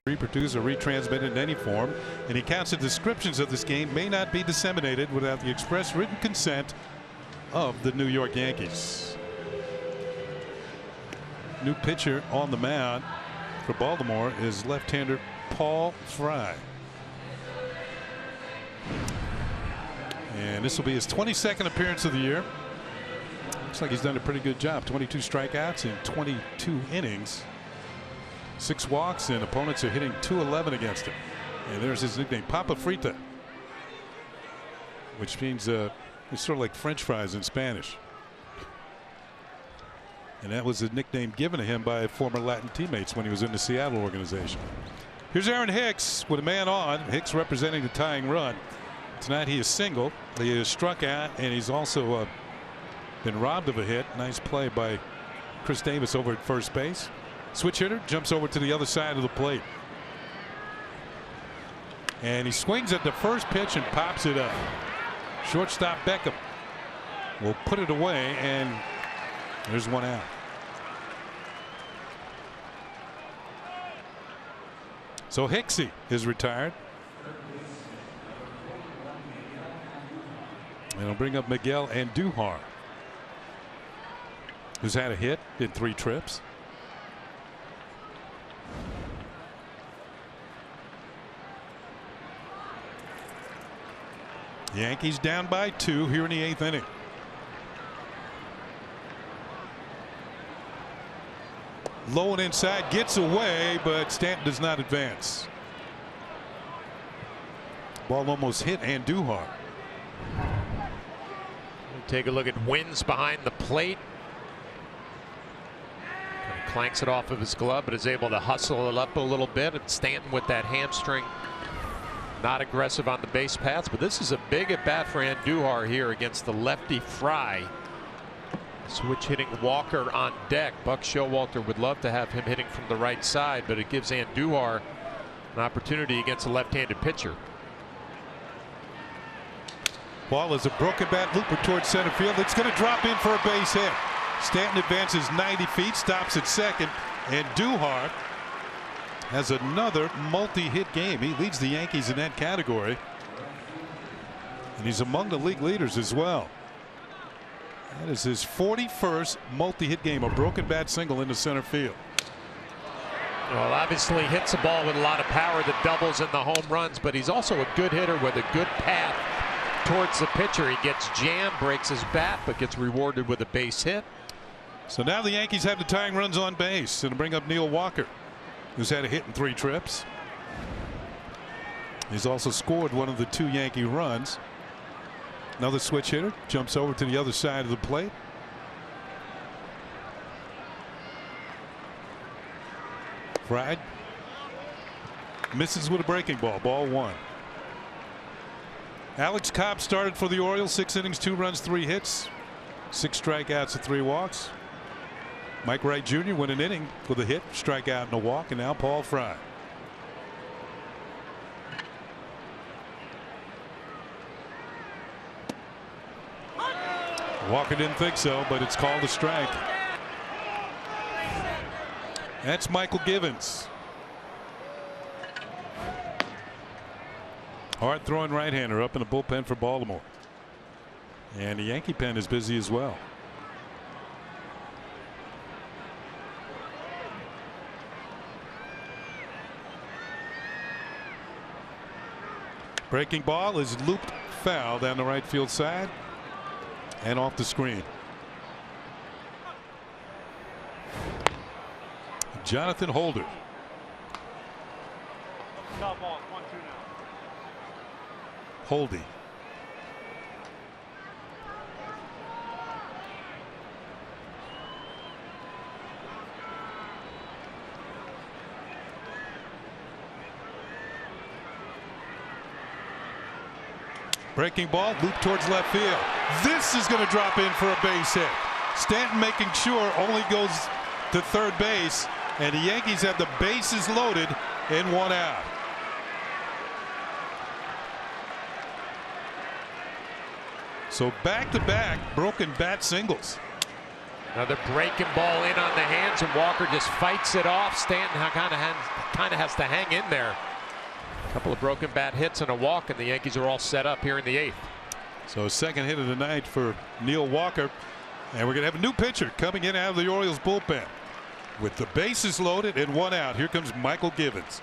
Reproduced or retransmitted in any form, and he counts the descriptions of this game may not be disseminated without the express written consent of the New York Yankees. New pitcher on the mound for Baltimore is left-hander Paul Fry, and this will be his 22nd appearance of the year. Looks like he's done a pretty good job. 22 strikeouts in 22 innings. 6 walks, and opponents are hitting .211 against him. And there's his nickname, Papa Frita, which means it's sort of like French fries in Spanish. And that was a nickname given to him by former Latin teammates when he was in the Seattle organization. Here's Aaron Hicks with a man on. Hicks representing the tying run. Tonight he is single. He is struck out, and he's also been robbed of a hit. Nice play by Chris Davis over at first base. Switch hitter jumps over to the other side of the plate, and he swings at the first pitch and pops it up. Shortstop Beckham will put it away, and there's one out. So Hicksy is retired, and it'll bring up Miguel Andujar, who's had a hit in 3 trips. Yankees down by 2 here in the 8th inning. Low and inside, gets away, but Stanton does not advance. Ball almost hit Andujar.
Take a look at Wins behind the plate. Kind of clanks it off of his glove, but is able to hustle it up a little bit. And Stanton with that hamstring, not aggressive on the base paths, but this is a big at bat for Andujar here against the lefty Fry. Switch hitting Walker on deck. Buck Showalter would love to have him hitting from the right side, but it gives Andujar an opportunity against a left-handed pitcher.
Ball is a broken bat looper towards center field. It's going to drop in for a base hit. Stanton advances 90 feet, stops at second, and Andujar has another multi-hit game. He leads the Yankees in that category. And he's among the league leaders as well. That is his 41st multi-hit game, a broken bat single into center field.
Well, obviously hits the ball with a lot of power, the doubles and the home runs, but he's also a good hitter with a good path towards the pitcher. He gets jammed, breaks his bat, but gets rewarded with a base hit.
So now the Yankees have the tying runs on base and bring up Neil Walker, who's had a hit in 3 trips. He's also scored one of the 2 Yankee runs. Another switch hitter jumps over to the other side of the plate. Fried misses with a breaking ball. Ball 1. Alex Cobb started for the Orioles. 6 innings, 2 runs, 3 hits, 6 strikeouts and 3 walks. Mike Wright Jr. went an inning with a hit, strikeout and a walk, and now Paul Fry. Walker didn't think so, but it's called a strike. That's Michael Givens. Hard throwing right-hander up in the bullpen for Baltimore. And the Yankee pen is busy as well. Breaking ball is looped foul down the right field side and off the screen. Jonathan Holder. Holdy. Breaking ball, loop towards left field. This is going to drop in for a base hit. Stanton making sure only goes to third base, and the Yankees have the bases loaded and 1 out. So back-to-back broken bat singles.
Another breaking ball in on the hands, and Walker just fights it off. Stanton kind of has to hang in there. A couple of broken bat hits and a walk, and the Yankees are all set up here in the 8th.
So second hit of the night for Neil Walker, and we're going to have a new pitcher coming in out of the Orioles bullpen with the bases loaded and 1 out. Here comes Michael Givens.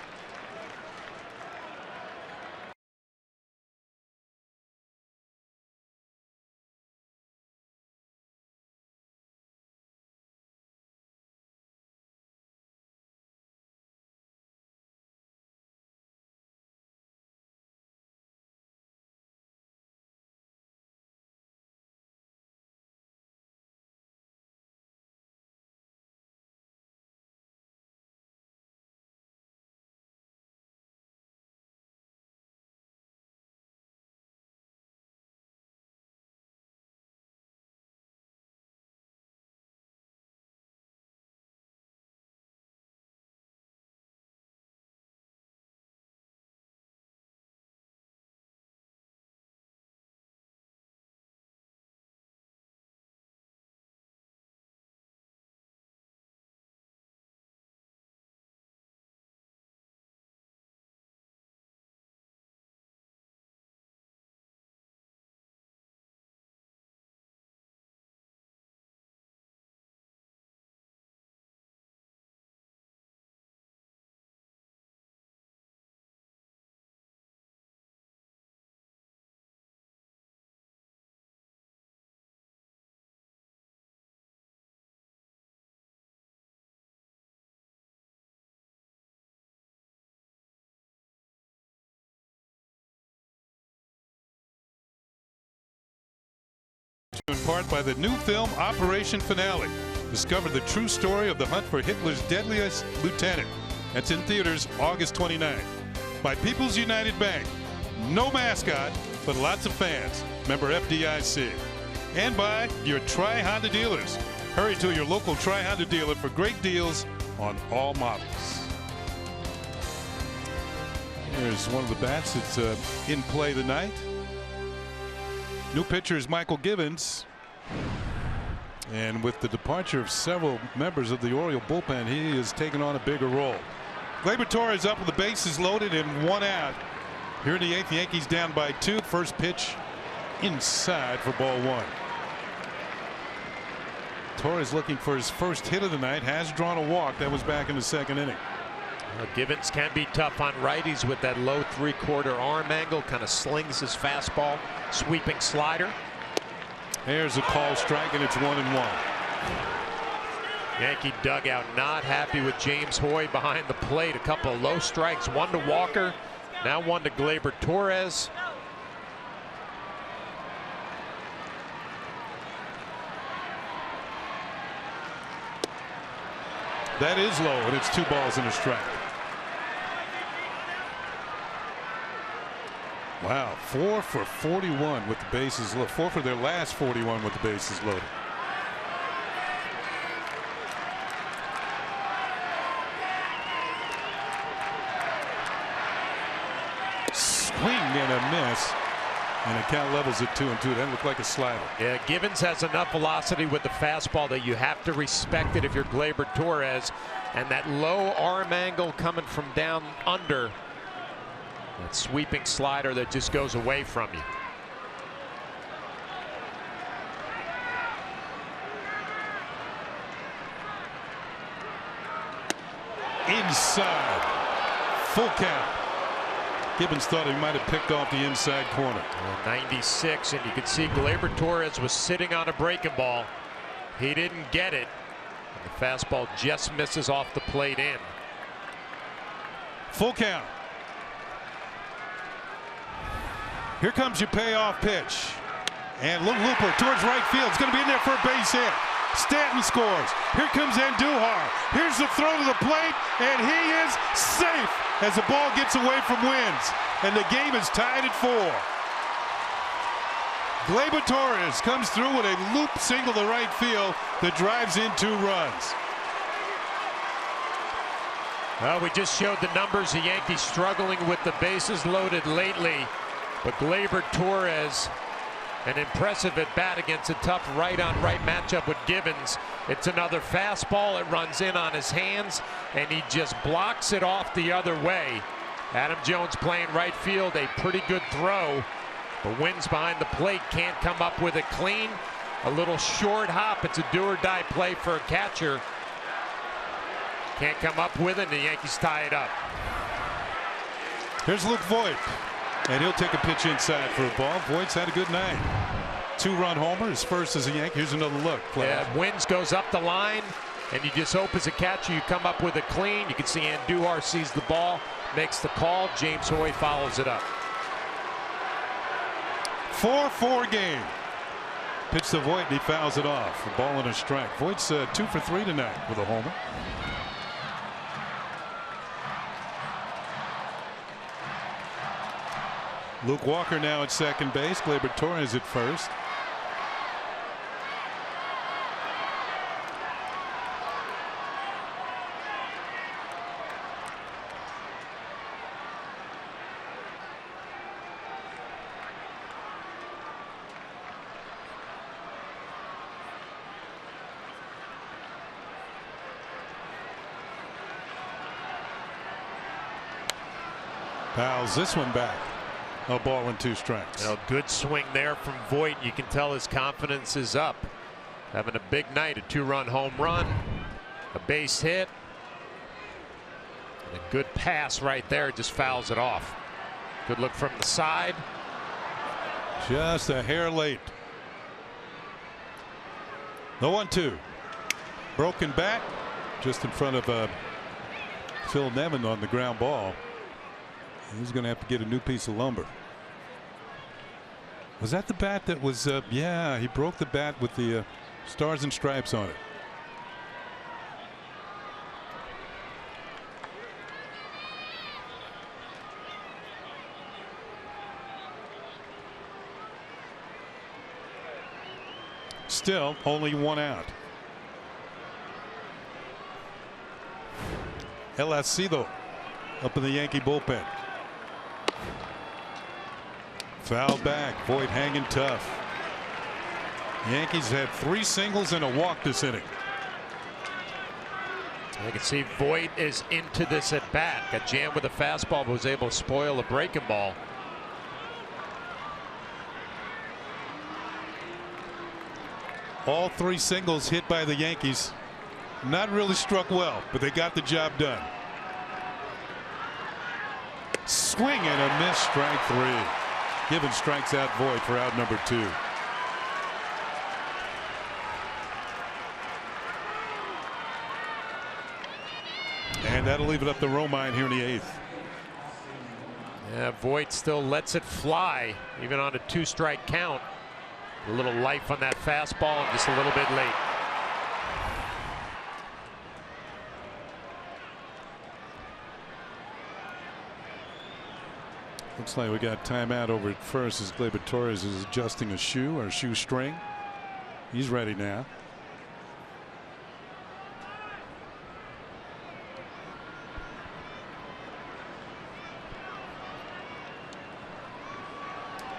In part by the new film Operation Finale. Discover the true story of the hunt for Hitler's deadliest lieutenant. That's in theaters August 29th. By People's United Bank. No mascot, but lots of fans. Member FDIC. And by your Tri-Honda dealers. Hurry to your local Tri-Honda dealer for great deals on all models. Here's one of the bats that's in play tonight. New pitcher is Michael Givens. And with the departure of several members of the Oriole bullpen, he has taken on a bigger role. Gleyber Torres up with the bases loaded and 1 out. Here in the 8th, Yankees down by 2. First pitch inside for ball 1. Torres looking for his first hit of the night. Has drawn a walk. That was back in the 2nd inning.
Givens can be tough on righties with that low 3/4 arm angle. Kind of slings his fastball. Sweeping slider.
There's a call strike, and it's 1-1.
Yankee dugout not happy with James Hoy behind the plate. A couple of low strikes. One to Walker. Now one to Gleyber Torres.
That is low, and it's 2 balls and a strike. Wow, 4 for 41 with the bases loaded. 4 for their last 41 with the bases loaded. Swing and a miss. And the count levels at 2-2. That looked like a slider.
Yeah, Givens has enough velocity with the fastball that you have to respect it if you're Gleyber Torres. And that low arm angle coming from down under. That sweeping slider that just goes away from you.
Inside. Full count. Gibbons thought he might have picked off the inside corner.
96, and you can see Gleyber Torres was sitting on a breaking ball. He didn't get it. And the fastball just misses off the plate in.
Full count. Here comes your payoff pitch. And little looper towards right field. It's going to be in there for a base hit. Stanton scores. Here comes Andujar. Here's the throw to the plate, and he is safe as the ball gets away from Wins. And the game is tied at 4. Gleyber Torres comes through with a loop single to right field that drives in 2 runs.
Well, we just showed the numbers. The Yankees struggling with the bases loaded lately. But Gleyber Torres, an impressive at bat against a tough right-on-right matchup with Givens. It's another fastball. It runs in on his hands, and he just blocks it off the other way. Adam Jones playing right field, a pretty good throw. But Wins behind the plate can't come up with it clean. A little short hop. It's a do-or-die play for a catcher. Can't come up with it, and the Yankees tie it up.
Here's Luke Voit. And he'll take a pitch inside for a ball. Voigt's had a good night. 2-run homer, his first as a Yankee. Here's another look.
Yeah, Wins goes up the line, and you just hope as a catcher you come up with it clean. You can see Andujar sees the ball, makes the call. James Hoy follows it up.
4-4 game. Pitch to Voit, and he fouls it off. A ball and a strike. Voigt's 2 for 3 tonight with a homer. Luke Walker now at second base. Gleyber Torres at first. Fouls this one back. A ball and 2 strikes.
You know, good swing there from Voit. You can tell his confidence is up. Having a big night. A 2-run home run, a base hit, and a good pass right there. Just fouls it off. Good look from the side.
Just a hair late. The 1-2. Broken bat just in front of Phil Nevin on the ground ball. He's going to have to get a new piece of lumber. Was that the bat that was yeah, he broke the bat with the stars and stripes on it. Still only 1 out. El Acido up in the Yankee bullpen. Foul back. Voit hanging tough. Yankees had 3 singles and a walk this inning.
You can see Voit is into this at bat. Got jammed with a fastball, but was able to spoil a breaking ball.
All 3 singles hit by the Yankees. Not really struck well, but they got the job done. Swing and a miss, strike 3. Givens strikes out Voit for out number 2. And that'll leave it up to Romine here in the 8th.
Yeah, Voit still lets it fly, even on a 2-strike count. A little life on that fastball, and just a little bit late.
Looks like we got timeout over at first as Gleyber Torres is adjusting a shoe or shoestring. He's ready now.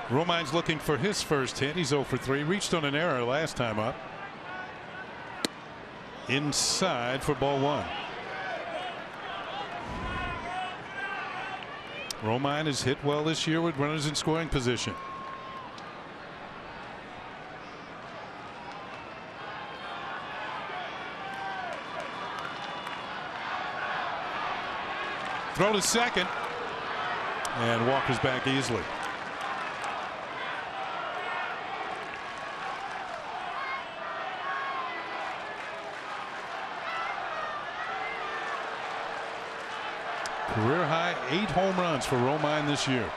Romine's looking for his first hit. He's 0 for 3. Reached on an error last time up. Inside for ball 1. Romine has hit well this year with runners in scoring position. Throw to second. And Walker's back easily. Career high 8 home runs for Romine this year.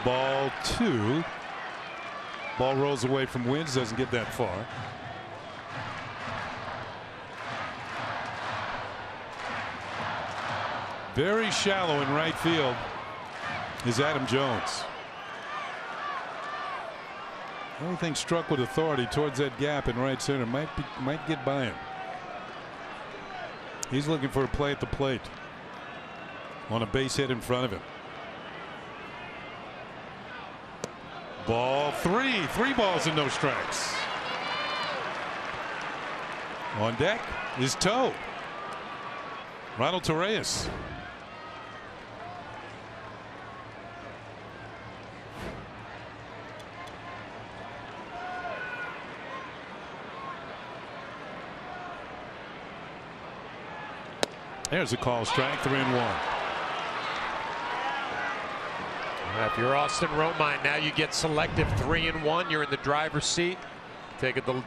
Ball 2. Ball rolls away from Wins, doesn't get that far. Very shallow in right field is Adam Jones. Anything struck with authority towards that gap in right center might get by him. He's looking for a play at the plate on a base hit in front of him. Ball 3. 3 balls and no strikes. On deck is Toe. Ronald Torreyes. There's a call strike. 3-1.
If you're Austin Romine, now you get selective 3-1. You're in the driver's seat. Take a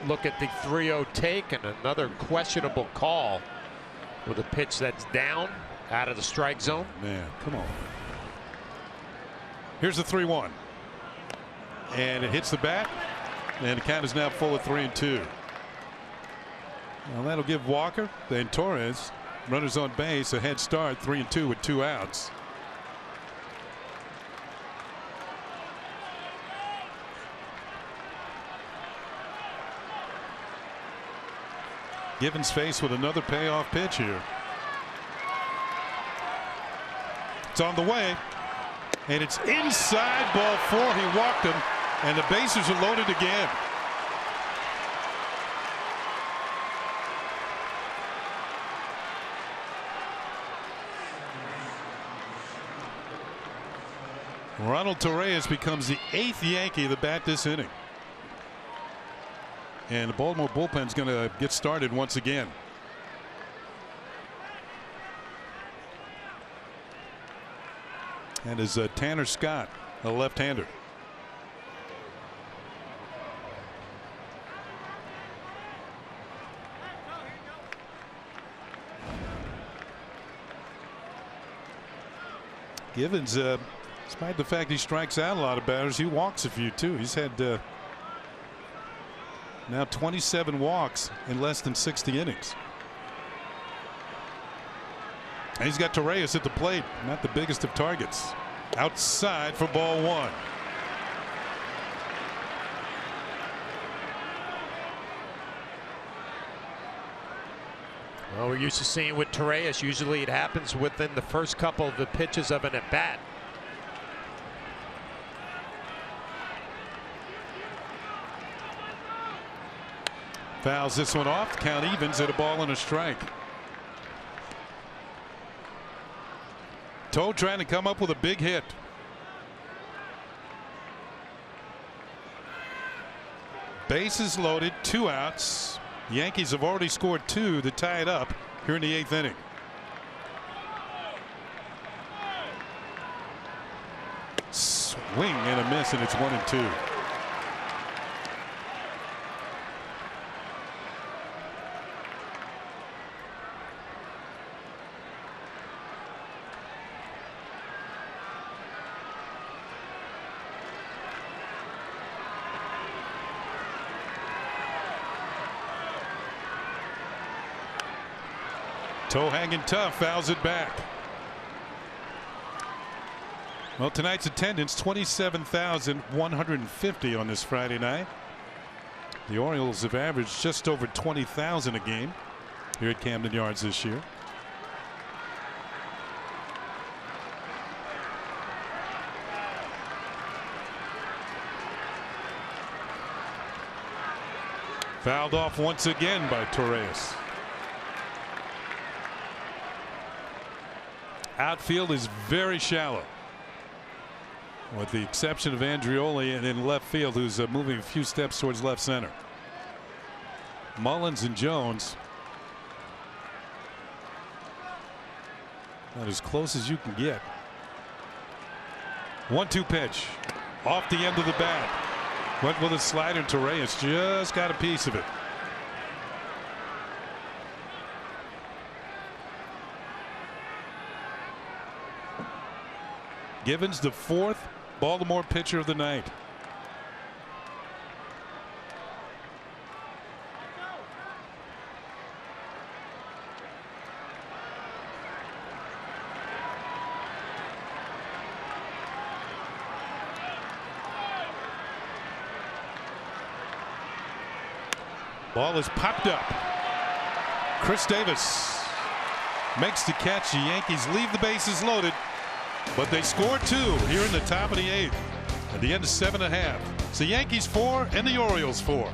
look at the 3-0 take and another questionable call with a pitch that's down out of the strike zone.
Man, come on. Here's the 3-1. And it hits the bat. And the count is now full of 3-2. Well, that'll give Walker and Torres runners on base a head start, 3-2 with 2 outs. Givens faced with another payoff pitch here. It's on the way, and it's inside, ball 4. He walked him, and the bases are loaded again. Ronald Torreyes becomes the 8th Yankee to bat this inning. And the Baltimore bullpen's going to get started once again. And is Tanner Scott, a left-hander. Givens, despite the fact he strikes out a lot of batters, he walks a few too. He's had now 27 walks in less than 60 innings. And he's got Torreyes at the plate, not the biggest of targets. Outside for ball 1.
Well, we're used to seeing with Torreyes, usually it happens within the first couple of the pitches of an at-bat.
Fouls this one off. Count evens at a ball and a strike. Toe trying to come up with a big hit. Bases loaded, 2 outs. Yankees have already scored 2 to tie it up here in the 8th inning. Swing and a miss, and it's 1-2. Toe hanging tough, fouls it back. Well, tonight's attendance 27,150 on this Friday night. The Orioles have averaged just over 20,000 a game here at Camden Yards this year. Fouled off once again by Torres. Outfield is very shallow, with the exception of Andreoli and in left field, who's moving a few steps towards left center. Mullins and Jones about as close as you can get. 1-2 pitch off the end of the bat. Went with a slider. Torres just got a piece of it. Givens, the 4th Baltimore pitcher of the night. Ball is popped up. Chris Davis makes the catch. The Yankees leave the bases loaded, but they score 2 here in the top of the 8th at the end of 7.5. It's the Yankees 4 and the Orioles 4.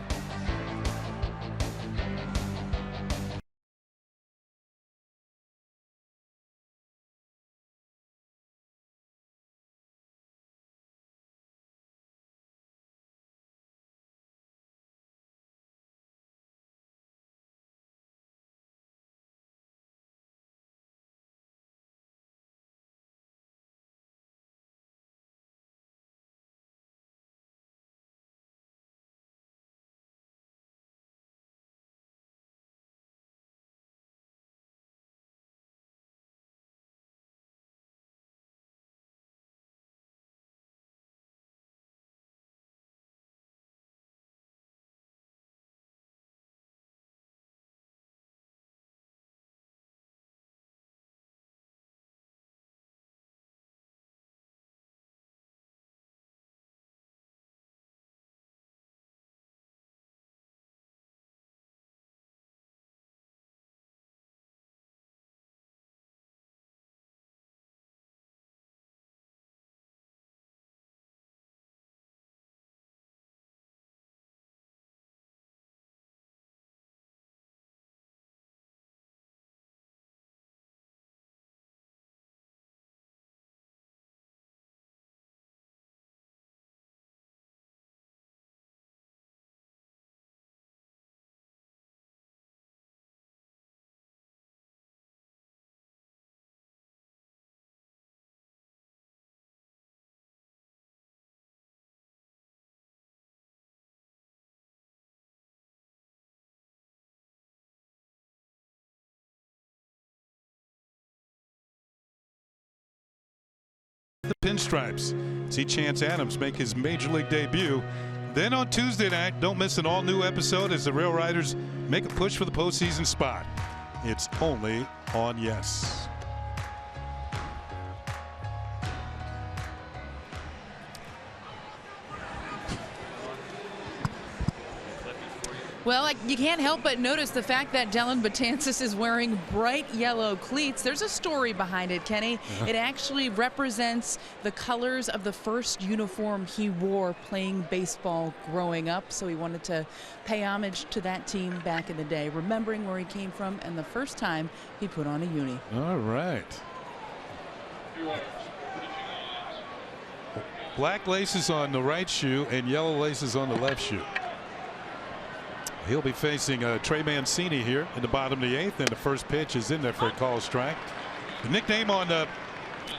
The pinstripes. See Chance Adams make his major league debut. Then on Tuesday night, don't miss an all-new episode as the Rail Riders make a push for the postseason spot. It's only on Yes.
Well, you can't help but notice the fact that Dylan Betances is wearing bright yellow cleats. There's a story behind it, Kenny. It actually represents the colors of the first uniform he wore playing baseball growing up. So he wanted to pay homage to that team back in the day, remembering where he came from and the first time he put on a uni.
All right. Black laces on the right shoe and yellow laces on the left shoe. He'll be facing Trey Mancini here in the bottom of the 8th, and the first pitch is in there for a call strike. The nickname on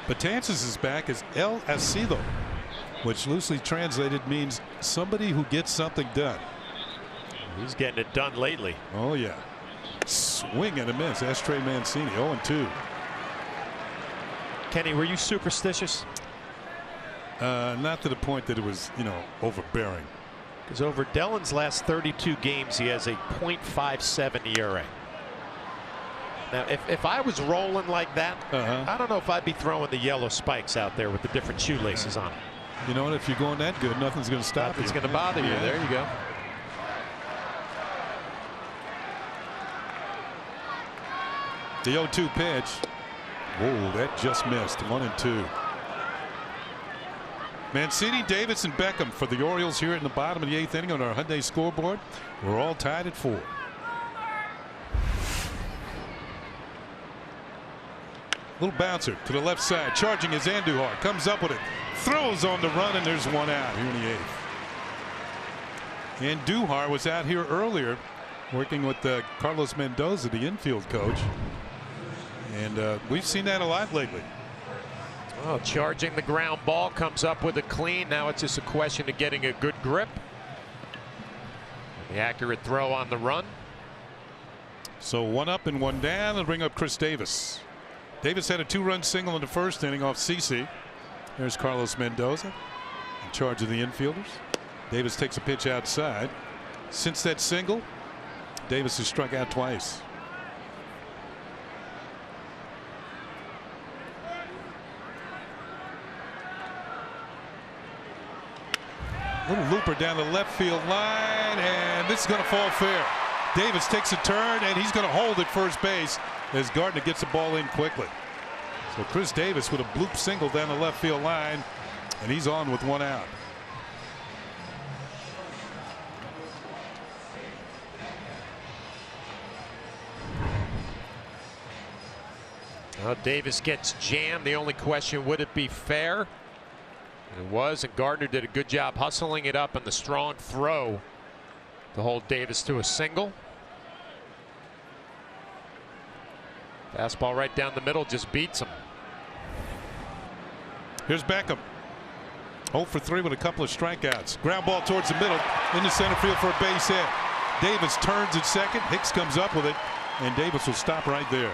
Betances' back is El Acido, which loosely translated means somebody who gets something done.
He's getting it done lately.
Oh yeah. Swing and a miss. That's Trey Mancini. 0-2.
Kenny, were you superstitious?
Not to the point that it was, overbearing.
Because over Dellen's last 32 games, he has a .57 ERA. Now, if I was rolling like that, I don't know if I'd be throwing the yellow spikes out there with the different shoelaces on.
You know what? If you're going that good, nothing's going to stop you.
It's going to bother you. There you go.
The 0-2 pitch. Whoa, that just missed. 1-2. Mancini, Davis, and Beckham for the Orioles here in the bottom of the 8th inning on our Hyundai scoreboard. We're all tied at 4. Little bouncer to the left side. Charging is Andujar. Comes up with it. Throws on the run, and there's one out here in the 8th. Andujar was out here earlier working with Carlos Mendoza, the infield coach. And we've seen that a lot lately.
Oh, charging the ground ball, comes up with a clean. Now it's just a question of getting a good grip. The accurate throw on the run.
So 1 up and 1 down. They'll bring up Chris Davis. Davis had a 2-run single in the first inning off CC. There's Carlos Mendoza in charge of the infielders. Davis takes a pitch outside. Since that single, Davis has struck out twice. Little looper down the left field line, and this is going to fall fair. Davis takes a turn, and he's going to hold at first base as Gardner gets the ball in quickly. So Chris Davis with a bloop single down the left field line, and he's on with 1 out.
Well, Davis gets jammed. The only question, would it be fair? It was, and Gardner did a good job hustling it up, and the strong throw to hold Davis to a single. Fastball right down the middle just beats him.
Here's Beckham. 0 for 3 with a couple of strikeouts. Ground ball towards the middle into center field for a base hit. Davis turns at second. Hicks comes up with it, and Davis will stop right there.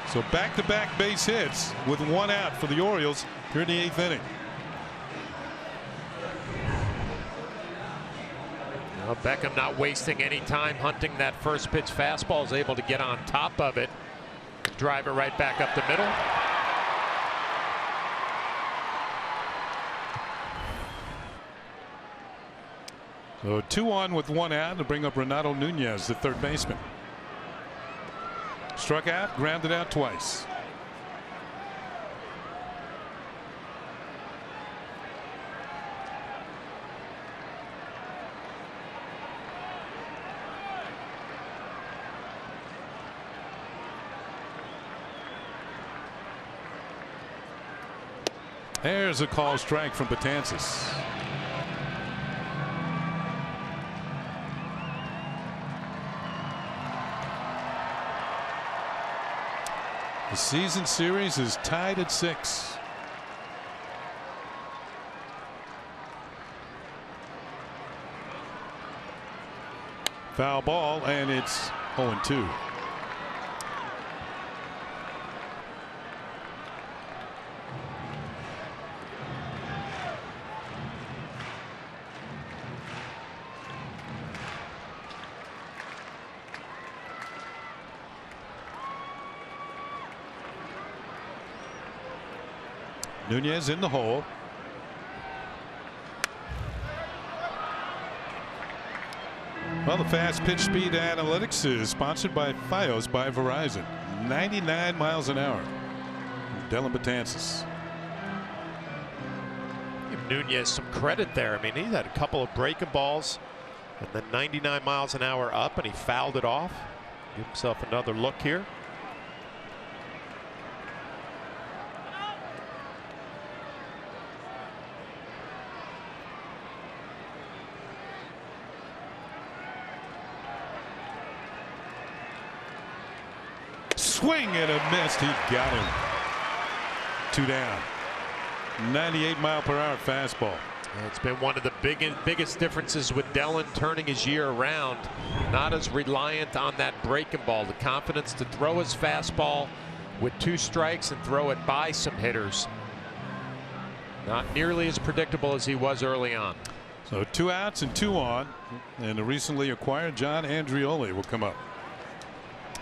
So back-to-back base hits with 1 out for the Orioles here in the 8th inning.
Well, Beckham not wasting any time hunting that first pitch fastball, is able to get on top of it, drive it right back up the middle.
So 2 on with 1 out to bring up Renato Nunez, the third baseman. Struck out, grounded out twice. There's a call strike from Betances. The season series is tied at 6. Foul ball, and it's 0-2. Nunez in the hole. Well, the fast pitch speed analytics is sponsored by Fios by Verizon. 99 miles an hour. Dylan Betances.
Give Nunez some credit there. I mean, he had a couple of breaking balls and then 99 miles an hour up, and he fouled it off. Give himself another look here.
Swing and a miss. He got him. 2 down. 98-mile-per-hour fastball.
It's been one of the biggest differences with Dellin turning his year around. Not as reliant on that breaking ball. The confidence to throw his fastball with 2 strikes and throw it by some hitters. Not nearly as predictable as he was early on.
So 2 outs and 2 on. And the recently acquired John Andrioli will come up.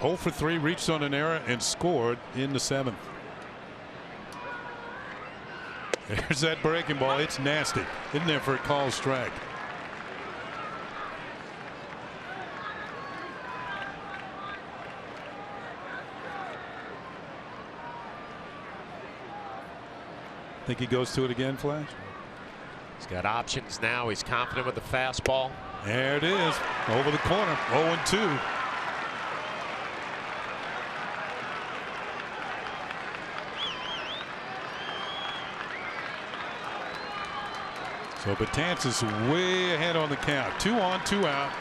0 for 3, reached on an error and scored in the 7th. There's that breaking ball. It's nasty. Isn't there for a called strike? Think he goes to it again, Flash?
He's got options now. He's confident with the fastball.
There it is. Over the corner. 0-2. So Betances way ahead on the count. 2 on, 2 out.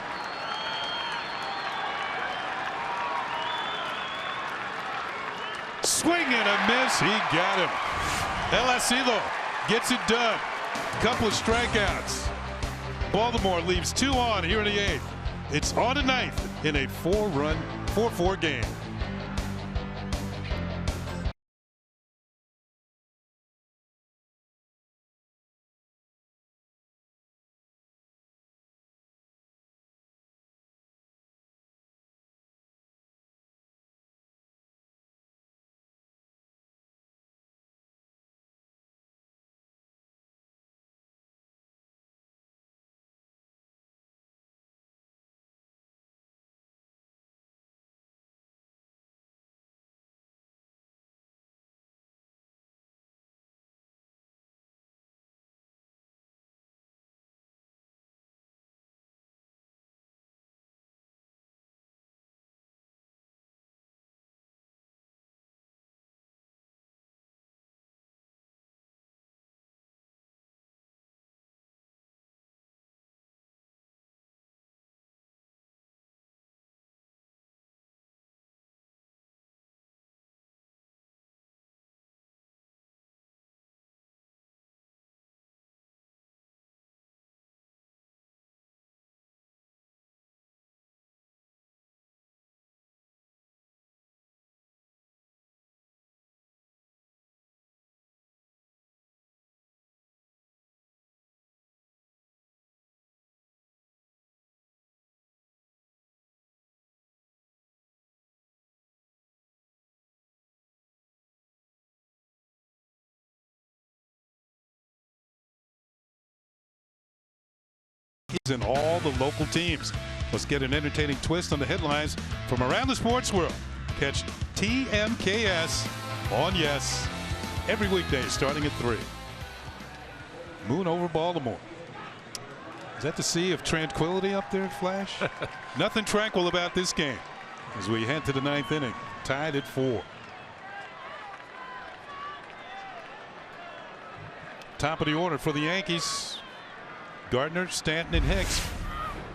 Swing and a miss. He got him. El Asilo gets it done. Couple of strikeouts. Baltimore leaves 2 on here in the 8th. It's on to 9th in a 4-run, 4-4 game. And all the local teams. Let's get an entertaining twist on the headlines from around the sports world. Catch TMKS on Yes every weekday starting at 3. Moon over Baltimore. Is that the sea of tranquility up there, Flash? Nothing tranquil about this game as we head to the 9th inning, tied at 4. Top of the order for the Yankees. Gardner, Stanton, and Hicks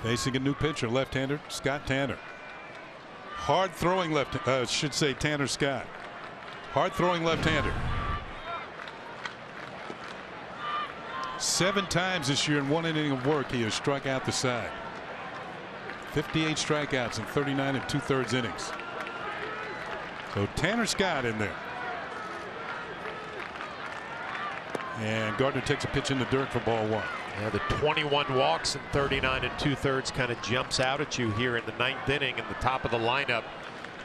facing a new pitcher, left-hander Scott Tanner. Hard throwing should say Tanner Scott. Hard throwing left-hander. 7 times this year in 1 inning of work he has struck out the side. 58 strikeouts in 39 2/3 innings. So Tanner Scott in there. And Gardner takes a pitch in the dirt for ball 1.
Yeah, the 21 walks in 39 2/3 kind of jumps out at you here in the 9th inning in the top of the lineup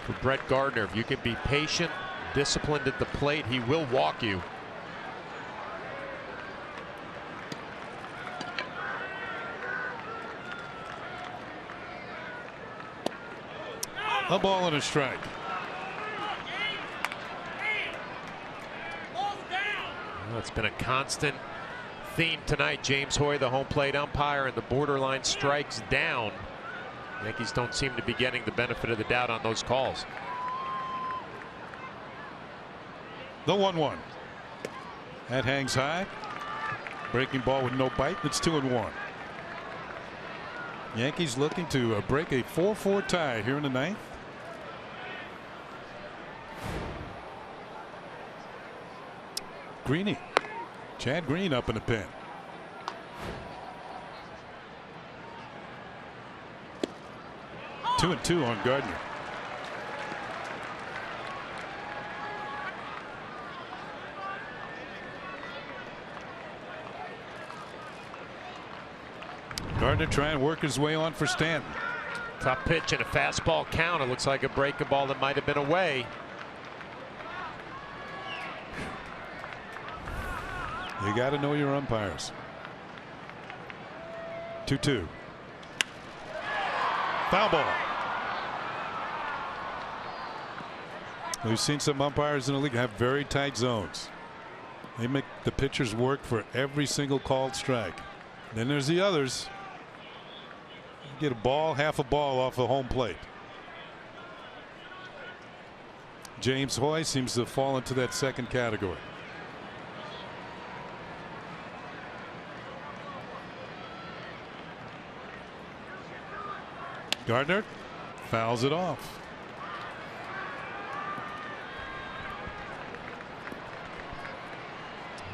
for Brett Gardner. If you can be patient, disciplined at the plate, he will walk you.
A ball and a strike.
Well, it's been a constant theme tonight. James Hoy, the home plate umpire, and the borderline strikes down. Yankees don't seem to be getting the benefit of the doubt on those calls.
The 1-1. That hangs high. Breaking ball with no bite. It's 2-1. Yankees looking to break a 4-4 tie here in the ninth. Greeny. Chad Green up in the pen. Two and two on Gardner. Gardner trying to work his way on for Stanton.
Tough pitch and a fastball count. It looks like a breaking ball that might have been away.
You got to know your umpires. 2-2. Foul ball. We've seen some umpires in the league have very tight zones. They make the pitchers work for every single called strike. Then there's the others. You get a ball, half a ball off the home plate. James Hoy seems to fall into that second category. Gardner fouls it off.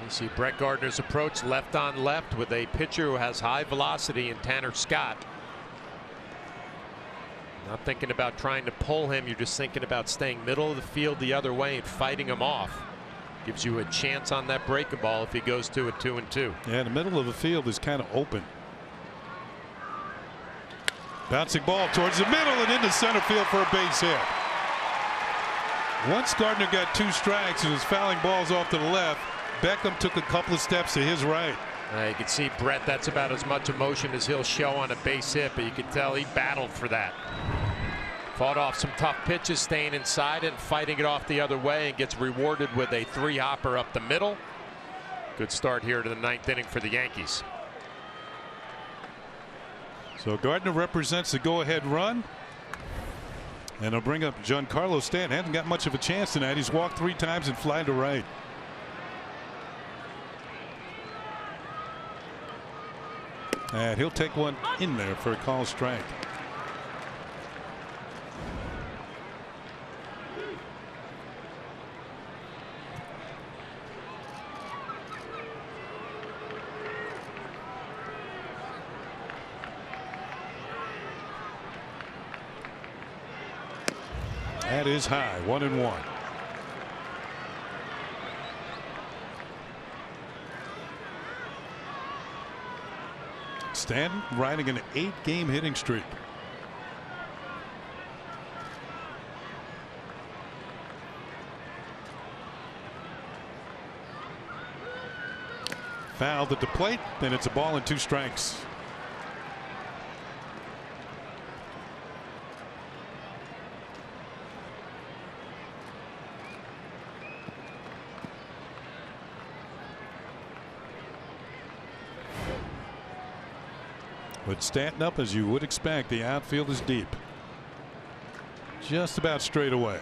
You see Brett Gardner's approach left on left with a pitcher who has high velocity in Tanner Scott. Not thinking about trying to pull him. You're just thinking about staying middle of the field the other way and fighting him off. Gives you a chance on that breaking ball if he goes to a 2-2.
Yeah, the middle of the field is kind of open. Bouncing ball towards the middle and into center field for a base hit. Once Gardner got 2 strikes and was fouling balls off to the left, Beckham took a couple of steps to his right.
You can see Brett, that's about as much emotion as he'll show on a base hit, but you can tell he battled for that. Fought off some tough pitches, staying inside it and fighting it off the other way, and gets rewarded with a 3-hopper up the middle. Good start here to the 9th inning for the Yankees.
So Gardner represents the go-ahead run. And he'll bring up Giancarlo Stanton. Hasn't got much of a chance tonight. He's walked 3 times and fly to right. And he'll take one in there for a call strike. That is high. 1-1. Stanton riding an 8-game hitting streak. Fouled at the plate, and it's a ball and 2 strikes. But Stanton up as you would expect. The outfield is deep. Just about straight away.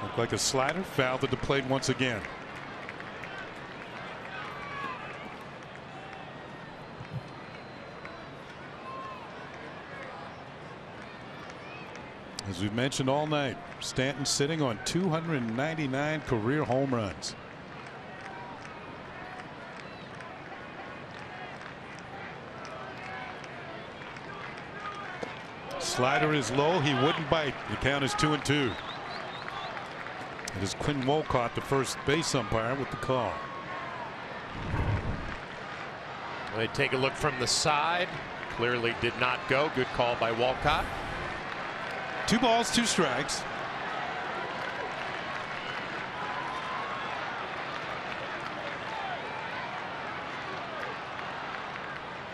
Looked like a slider. Fouled at the plate once again. As we've mentioned all night, Stanton sitting on 299 career home runs. Slider is low. He wouldn't bite. The count is 2-2. It is Quinn Wolcott, the first base umpire, with the call.
They take a look from the side. Clearly did not go. Good call by Wolcott.
2 balls, 2 strikes.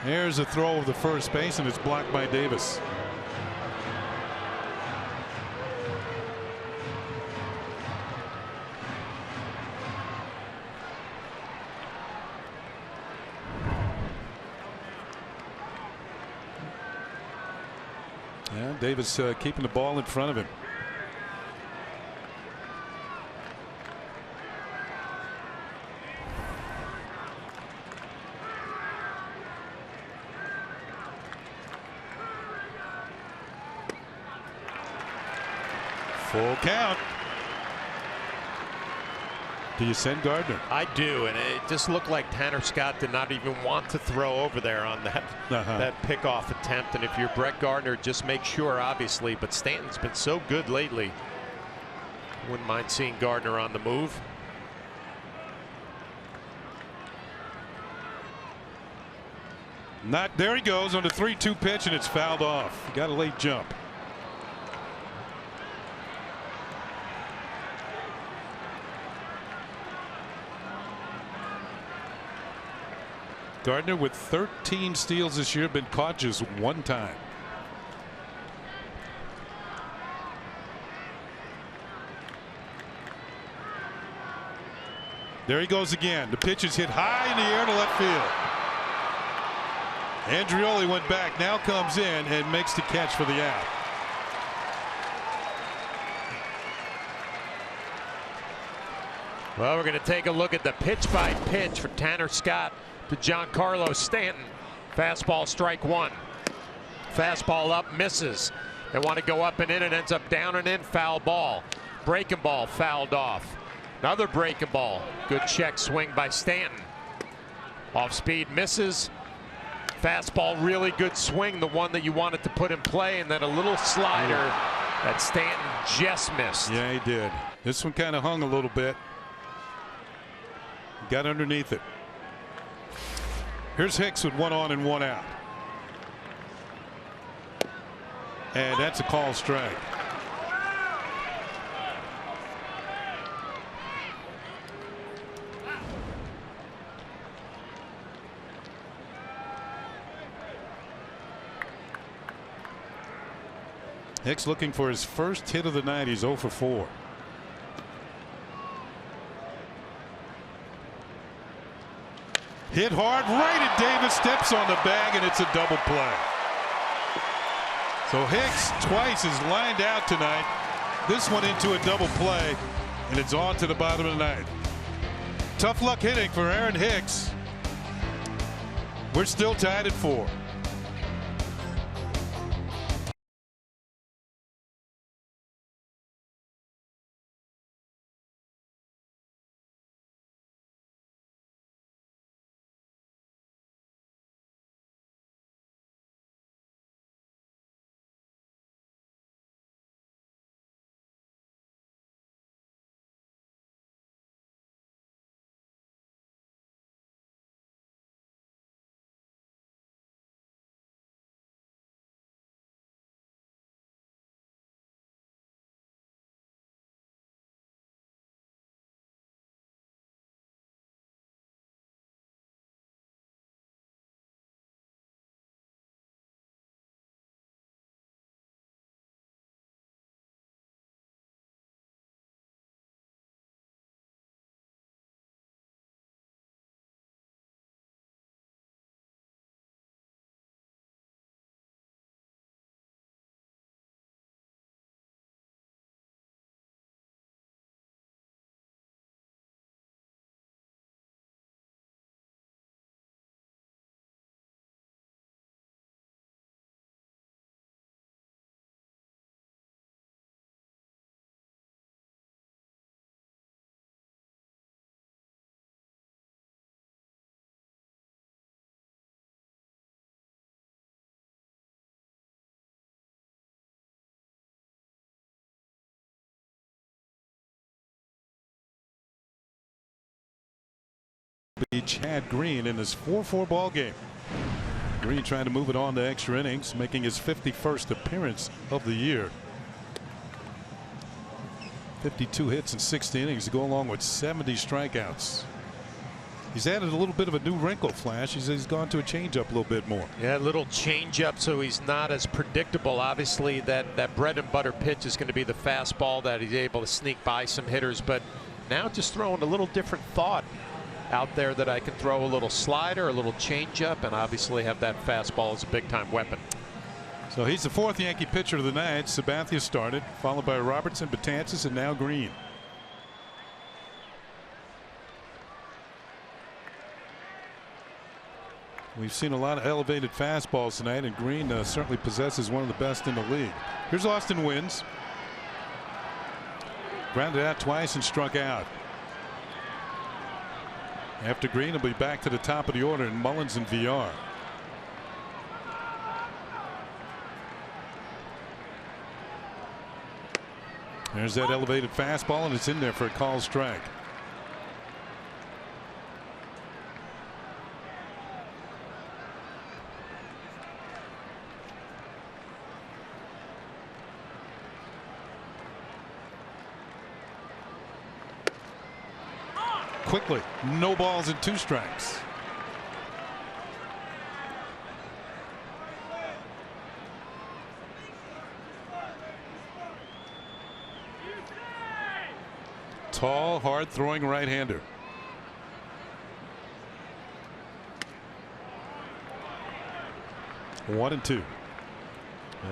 Here's a throw of the first base, and it's blocked by Davis. Yeah, Davis keeping the ball in front of him. Full count. Do you send Gardner?
I do, and it just looked like Tanner Scott did not even want to throw over there on that that pickoff attempt. And if you're Brett Gardner, just make sure, obviously. But Stanton's been so good lately. Wouldn't mind seeing Gardner on the move.
Not there. He goes on the 3-2 pitch, and it's fouled off. He got a late jump. Gardner with 13 steals this year, been caught just one time. There he goes again. The pitch is hit high in the air to left field. Andreoli went back, now comes in and makes the catch for the out.
Well, we're going to take a look at the pitch by pitch for Tanner Scott to Giancarlo Stanton. Fastball, strike one. Fastball up, misses. They want to go up and in, it ends up down and in, foul ball. Breaking ball fouled off. Another breaking ball. Good check swing by Stanton. Off speed, misses. Fastball, really good swing, the one that you wanted to put in play, and then a little slider that Stanton just missed.
Yeah, he did. This one kind of hung a little bit. Got underneath it. Here's Hicks with one on and one out. And that's a call strike. Hicks looking for his first hit of the night. He's 0 for 4. Hit hard right at Davis, steps on the bag, and it's a double play. So Hicks twice is lined out tonight. This one into a double play, and it's on to the bottom of the ninth. Tough luck hitting for Aaron Hicks. We're still tied at 4. Chad Green in his 4-4 ball game. Green trying to move it on to extra innings, making his 51st appearance of the year. 52 hits in 60 innings to go along with 70 strikeouts. He's added a little bit of a new wrinkle, Flash. He's gone to a changeup a little bit more.
Yeah, a little changeup, so he's not as predictable. Obviously, that bread and butter pitch is going to be the fastball that he's able to sneak by some hitters. But now just throwing a little different thought out there that I can throw a little slider, a little changeup, and obviously have that fastball as a big-time weapon.
So he's the fourth Yankee pitcher of the night. Sabathia started, followed by Robertson, Betances, and now Green. We've seen a lot of elevated fastballs tonight, and Green certainly possesses one of the best in the league. Here's Austin Wynns. Grounded out twice and struck out. After Green, will be back to the top of the order in Mullins and VR. There's that elevated fastball, and it's in there for a called strike. Quickly, no balls and 2 strikes. Tall, hard throwing right-hander. One and 2.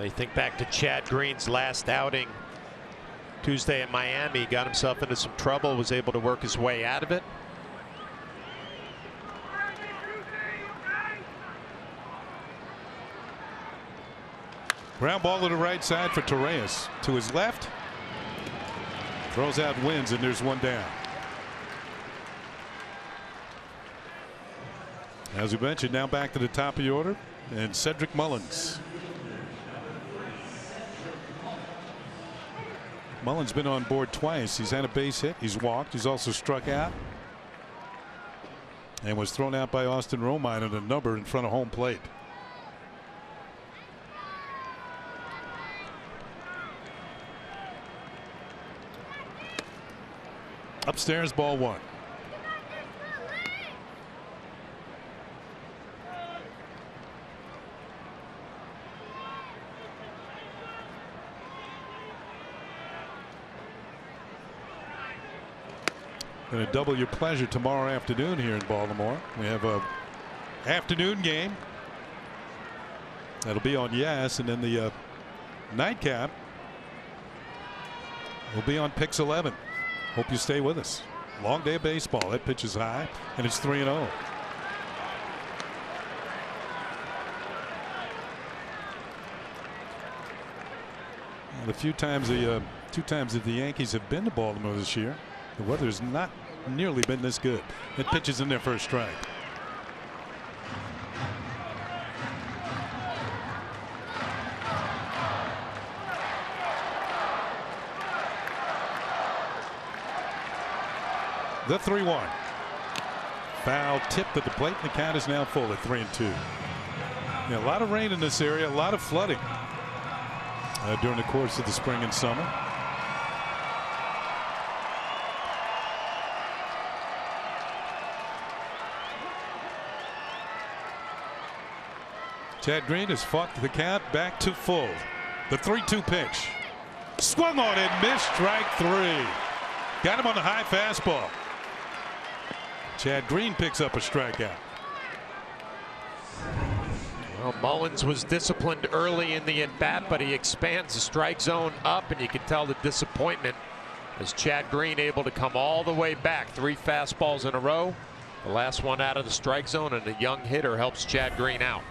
I think back to Chad Green's last outing Tuesday in Miami. He got himself into some trouble, was able to work his way out of it.
Ground ball to the right side for Torres. To his left. Throws out Wins, and there's one down. As we mentioned, now back to the top of the order, and Cedric Mullins. Mullins been on board twice. He's had a base hit. He's walked. He's also struck out. And was thrown out by Austin Romine at a number in front of home plate. Upstairs, ball 1. Going to double your pleasure tomorrow afternoon here in Baltimore. We have a afternoon game that'll be on Yes, and then the nightcap will be on Pix 11. Hope you stay with us. Long day of baseball. That pitch is high, and it's 3-0. The two times that the Yankees have been to Baltimore this year, the weather's not nearly been this good. That pitch is in there for a strike. The 3-1. Foul tipped at the plate, and the count is now full at 3-2. Yeah, a lot of rain in this area, a lot of flooding during the course of the spring and summer. Chad Green has fought the count back to full. The 3-2 pitch. Swung on and missed, strike 3. Got him on the high fastball. Chad Green picks up a strikeout.
Well, Mullins was disciplined early in the at-bat, but he expands the strike zone up, and you can tell the disappointment as Chad Green able to come all the way back. 3 fastballs in a row. The last one out of the strike zone, and a young hitter helps Chad Green out.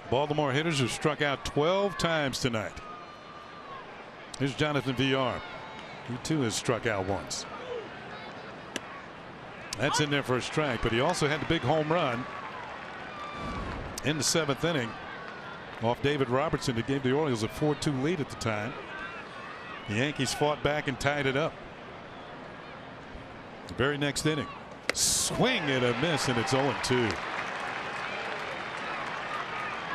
Baltimore hitters have struck out 12 times tonight. Here's Jonathan VR. He too has struck out once. That's in there for a strike, but he also had the big home run in the 7th inning off David Robertson that gave the Orioles a 4-2 lead at the time. The Yankees fought back and tied it up. The very next inning, swing and a miss, and it's 0-2.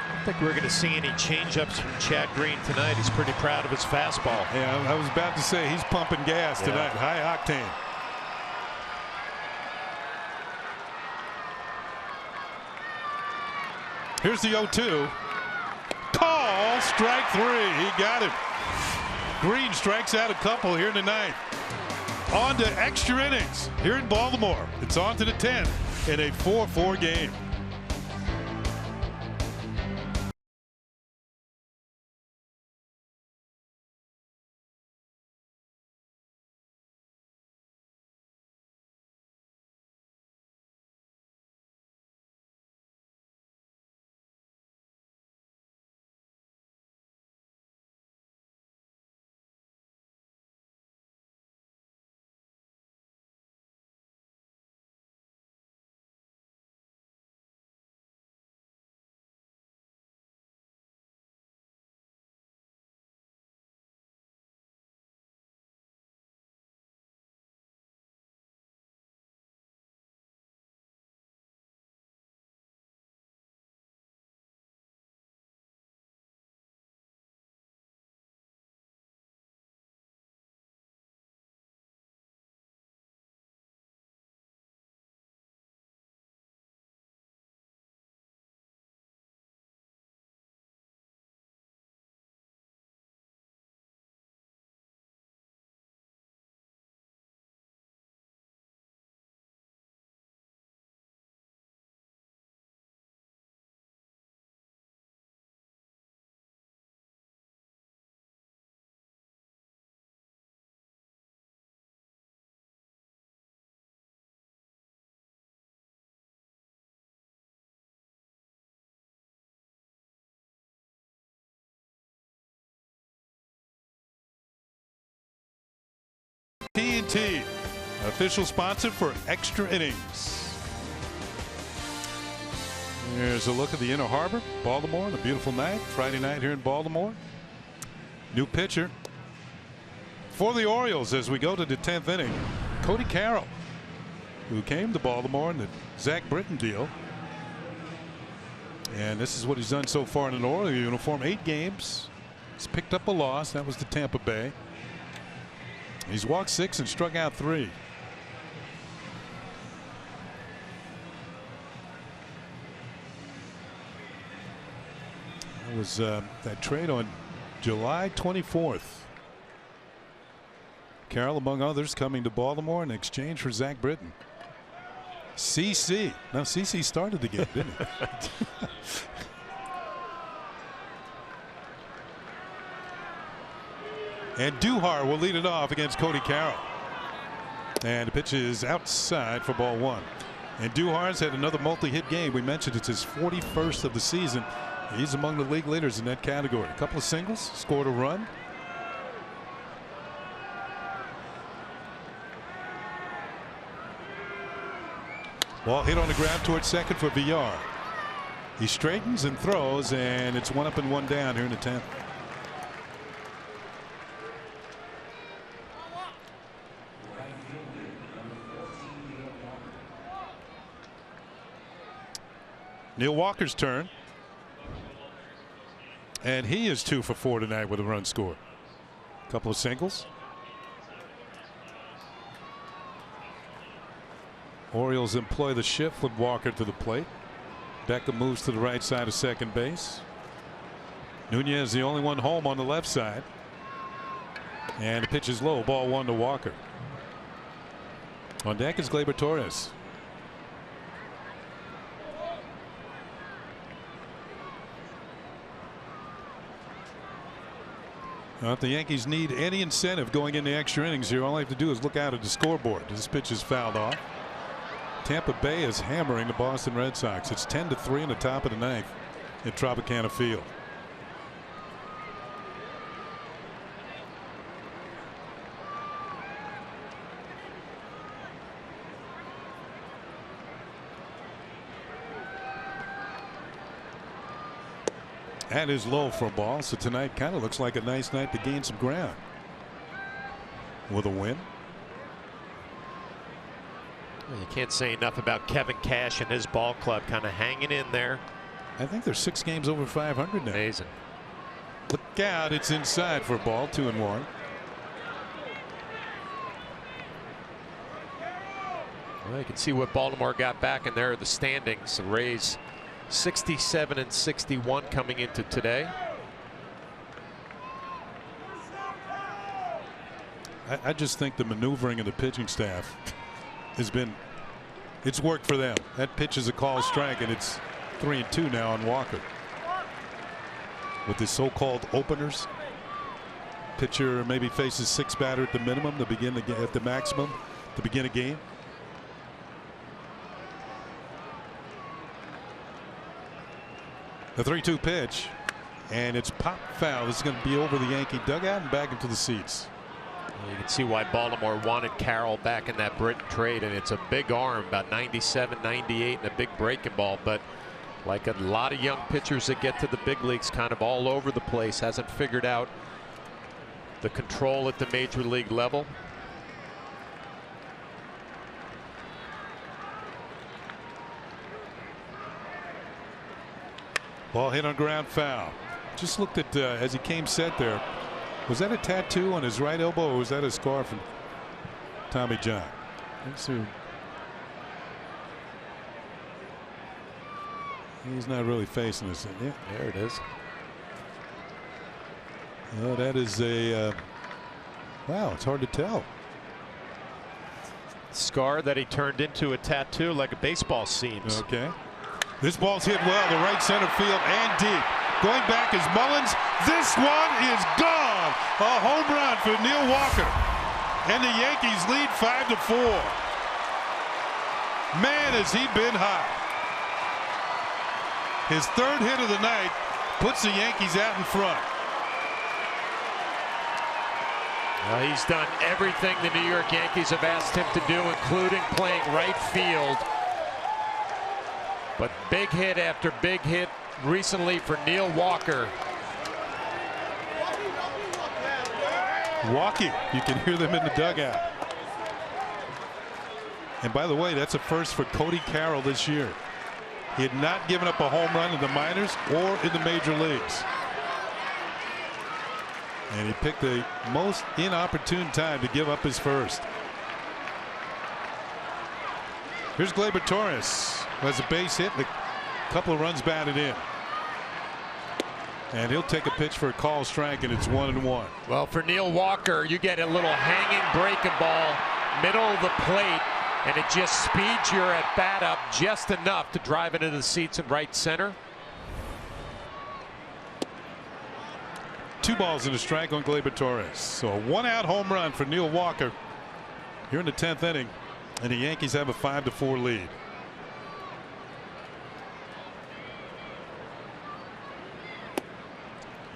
I don't think we're going to see any changeups from Chad Green tonight. He's pretty proud of his fastball.
Yeah, I was about to say he's pumping gas tonight. High octane. Here's the 0-2. Call, strike 3. He got him. Green strikes out a couple here tonight. On to extra innings here in Baltimore. It's on to the 10th in a 4-4 game. T&T, official sponsor for extra innings. Here's a look at the Inner Harbor, Baltimore, on a beautiful night, Friday night here in Baltimore. New pitcher for the Orioles as we go to the 10th inning, Cody Carroll, who came to Baltimore in the Zach Britton deal. And this is what he's done so far in an Oriole uniform. 8 games. He's picked up a loss. That was the Tampa Bay. He's walked 6 and struck out 3. That was that trade on July 24th. Carroll, among others, coming to Baltimore in exchange for Zach Britton. CC. Now CC started the game, didn't he? And Duhar will lead it off against Cody Carroll. And the pitch is outside for ball 1. And Duhar's had another multi-hit game. We mentioned it's his 41st of the season. He's among the league leaders in that category. A couple of singles, scored a run. Ball hit on the ground towards second for Villar. He straightens and throws, and it's 1 up and 1 down here in the 10th. Neil Walker's turn. And he is 2 for 4 tonight with a run scored. A couple of singles. Orioles employ the shift with Walker to the plate. Beckham moves to the right side of second base. Nunez the only one home on the left side. And the pitch is low. Ball 1 to Walker. On deck is Gleyber Torres. Now, if the Yankees need any incentive going into extra innings here, all they have to do is look out at the scoreboard. This pitch is fouled off. Tampa Bay is hammering the Boston Red Sox. It's 10-3 in the top of the 9th at Tropicana Field. That is low for a ball, so tonight kind of looks like a nice night to gain some ground with a win.
Well, you can't say enough about Kevin Cash and his ball club kind of hanging in there.
I think they're 6 games over 500 now.
Amazing.
Look out, it's inside for a ball, 2-1.
Well, you can see what Baltimore got back in there, the standings. The Rays 67 and 61 coming into today.
I just think the maneuvering of the pitching staff has been, it's worked for them. That pitch is a call strike, and it's 3-2 now on Walker. With the so-called openers, pitcher maybe faces 6 batter at the minimum to begin the at the maximum to begin a game. The 3-2 pitch, and it's pop foul. This is going to be over the Yankee dugout and back into the seats.
You can see why Baltimore wanted Carroll back in that Britain trade, and it's a big arm, about 97, 98, and a big breaking ball. But like a lot of young pitchers that get to the big leagues, kind of all over the place, hasn't figured out the control at the major league level.
Ball hit on ground foul. Just looked at as he came set there. Was that a tattoo on his right elbow, or was that a scar from Tommy John? Let's see. He's not really facing us. Yeah.
There it is.
Oh, that is a wow. It's hard to tell.
Scar that he turned into a tattoo, like a baseball seams.
Okay. This ball's hit well to right center field and deep. Going back is Mullins. This one is gone. A home run for Neil Walker. And the Yankees lead 5-4. Man, has he been hot. His 3rd hit of the night puts the Yankees out in front.
Well, he's done everything the New York Yankees have asked him to do, including playing right field. But big hit after big hit recently for Neil Walker.
Walking. You can hear them in the dugout. And by the way, that's a first for Cody Carroll this year. He had not given up a home run in the minors or in the major leagues. And he picked the most inopportune time to give up his first. Here's Gleyber Torres, who has a base hit and a couple of runs batted in. And he'll take a pitch for a call strike, and it's 1-1.
Well, for Neil Walker, you get a little hanging breaking ball, middle of the plate, and it just speeds your at bat up just enough to drive it into the seats in right center.
2 balls and a strike on Gleyber Torres. So a 1-out home run for Neil Walker here in the 10th inning, and the Yankees have a 5-4 lead.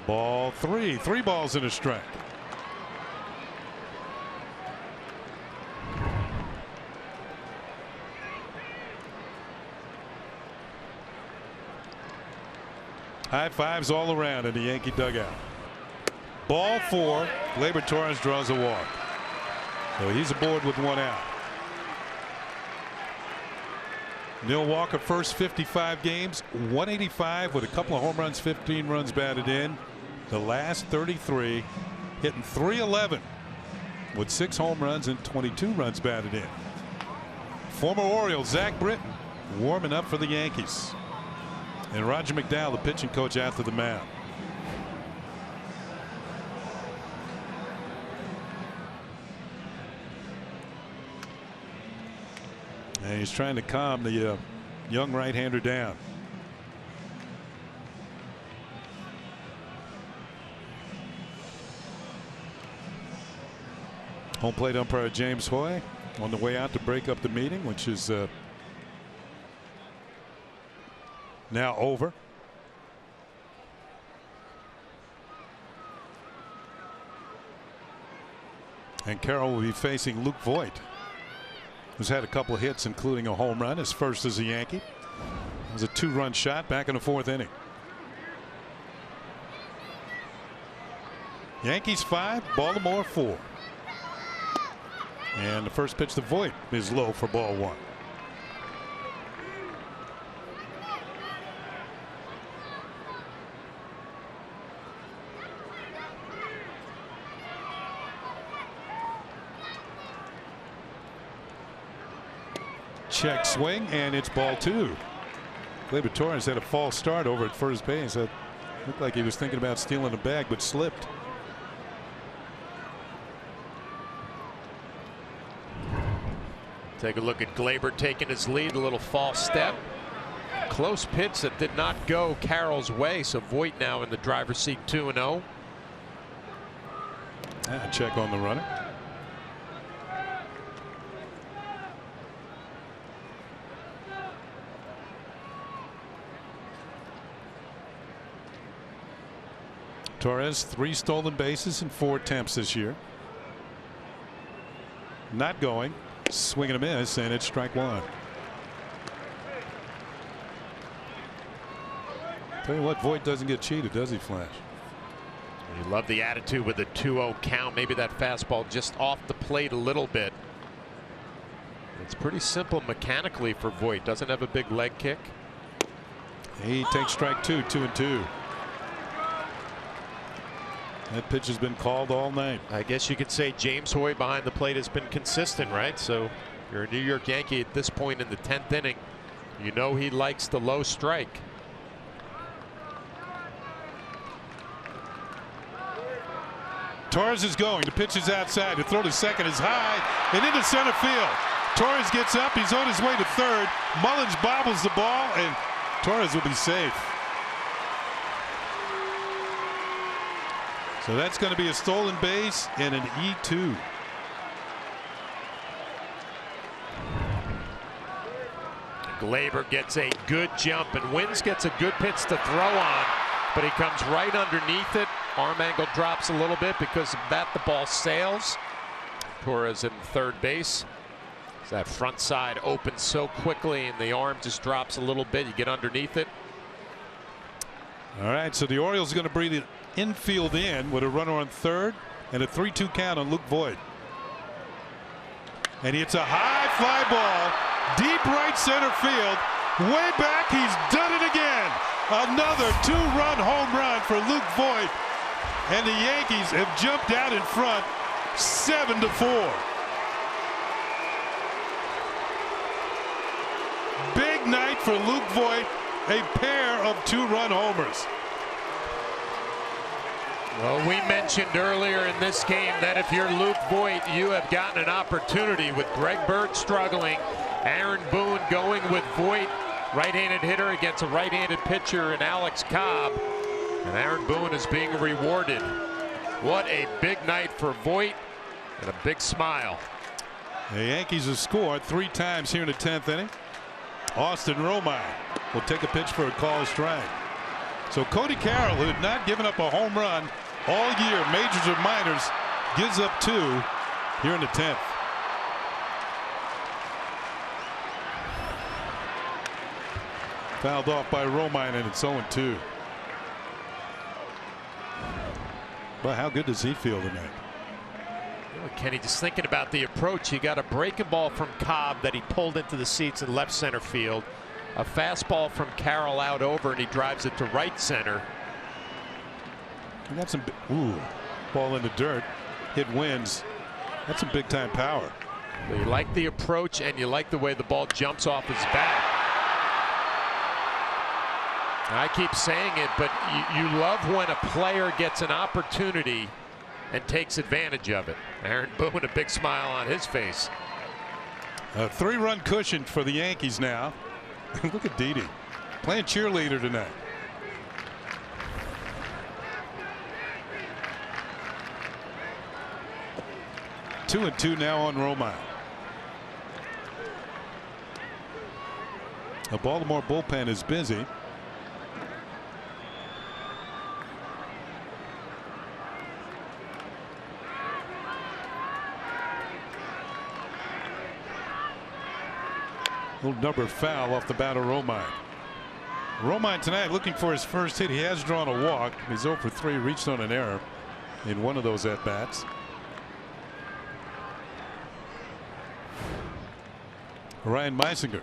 Ball 3. 3 balls and a strike. High fives all around in the Yankee dugout. Ball 4. Gleyber Torres draws a walk. So he's aboard with 1 out. Neil Walker, first 55 games, 185 with a couple of home runs, 15 runs batted in. The last 33, hitting .311 with 6 home runs and 22 runs batted in. Former Oriole Zach Britton warming up for the Yankees. And Roger McDowell, the pitching coach, after the mound. And he's trying to calm the young right-hander down. Home plate umpire James Hoy on the way out to break up the meeting, which is now over. And Carroll will be facing Luke Voigt, who's had a couple of hits, including a home run, his first as a Yankee. It was a 2-run shot back in the 4th inning. Yankees 5, Baltimore 4. And the first pitch to Voigt is low for ball 1. Check swing, and it's ball 2. Gleyber Torres had a false start over at first base. It looked like he was thinking about stealing a bag, but slipped.
Take a look at Gleyber taking his lead, a little false step. Close pitch that did not go Carroll's way, so Voit now in the driver's seat 2-0.
Check on the runner. Torres 3 stolen bases in 4 attempts this year. Not going. Swing and a miss, and it's strike 1. Tell you what, Voit doesn't get cheated, does he, Flash?
You love the attitude with the 2-0 count. Maybe that fastball just off the plate a little bit. It's pretty simple mechanically for Voit. Doesn't have a big leg kick.
He takes strike 2, 2-2. That pitch has been called all night.
I guess you could say James Hoy behind the plate has been consistent, right? So you're a New York Yankee at this point in the 10th inning. You know he likes the low strike.
Torres is going. The pitch is outside. The throw to second is high and into center field. Torres gets up. He's on his way to third. Mullins bobbles the ball, and Torres will be safe. So that's going to be a stolen base and an E2.
Gleyber gets a good jump, and Wins gets a good pitch to throw on, but he comes right underneath it. Arm angle drops a little bit. Because of that, the ball sails. Torres in third base. That front side opens so quickly, and the arm just drops a little bit. You get underneath it.
All right, so the Orioles are going to bring it infield in with a runner on third and a 3-2 count on Luke Voit. And it's a high fly ball, deep right center field, way back. He's done it again. Another 2-run home run for Luke Voit, and the Yankees have jumped out in front 7-4. Big night for Luke Voit, a pair of 2-run homers.
Well, we mentioned earlier in this game that if you're Luke Voit, you have gotten an opportunity with Greg Bird struggling. Aaron Boone going with Voit, right-handed hitter against a right-handed pitcher in Alex Cobb. And Aaron Boone is being rewarded. What a big night for Voit, and a big smile.
The Yankees have scored 3 times here in the 10th inning. Austin Romine will take a pitch for a called strike. So Cody Carroll, who had not given up a home run all year, majors or minors, gives up 2 here in the 10th. Fouled off by Romine, and it's 0-2. Well, how good does he feel tonight?
Kenny, just thinking about the approach. He got a breaking ball from Cobb that he pulled into the seats in left center field. A fastball from Carroll out over, and he drives it to right center.
He got some ball in the dirt, hit Wins. That's some big time power.
Well, you like the approach, and you like the way the ball jumps off his bat. I keep saying it, but you love when a player gets an opportunity and takes advantage of it. Aaron Boone, a big smile on his face.
A 3-run cushion for the Yankees now. Look at Didi playing cheerleader tonight. Two and 2 now on Romine. The Baltimore bullpen is busy. Little number foul off the bat of Romine. Romine tonight looking for his first hit. He has drawn a walk. He's 0 for 3, reached on an error in one of those at bats. Ryan Meisinger.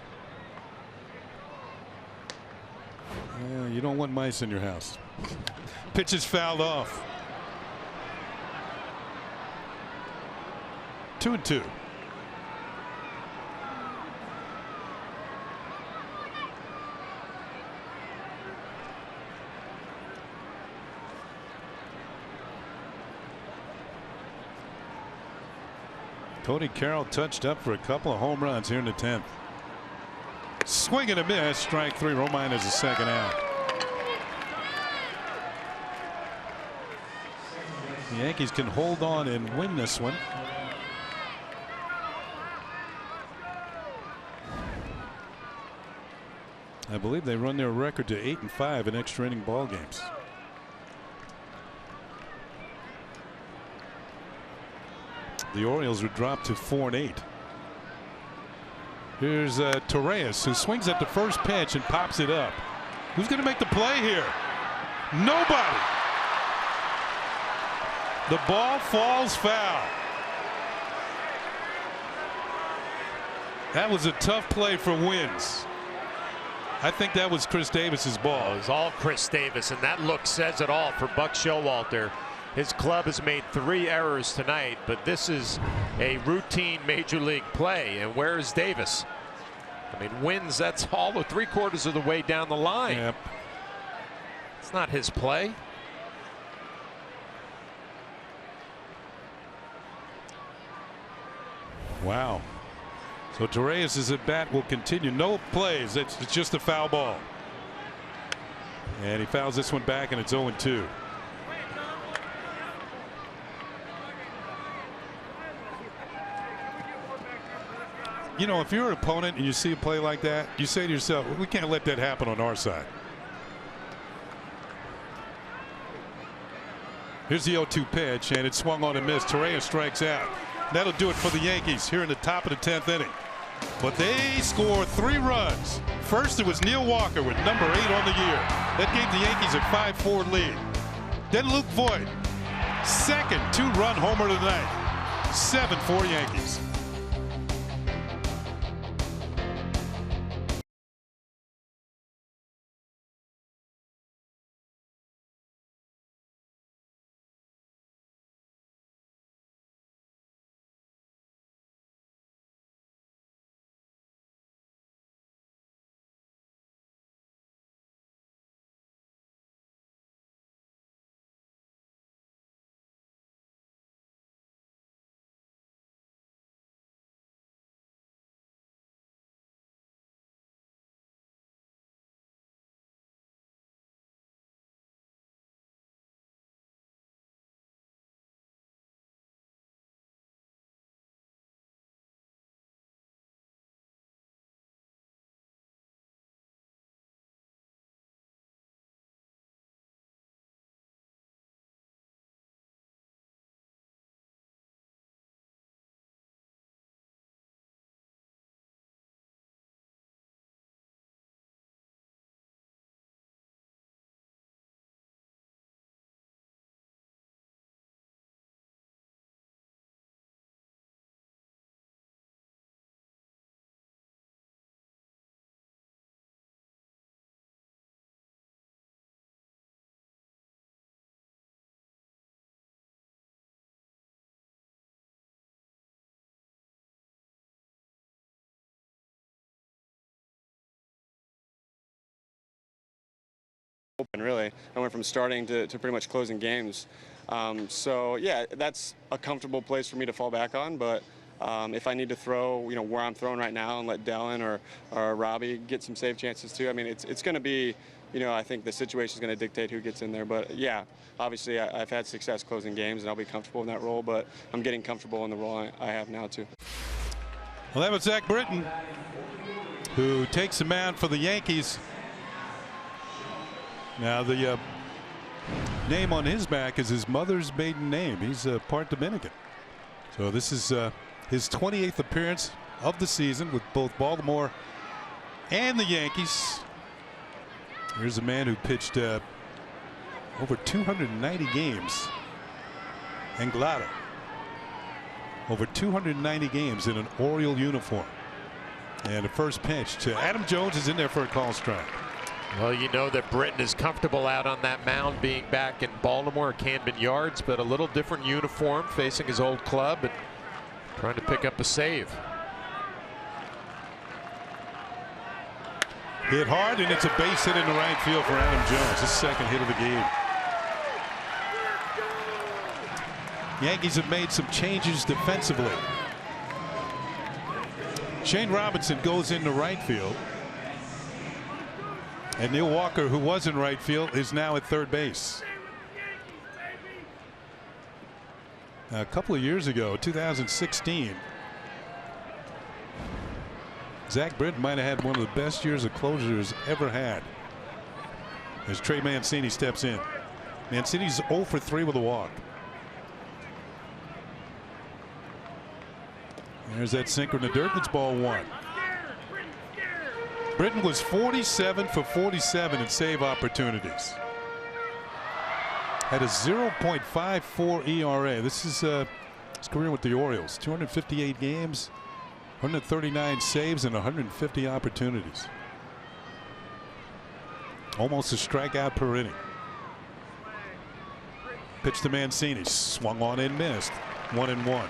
Yeah, you don't want mice in your house. Pitch is fouled off. 2-2. Cody Carroll touched up for a couple of home runs here in the 10th. Swing and a miss. Strike 3. Romine is the second out. The Yankees can hold on and win this one. I believe they run their record to 8-5 in extra inning ball games. The Orioles would drop to 4-8. Here's Torres, who swings at the first pitch and pops it up. Who's going to make the play here? Nobody. The ball falls foul. That was a tough play for Wins. I think that was Chris Davis's ball.
It was all Chris Davis, and that look says it all for Buck Showalter. His club has made 3 errors tonight, but this is a routine major league play. And where is Davis? I mean, Wins, that's all of 3/4 of the way down the line.
Yep.
It's not his play.
Wow. So Torres' at bat will continue. No plays. It's just a foul ball. And he fouls this one back, and it's 0-2. You know, if you're an opponent and you see a play like that, you say to yourself, we can't let that happen on our side. Here's the 0-2 pitch, and it swung on and missed. Torres strikes out. That'll do it for the Yankees here in the top of the 10th inning. But they score 3 runs. First, it was Neil Walker with number 8 on the year. That gave the Yankees a 5-4 lead. Then Luke Voigt, second 2-run homer of the night. 7-4 Yankees.
Really, I went from starting to pretty much closing games. So yeah, that's a comfortable place for me to fall back on. But if I need to throw, you know, where I'm throwing right now and let Dellin or Robbie get some save chances too, I mean, it's going to be, you know, I think the situation is going to dictate who gets in there. But yeah, obviously I've had success closing games, and I'll be comfortable in that role. But I'm getting comfortable in the role I have now too.
Well, that was Zach Britton, who takes the mound for the Yankees. Now the name on his back is his mother's maiden name. He's part Dominican. So this is his 28th appearance of the season with both Baltimore and the Yankees. Here's a man who pitched over 290 games. Anglada. Over 290 games in an Oriole uniform. And the first pitch to Adam Jones is in there for a call strike.
Well, you know that Britton is comfortable out on that mound being back in Baltimore, Camden Yards, but a little different uniform facing his old club and trying to pick up a save.
Hit hard, and it's a base hit in the right field for Adam Jones, his second hit of the game. Yankees have made some changes defensively. Shane Robinson goes into right field. And Neil Walker, who was in right field, is now at third base. A couple of years ago, 2016, Zach Britton might have had one of the best years of closures ever had as Trey Mancini steps in. Mancini's 0 for 3 with a walk. There's that sinker in the dirt. It's ball 1. Britton was 47 for 47 in save opportunities. Had a 0.54 ERA. This is his career with the Orioles. 258 games, 139 saves, and 150 opportunities. Almost a strikeout per inning. Pitch to Mancini. Swung on and missed. 1-1.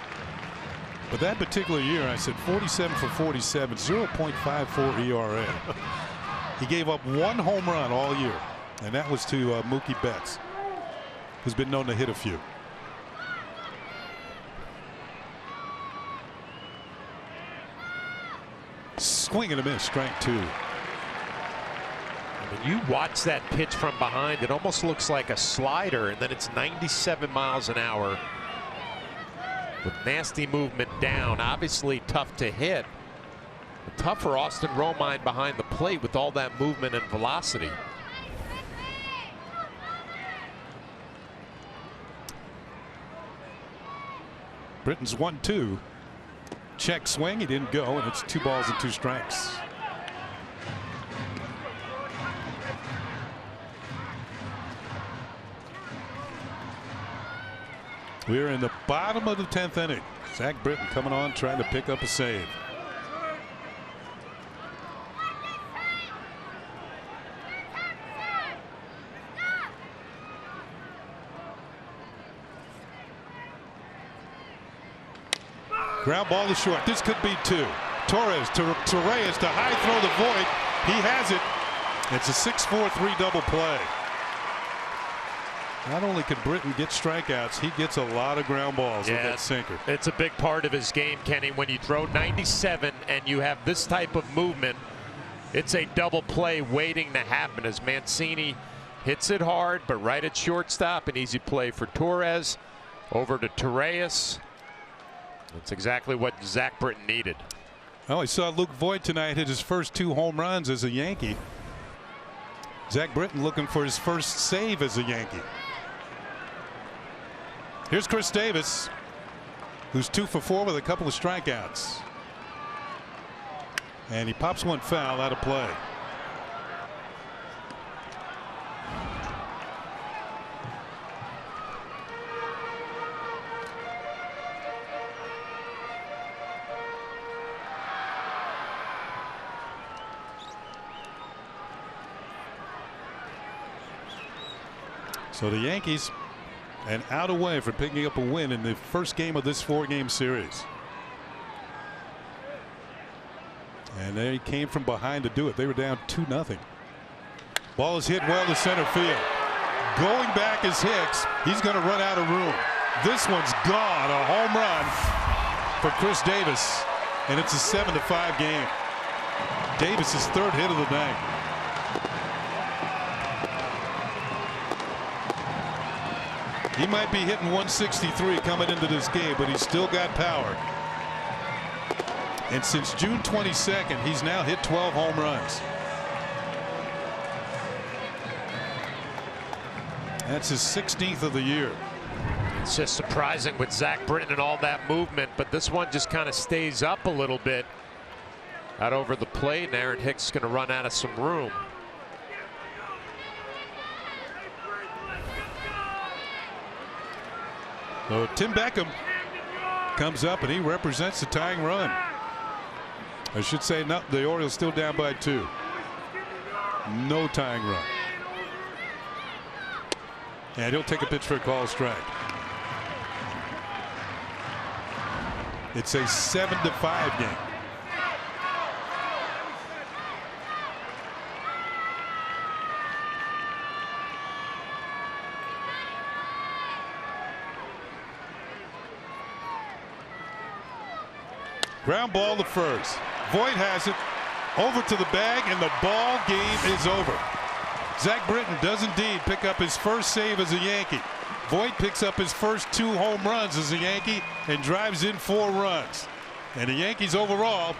But that particular year, I said 47 for 47, 0.54 ERA. He gave up 1 home run all year, and that was to Mookie Betts, who's been known to hit a few. Swing and a miss, strike 2.
When you watch that pitch from behind, it almost looks like a slider, and then it's 97 miles an hour with nasty movement down. Obviously tough to hit. But tough for Austin Romine behind the plate with all that movement and velocity.
Britton's 1-2. Check swing. He didn't go, and it's 2 balls and 2 strikes. We're in the bottom of the 10th inning. Zach Britton coming on, trying to pick up a save. Ground ball to short. This could be 2. Torres to Reyes to high throw the void. He has it. It's a 6-4-3 double play. Not only can Britton get strikeouts, he gets a lot of ground balls with that sinker.
It's a big part of his game, Kenny. When you throw 97 and you have this type of movement, it's a double play waiting to happen as Mancini hits it hard, but right at shortstop. An easy play for Torres. Over to Torres. That's exactly what Zach Britton needed.
Well, I saw Luke Voigt tonight hit his first 2 home runs as a Yankee. Zach Britton looking for his first save as a Yankee. Here's Chris Davis, who's 2 for 4 with a couple of strikeouts. And he pops one foul out of play. So the Yankees an out away from picking up a win in the first game of this 4-game series. And they came from behind to do it. They were down 2-0. Ball is hit well to center field. Going back is Hicks. He's going to run out of room. This one's gone. A home run for Chris Davis. And it's a 7-5 game. Davis's 3rd hit of the night. He might be hitting 163 coming into this game, but he's still got power. And since June 22nd, he's now hit 12 home runs. That's his 16th of the year.
It's just surprising with Zach Britton and all that movement, but this one just kind of stays up a little bit out over the plate, and Aaron Hicks is going to run out of some room.
So Tim Beckham comes up and he represents the tying run. I should say, no, the Orioles still down by 2. No tying run. And he'll take a pitch for a call strike. It's a 7-5 game. Ground ball to first. Voit has it over to the bag, and the ball game is over. Zach Britton does indeed pick up his first save as a Yankee. Voit picks up his first 2 home runs as a Yankee and drives in 4 runs. And the Yankees overall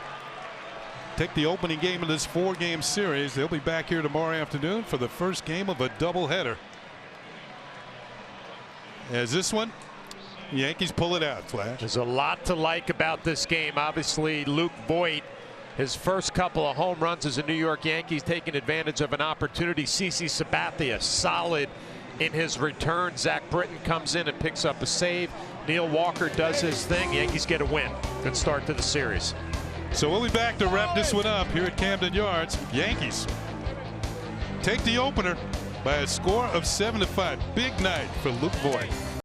take the opening game of this 4-game series. They'll be back here tomorrow afternoon for the first game of a doubleheader. As this one, the Yankees pull it out, Flash.
There's a lot to like about this game. Obviously, Luke Voit, his first couple of home runs as a New York Yankees, taking advantage of an opportunity. CC Sabathia solid in his return. Zach Britton comes in and picks up a save. Neil Walker does his thing. Yankees get a win. Good start to the series.
So we'll be back to wrap this one up here at Camden Yards. Yankees take the opener by a score of 7-5. Big night for Luke Voit.